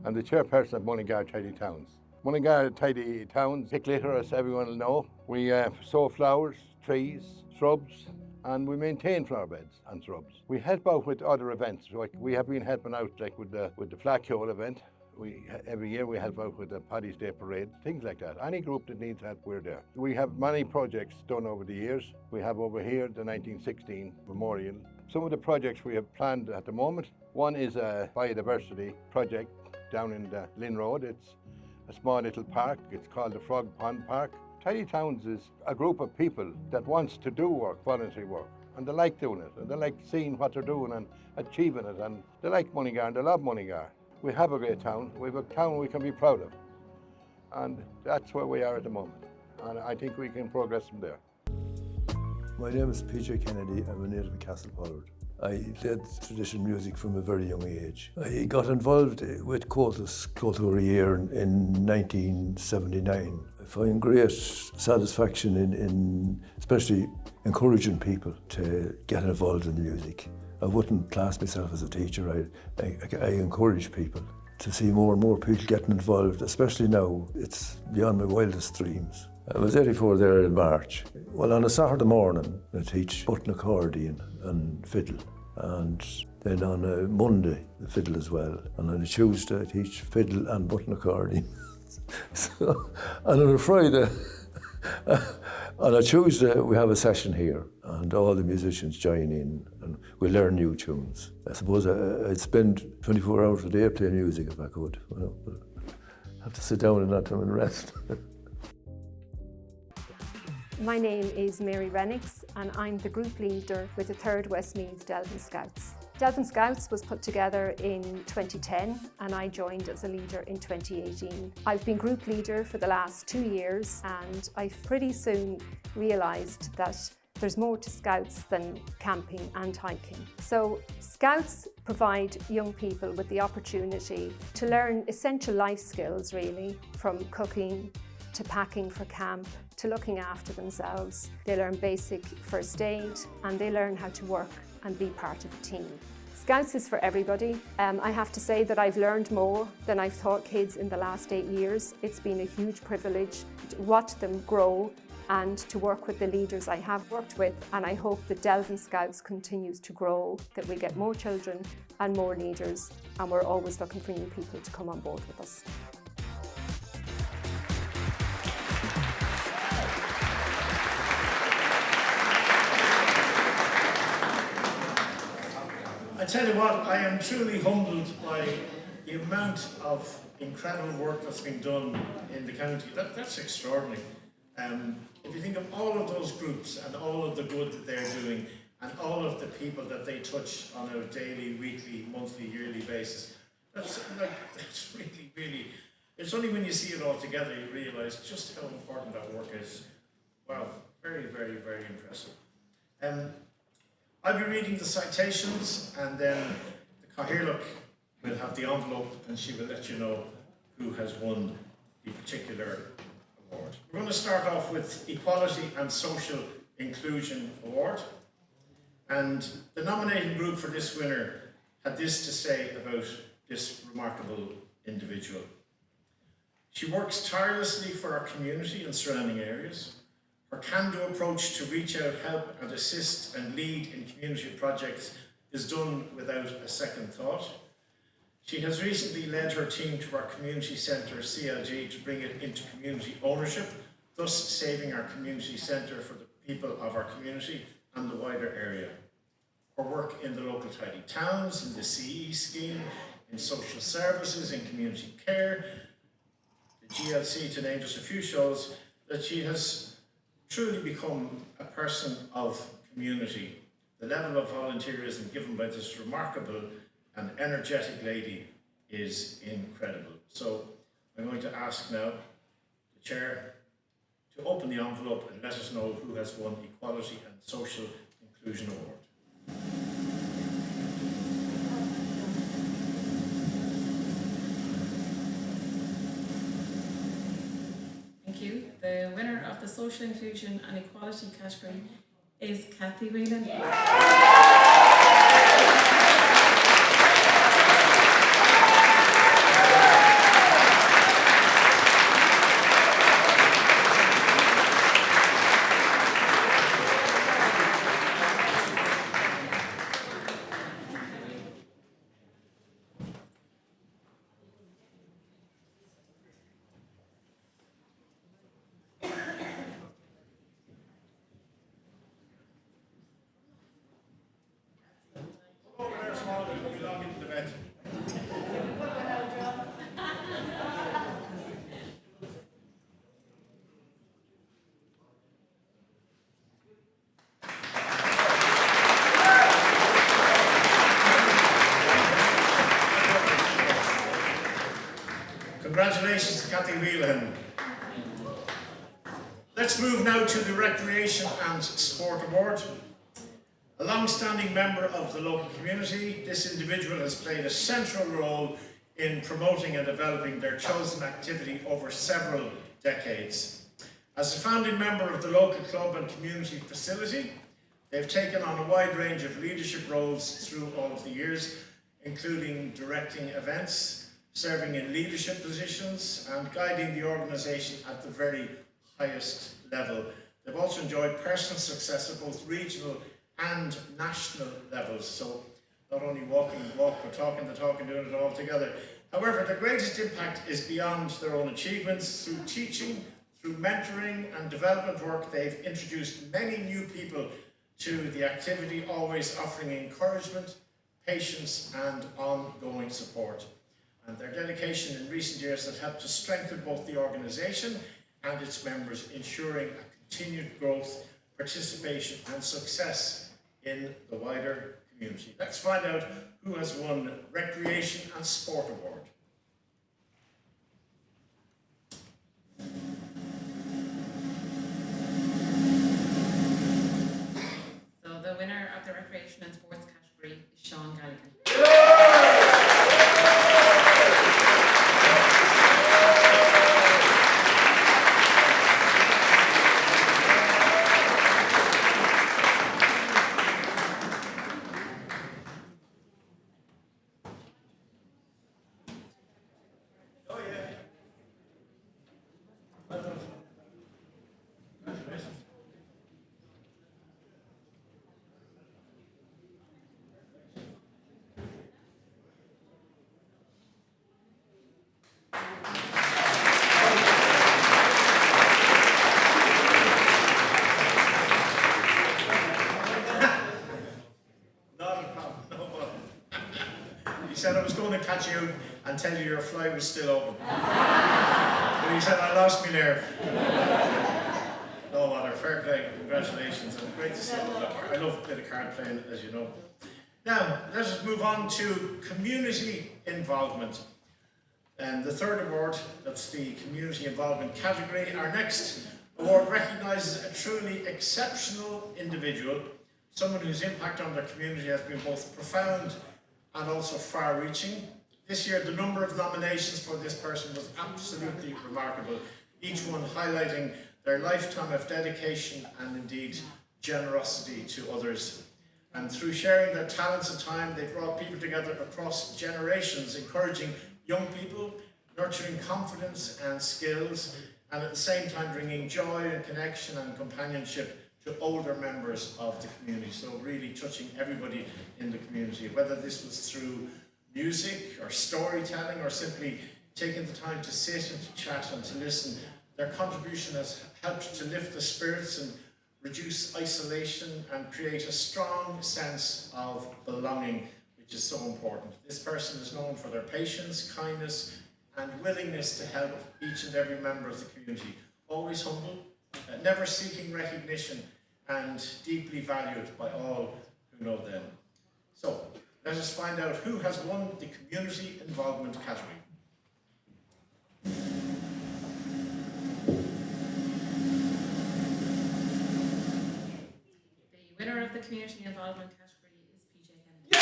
I'm the chairperson of Mullingar Tidy Towns. Mullingar Tidy Towns pick litter, as everyone will know. We sow flowers, trees, shrubs, and we maintain flower beds and shrubs. We help out with other events. Like we have been helping out like with the Flackhole event. Every year we help out with the Paddy's Day Parade, things like that. Any group that needs help, we're there. We have many projects done over the years. We have over here the 1916 Memorial. Some of the projects we have planned at the moment, one is a biodiversity project down in the Lynn Road. It's a small little park. It's called the Frog Pond Park. Tidy Towns is a group of people that wants to do work, voluntary work, and they like doing it, and they like seeing what they're doing and achieving it, and they like Mullingar and they love Mullingar. We have a great town. We have a town we can be proud of, and that's where we are at the moment, and I think we can progress from there. My name is PJ Kennedy. I'm a native of Castlepollard. I played traditional music from a very young age. I got involved with Comhaltas close over a year in 1979. I find great satisfaction in especially encouraging people to get involved in the music. I wouldn't class myself as a teacher. I encourage people to see more and more people getting involved, especially now. It's beyond my wildest dreams. I was 84 there in March. Well, on a Saturday morning, I teach button accordion and fiddle. And then on a Monday, the fiddle as well. And on a Tuesday, I teach fiddle and button accordion. And on a Friday, on a Tuesday, we have a session here. And all the musicians join in and we learn new tunes. I suppose I'd spend 24 hours a day playing music if I could. You know, but I have to sit down in that time and rest. My name is Mary Renix and I'm the group leader with the 3rd Westmeath Delvin Scouts. Delvin Scouts was put together in 2010 and I joined as a leader in 2018. I've been group leader for the last 2 years and I pretty soon realised that there's more to Scouts than camping and hiking. So Scouts provide young people with the opportunity to learn essential life skills really, from cooking to packing for camp, to looking after themselves. They learn basic first aid and they learn how to work and be part of a team. Scouts is for everybody. I have to say that I've learned more than I've taught kids in the last 8 years. It's been a huge privilege to watch them grow and to work with the leaders I have worked with, and I hope that Delvin Scouts continues to grow, that we get more children and more leaders, and we're always looking for new people to come on board with us. I tell you what, I am truly humbled by the amount of incredible work that's been done in the county. That's extraordinary. If you think of all of those groups and all of the good that they're doing and all of the people that they touch on a daily, weekly, monthly, yearly basis, that's really, really, it's only when you see it all together you realise just how important that work is. Wow, very, very, very impressive. I'll be reading the citations and then the Cathaoirleach will have the envelope and she will let you know who has won the particular award. We're going to start off with Equality and Social Inclusion Award. And the nominating group for this winner had this to say about this remarkable individual. She works tirelessly for our community and surrounding areas. Her can-do approach to reach out, help and assist and lead in community projects is done without a second thought. She has recently led her team to our community centre, CLG, to bring it into community ownership, thus saving our community centre for the people of our community and the wider area. Her work in the local tidy towns, in the CE scheme, in social services, in community care, the GLC, to name just a few, shows that she has truly become a person of community. The level of volunteerism given by this remarkable and energetic lady is incredible. So I'm going to ask now the Chair to open the envelope and let us know who has won Equality and Social Inclusion Award. the Social Inclusion and Equality category is Cathaoirleach. Congratulations, Cathaoirleach. Let's move now to the Recreation and Sport Award. A long-standing member of the local community, this individual has played a central role in promoting and developing their chosen activity over several decades. As a founding member of the local club and community facility, they've taken on a wide range of leadership roles through all of the years, including directing events, serving in leadership positions and guiding the organisation at the very highest level. They've also enjoyed personal success at both regional and national levels, so not only walking the walk, but talking the talk and doing it all together. However, the greatest impact is beyond their own achievements. Through teaching, through mentoring and development work, they've introduced many new people to the activity, always offering encouragement, patience and ongoing support. And their dedication in recent years has helped to strengthen both the organisation and its members, ensuring a continued growth, participation and success in the wider community. Let's find out who has won Recreation and Sport Award. So the winner of the Recreation and Sports category is Sean Galligan. He said I was going to catch you and tell you your fly was still open. But he said I lost my nerve. No matter, fair play, congratulations, and great to see you. I love a bit of card playing, as you know. Now, let us move on to community involvement. And the third award, that's the community involvement category. Our next award recognises a truly exceptional individual, someone whose impact on their community has been both profound and also far-reaching. This year, the number of nominations for this person was absolutely remarkable, each one highlighting their lifetime of dedication and indeed generosity to others. And through sharing their talents and time, they brought people together across generations, encouraging young people, nurturing confidence and skills, and at the same time bringing joy and connection and companionship to older members of the community. So really touching everybody in the community, whether this was through music or storytelling or simply taking the time to sit and to chat and to listen. Their contribution has helped to lift the spirits and reduce isolation and create a strong sense of belonging, which is so important. This person is known for their patience, kindness and willingness to help each and every member of the community. Always humble, never seeking recognition, and deeply valued by all who know them. So, let us find out who has won the community involvement category. The winner of the community involvement category is PJ Kennedy.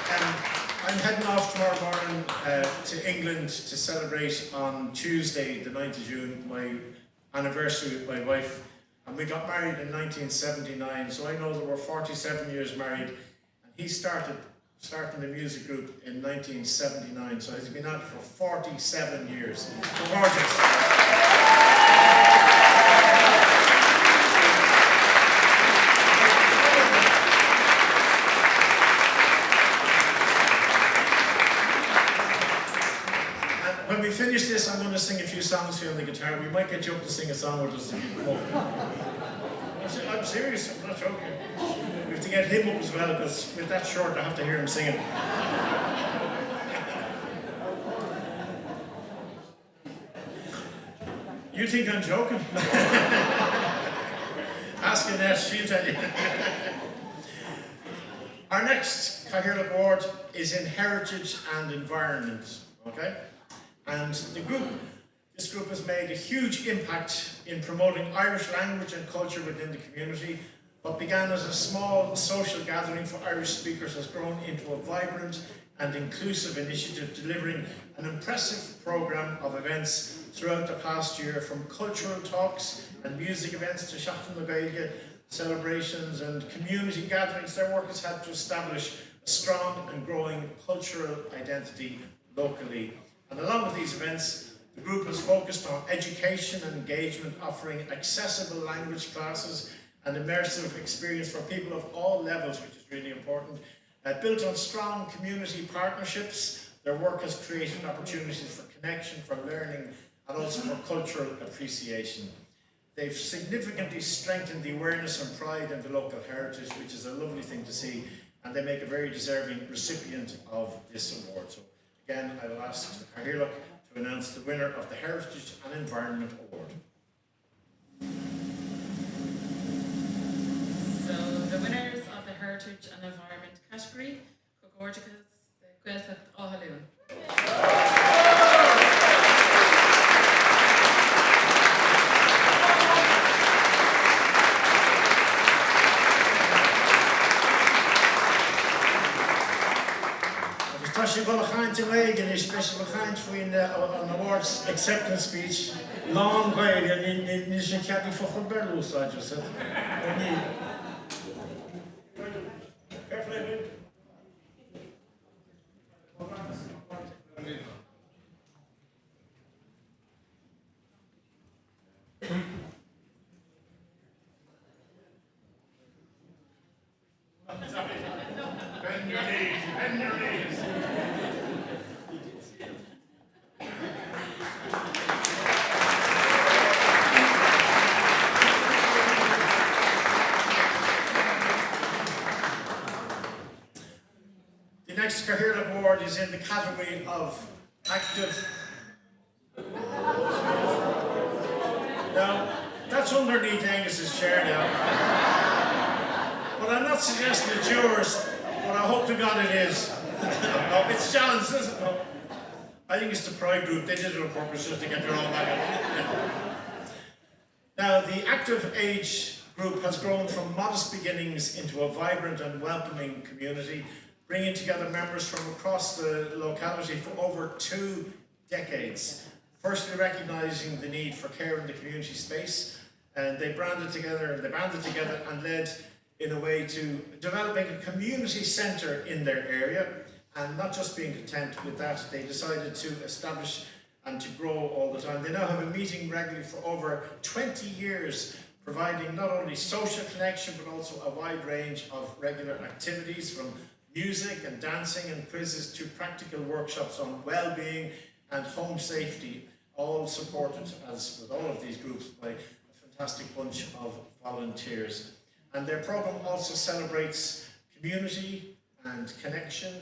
I'm heading off tomorrow morning to England to celebrate on Tuesday, the 9th of June, my anniversary with my wife. And we got married in 1979, so I know that we're 47 years married. And he starting the music group in 1979, so he's been at it for 47 years. Gorgeous. When we finish this, I'm going to sing a few songs for you on the guitar. We might get you up to sing a song with us if you come up. I'm serious, I'm not joking. We have to get him up as well, because with that short, I have to hear him singing. You think I'm joking? Ask Annette, she'll tell you. Our next Cathaoirleach Award is in Heritage and Environment, okay? And this group has made a huge impact in promoting Irish language and culture within the community. What began as a small social gathering for Irish speakers has grown into a vibrant and inclusive initiative, delivering an impressive programme of events throughout the past year, from cultural talks and music events to Seachtain na Gaeilge celebrations and community gatherings. Their work has helped to establish a strong and growing cultural identity locally. And along with these events, the group has focused on education and engagement, offering accessible language classes and immersive experience for people of all levels, which is really important. Built on strong community partnerships, their work has created opportunities for connection, for learning, and also for cultural appreciation. They've significantly strengthened the awareness and pride in the local heritage, which is a lovely thing to see, and they make a very deserving recipient of this award. So again, I will ask the Cathaoirleach to announce the winner of the Heritage and Environment Award. So the winners of the Heritage and Environment category, Cathaoirleach Gaeltacht Áthallún. Tá go chaint away and especially chaint for an awards acceptance speech. Long way and in the caddy for Berlus, I just said. Bend your knees, bend your knees. The next Cathaoirleach Award is in the category of active. Now, that's underneath Angus's chair now. But I'm not suggesting it's yours, but I hope to God it is. No, it's John's, isn't it? No. I think it's the Pride group. They did it on purpose just to get their own back. Now, the active age group has grown from modest beginnings into a vibrant and welcoming community, bringing together members from across the locality for over 2 decades. Firstly, recognising the need for care in the community space, and they banded together and led in a way to developing a community centre in their area. And not just being content with that, they decided to establish and to grow all the time. They now have a meeting regularly for over 20 years, providing not only social connection, but also a wide range of regular activities, from music and dancing and quizzes to practical workshops on well-being and home safety, all supported, as with all of these groups, by a fantastic bunch of volunteers. And their programme also celebrates community and connection,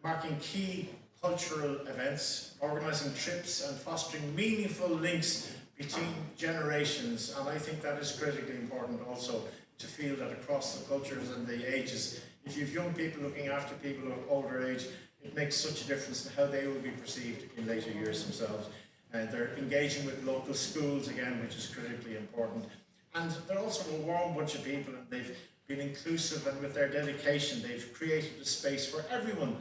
marking key cultural events, organising trips and fostering meaningful links between generations. And I think that is critically important also, to feel that across the cultures and the ages, if you have young people looking after people of older age, it makes such a difference to how they will be perceived in later years themselves. And they're engaging with local schools again, which is critically important. And they're also a warm bunch of people, and they've been inclusive, and with their dedication they've created a space where everyone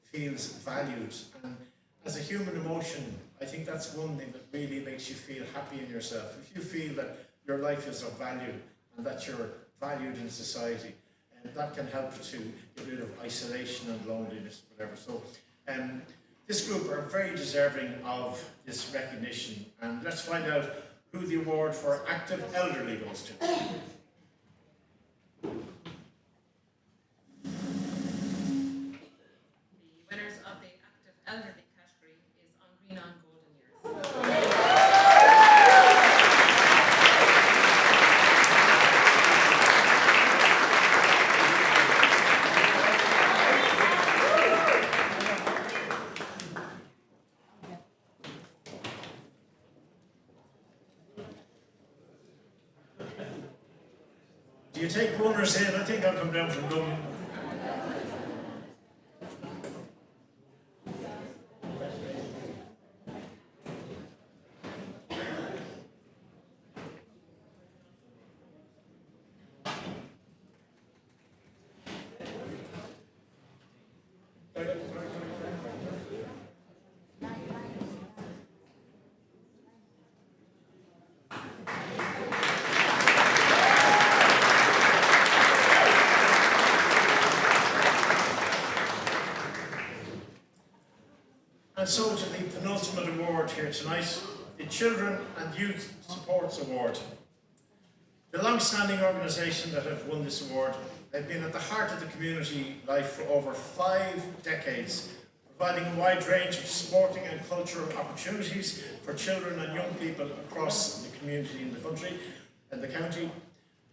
feels valued. And as a human emotion, I think that's one thing that really makes you feel happy in yourself. If you feel that your life is of value and that you're valued in society, and that can help to get rid of isolation and loneliness, whatever. So this group are very deserving of this recognition, and let's find out who the award for active elderly goes to. The winners of the active elderly category is on Green on Golden Years. Do you take runners in? I think I'll come down from Dublin. And so to the penultimate award here tonight, the Children and Youth Supports Award. The long-standing organisation that have won this award, they've been at the heart of the community life for over 5 decades, providing a wide range of sporting and cultural opportunities for children and young people across the community in the country and the county.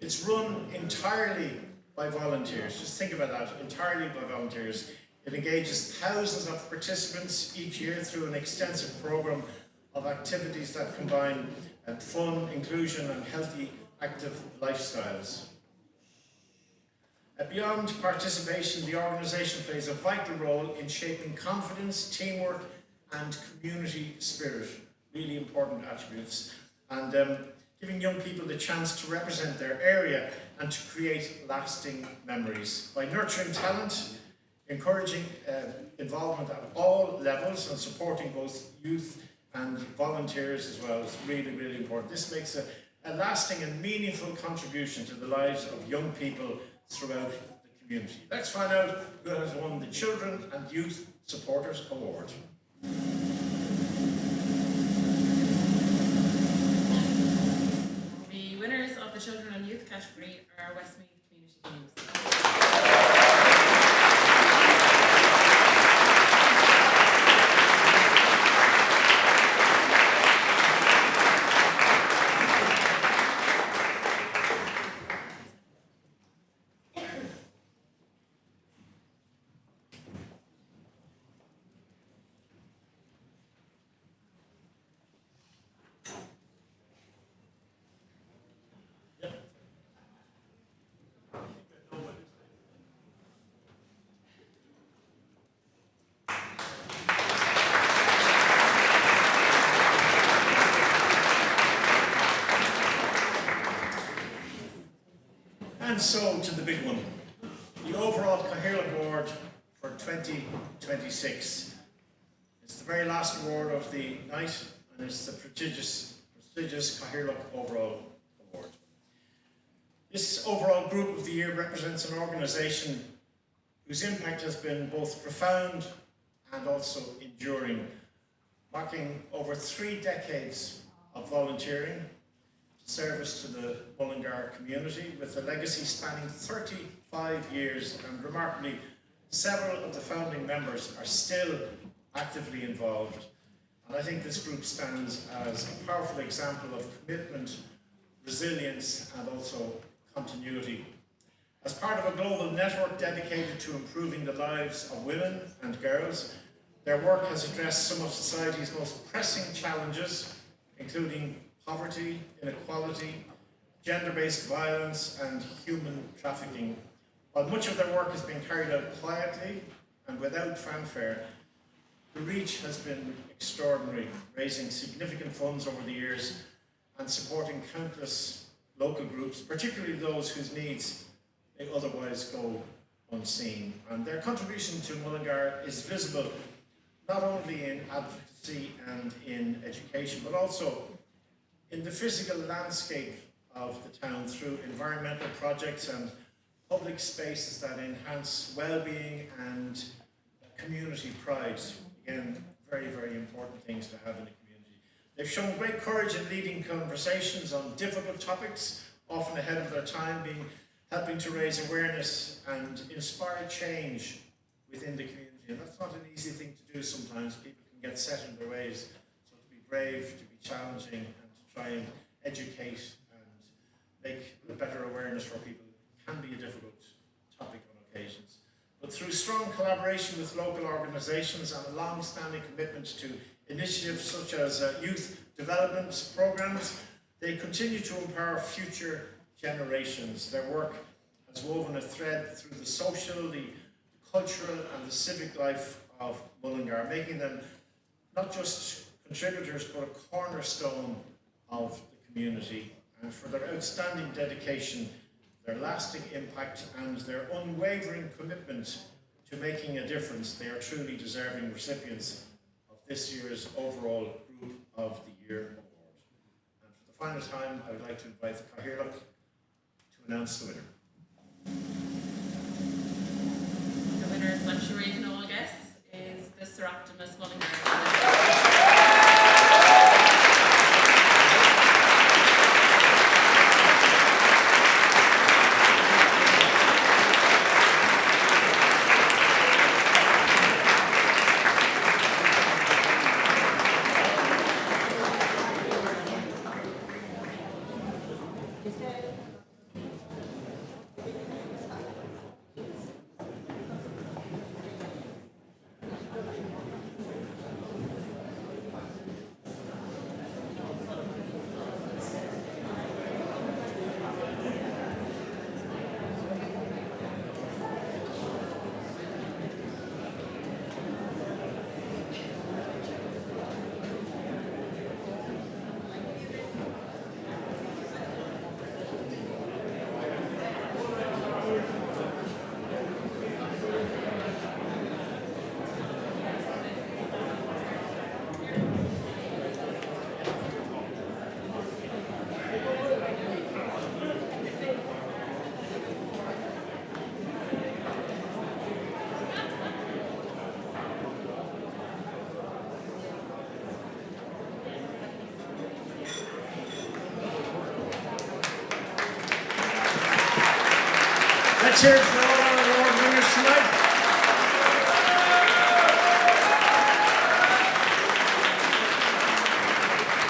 It's run entirely by volunteers. Just think about that, entirely by volunteers. It engages thousands of participants each year through an extensive programme of activities that combine fun, inclusion and healthy, active lifestyles. Beyond participation, the organisation plays a vital role in shaping confidence, teamwork and community spirit, really important attributes, and giving young people the chance to represent their area and to create lasting memories. By nurturing talent, encouraging involvement at all levels and supporting both youth and volunteers as well is really, really important. This makes a lasting and meaningful contribution to the lives of young people throughout the community. Let's find out who has won the Children and Youth Supporters Award. The winners of the Children and Youth category are Westmeath Community Games. And so to the big one, the overall Cathaoirleach Award for 2026. It's the very last award of the night, and it's the prestigious Cathaoirleach Overall Award. This overall group of the year represents an organisation whose impact has been both profound and also enduring, marking over 3 decades of volunteering, service to the Mullingar community, with a legacy spanning 35 years, and remarkably, several of the founding members are still actively involved. And I think this group stands as a powerful example of commitment, resilience, and also continuity. As part of a global network dedicated to improving the lives of women and girls, their work has addressed some of society's most pressing challenges, including poverty, inequality, gender-based violence and human trafficking. While much of their work has been carried out quietly and without fanfare, the reach has been extraordinary, raising significant funds over the years and supporting countless local groups, particularly those whose needs may otherwise go unseen. And their contribution to Mullingar is visible not only in advocacy and in education, but also in the physical landscape of the town through environmental projects and public spaces that enhance well-being and community pride. Again, very, very important things to have in a community. They've shown great courage in leading conversations on difficult topics, often ahead of their time, helping to raise awareness and inspire change within the community. And that's not an easy thing to do sometimes. People can get set in their ways. So to be brave, to be challenging, and to try and educate and make a better awareness for people can be a difficult topic on occasions. But through strong collaboration with local organisations and a long-standing commitment to initiatives such as youth development programmes, they continue to empower future generations. Their work has woven a thread through the social, the cultural and the civic life of Mullingar, making them not just contributors but a cornerstone of the community. And for their outstanding dedication, their lasting impact and their unwavering commitment to making a difference, they are truly deserving recipients of this year's overall Group of the Year Award. And for the final time, I would like to invite the Cathaoirleach to announce the winner. The winner, as I'm sure you can all guess, is the Sir Optimus Mullingar. Let's hear it for all our award winners tonight.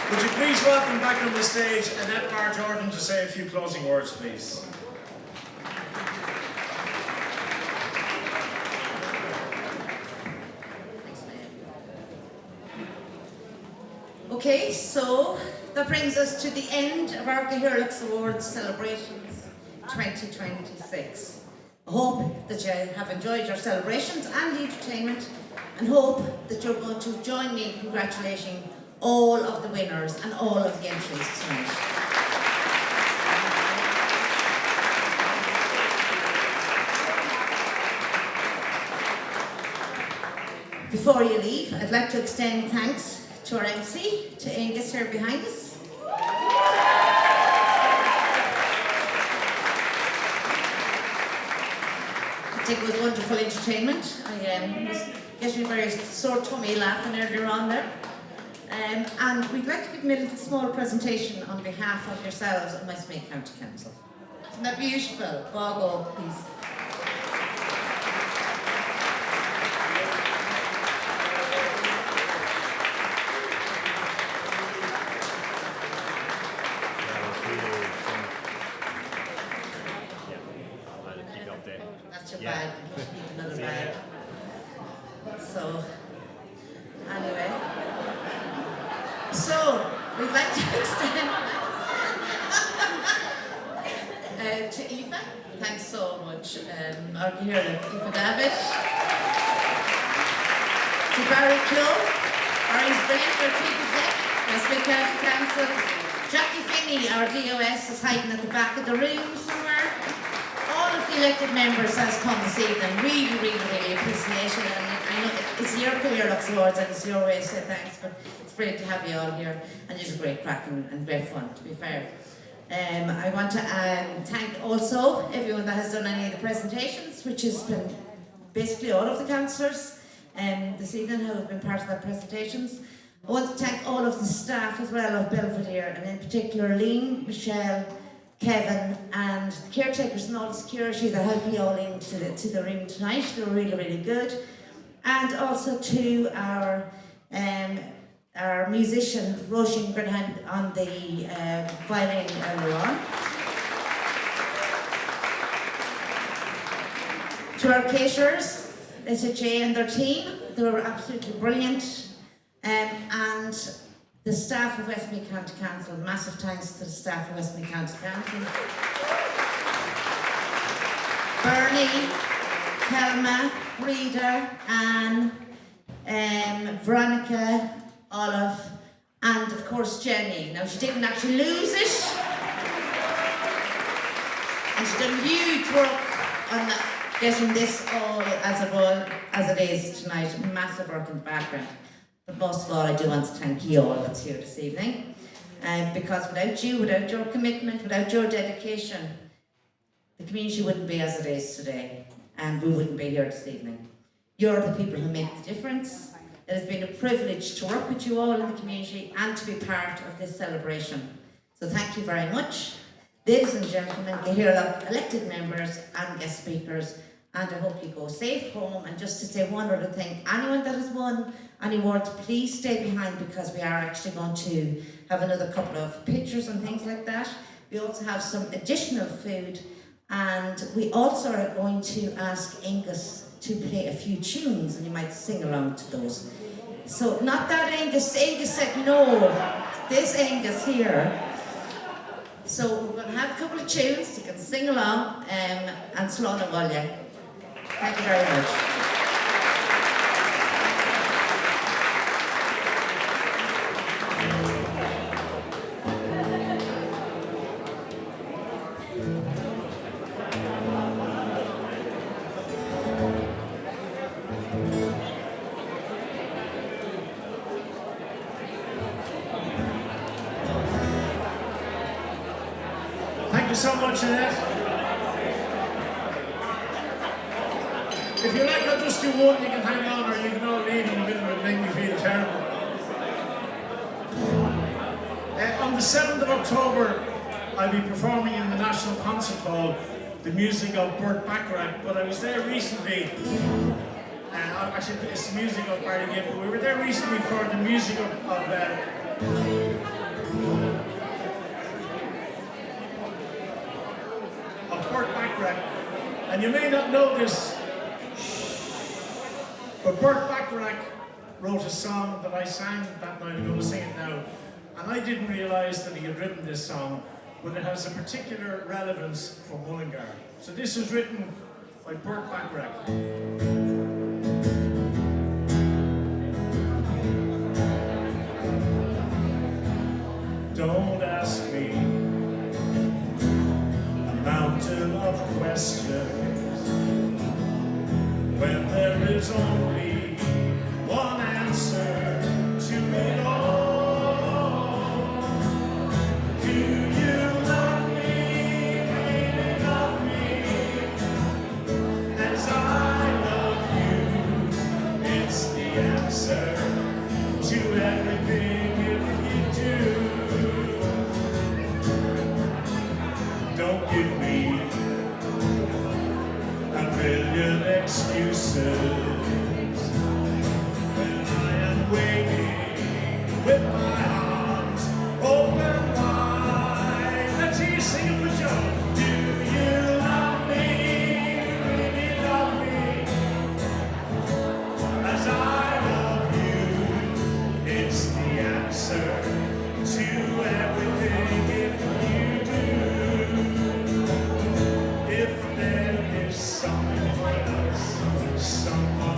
Would you please welcome back on the stage Annette Barr-Jordan to say a few closing words, please. Okay, so that brings us to the end of our Cathaoirleach Awards celebrations 2026. I hope that you have enjoyed your celebrations and the entertainment, and hope that you're going to join me in congratulating all of the winners and all of the entries tonight. Before you leave, I'd like to extend thanks to our MC, to Angus here behind us. I think it was wonderful entertainment. I was getting a very sore tummy laughing earlier on there. And we'd like to give them a little small presentation on behalf of yourselves and Westmeath County Council. Isn't that beautiful? Bogo, please. That's your bag. Another bag. So, anyway. So, we'd like to extend to Eva. Thanks so much. Our Cathaoirleach, Eva David. To Barry Clough, Barry's brilliant, our chief exec, Westmeath County Council. Jackie Finney, our DOS, is hiding at the back of the room somewhere. All of of the elected members has come this evening. Really appreciate it. And I know it's your Cathaoirleach Awards and it's your way to say thanks, but it's great to have you all here. And it's a great crack and great fun, to be fair. I want to thank also everyone that has done any of the presentations, which has been basically all of the councillors this evening who have been part of the presentations. I want to thank all of the staff as well of Belvedere, and in particular Liam, Michelle, Kevin and the caretakers and all the security that helped me all into the room tonight. They were really good. And also to our musician, Roisin Greenhand, on the violin earlier on. To our caterers, Lisa J and their team, they were absolutely brilliant. And the staff of Westmeath County Council, massive thanks to the staff of Westmeath County Council. Bernie, Kelma, Rita, Anne, Veronica, Olive, and of course Jenny. Now she didn't actually lose it, and she did huge work on getting this all as it is tonight. Massive work in the background. But most of all, I do want to thank you all that's here this evening, because without you, without your commitment, without your dedication, the community wouldn't be as it is today, and we wouldn't be here this evening. You're the people who make the difference. It has been a privilege to work with you all in the community and to be part of this celebration. So thank you very much. Ladies and gentlemen, Cathaoirleach elected members and guest speakers, and I hope you go safe home. And just to say one other thing, anyone that has won any awards, please stay behind, because we are actually going to have another couple of pictures and things like that. We also have some additional food, and we also are going to ask Angus to play a few tunes, and you might sing along to those. So not that Angus said no, this Angus here. So we're going to have a couple of tunes, you can sing along, and Slán Bhaile. Thank you very much. Thank you so much, Annette. If you like, I'll just do one. You can hang on, or you can all leave in the middle of it, make me feel terrible. On the 7th of October, I'll be performing in the National Concert Hall the music of Burt Bacharach, but I was there recently. Actually, it's the music of Barry Gibb, but we were there recently for the music of Burt Bacharach. And you may not know this, but Burt Bacharach wrote a song that I sang that night. I'm going to sing it now. And I didn't realise that he had written this song, but it has a particular relevance for Mullingar. So this was written by Burt Bacharach. Don't ask me a mountain of questions when there is only one answer to it all. Do you love me, really love me, as I love you? It's the answer to everything if you do. Don't give me a million excuses when I am waiting with my arms open wide. Let's hear you sing it for Joe. Do you love me, really love me, as I love you? It's the answer to everything if you do. If there is someone else, someone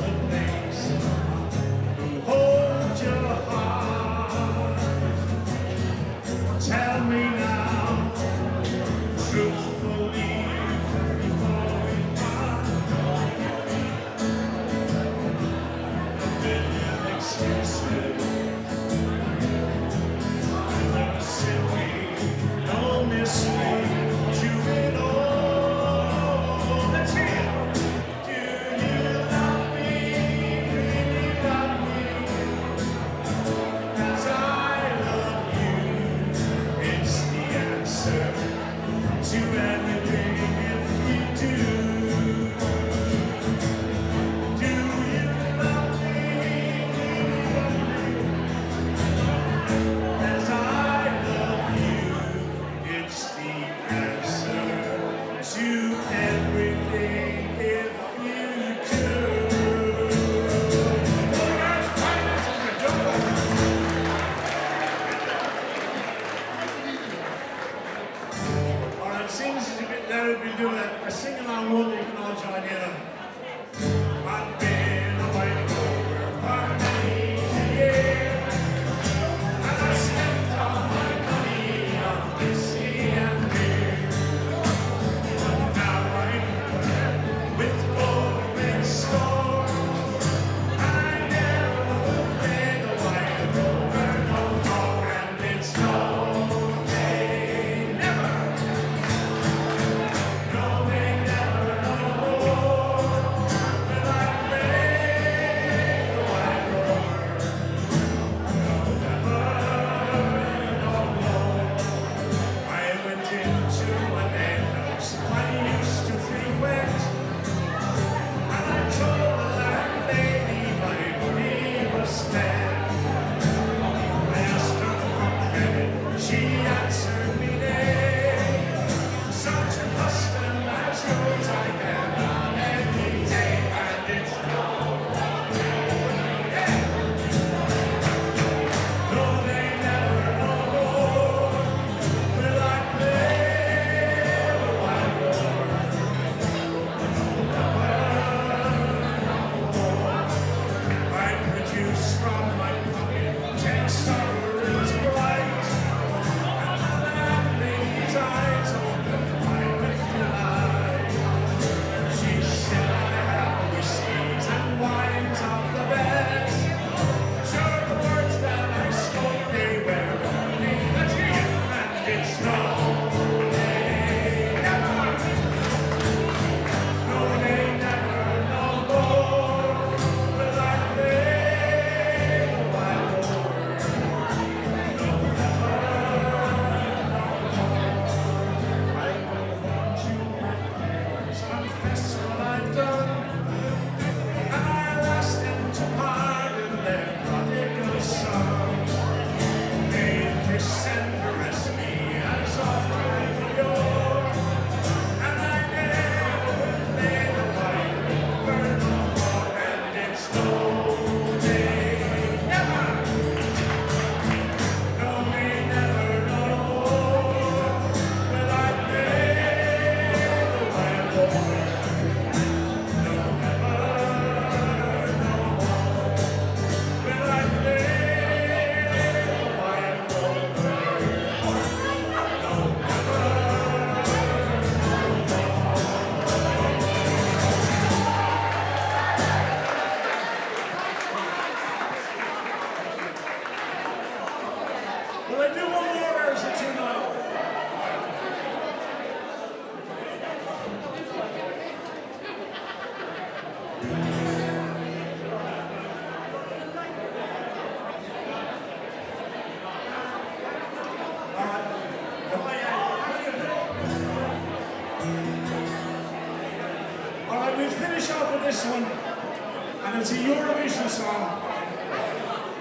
This one, and it's a Eurovision song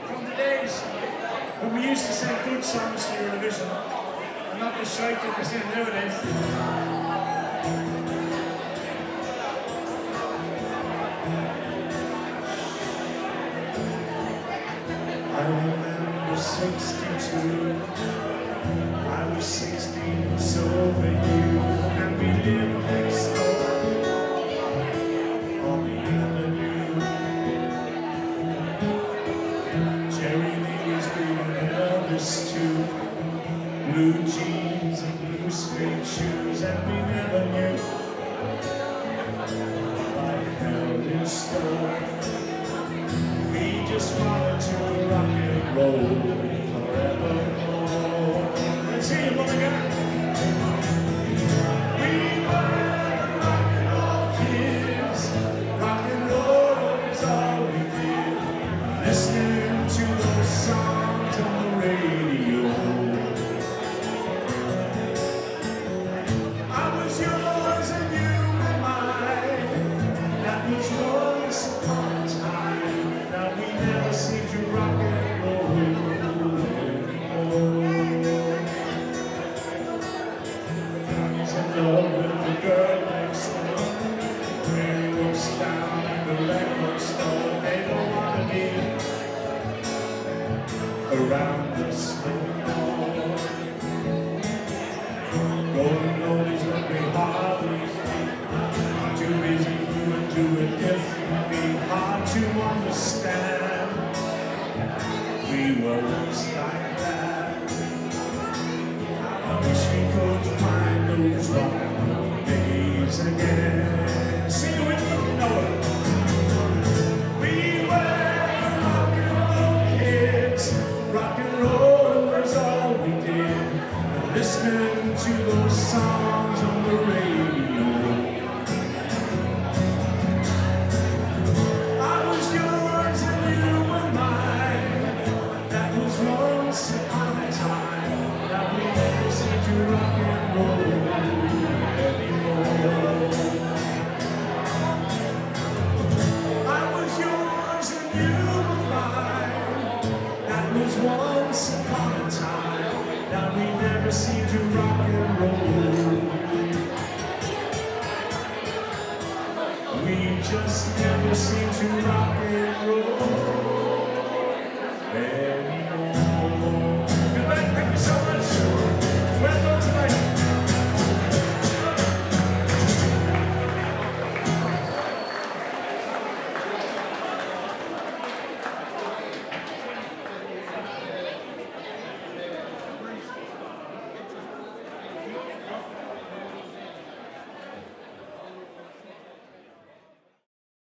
from the days when we used to sing good songs to Eurovision, and not the shite that they sing nowadays. I remember 62, I was 16, so were you, and we lived next door. Blue jeans and blue suede shoes, and we never knew life held in store. We just wanted to rock and roll forevermore. Let's see you, Mullingar. We were rock and roll kids. Rock and roll is all we did. Listening to those songs on the radio. Yours and you and mine. That was once upon a time. Now we never seem to rock and roll anymore. I was in love with the girl next door. When he looks down at the record store, they don't want to be around us anymore. Going always what we hardly too busy doing differently, hard to understand. We were once like that. I wish we could find those rock and roll days again. Sing it with me, Noah. We were rock and roll kids, rock and roll. we just never seem to rock and roll.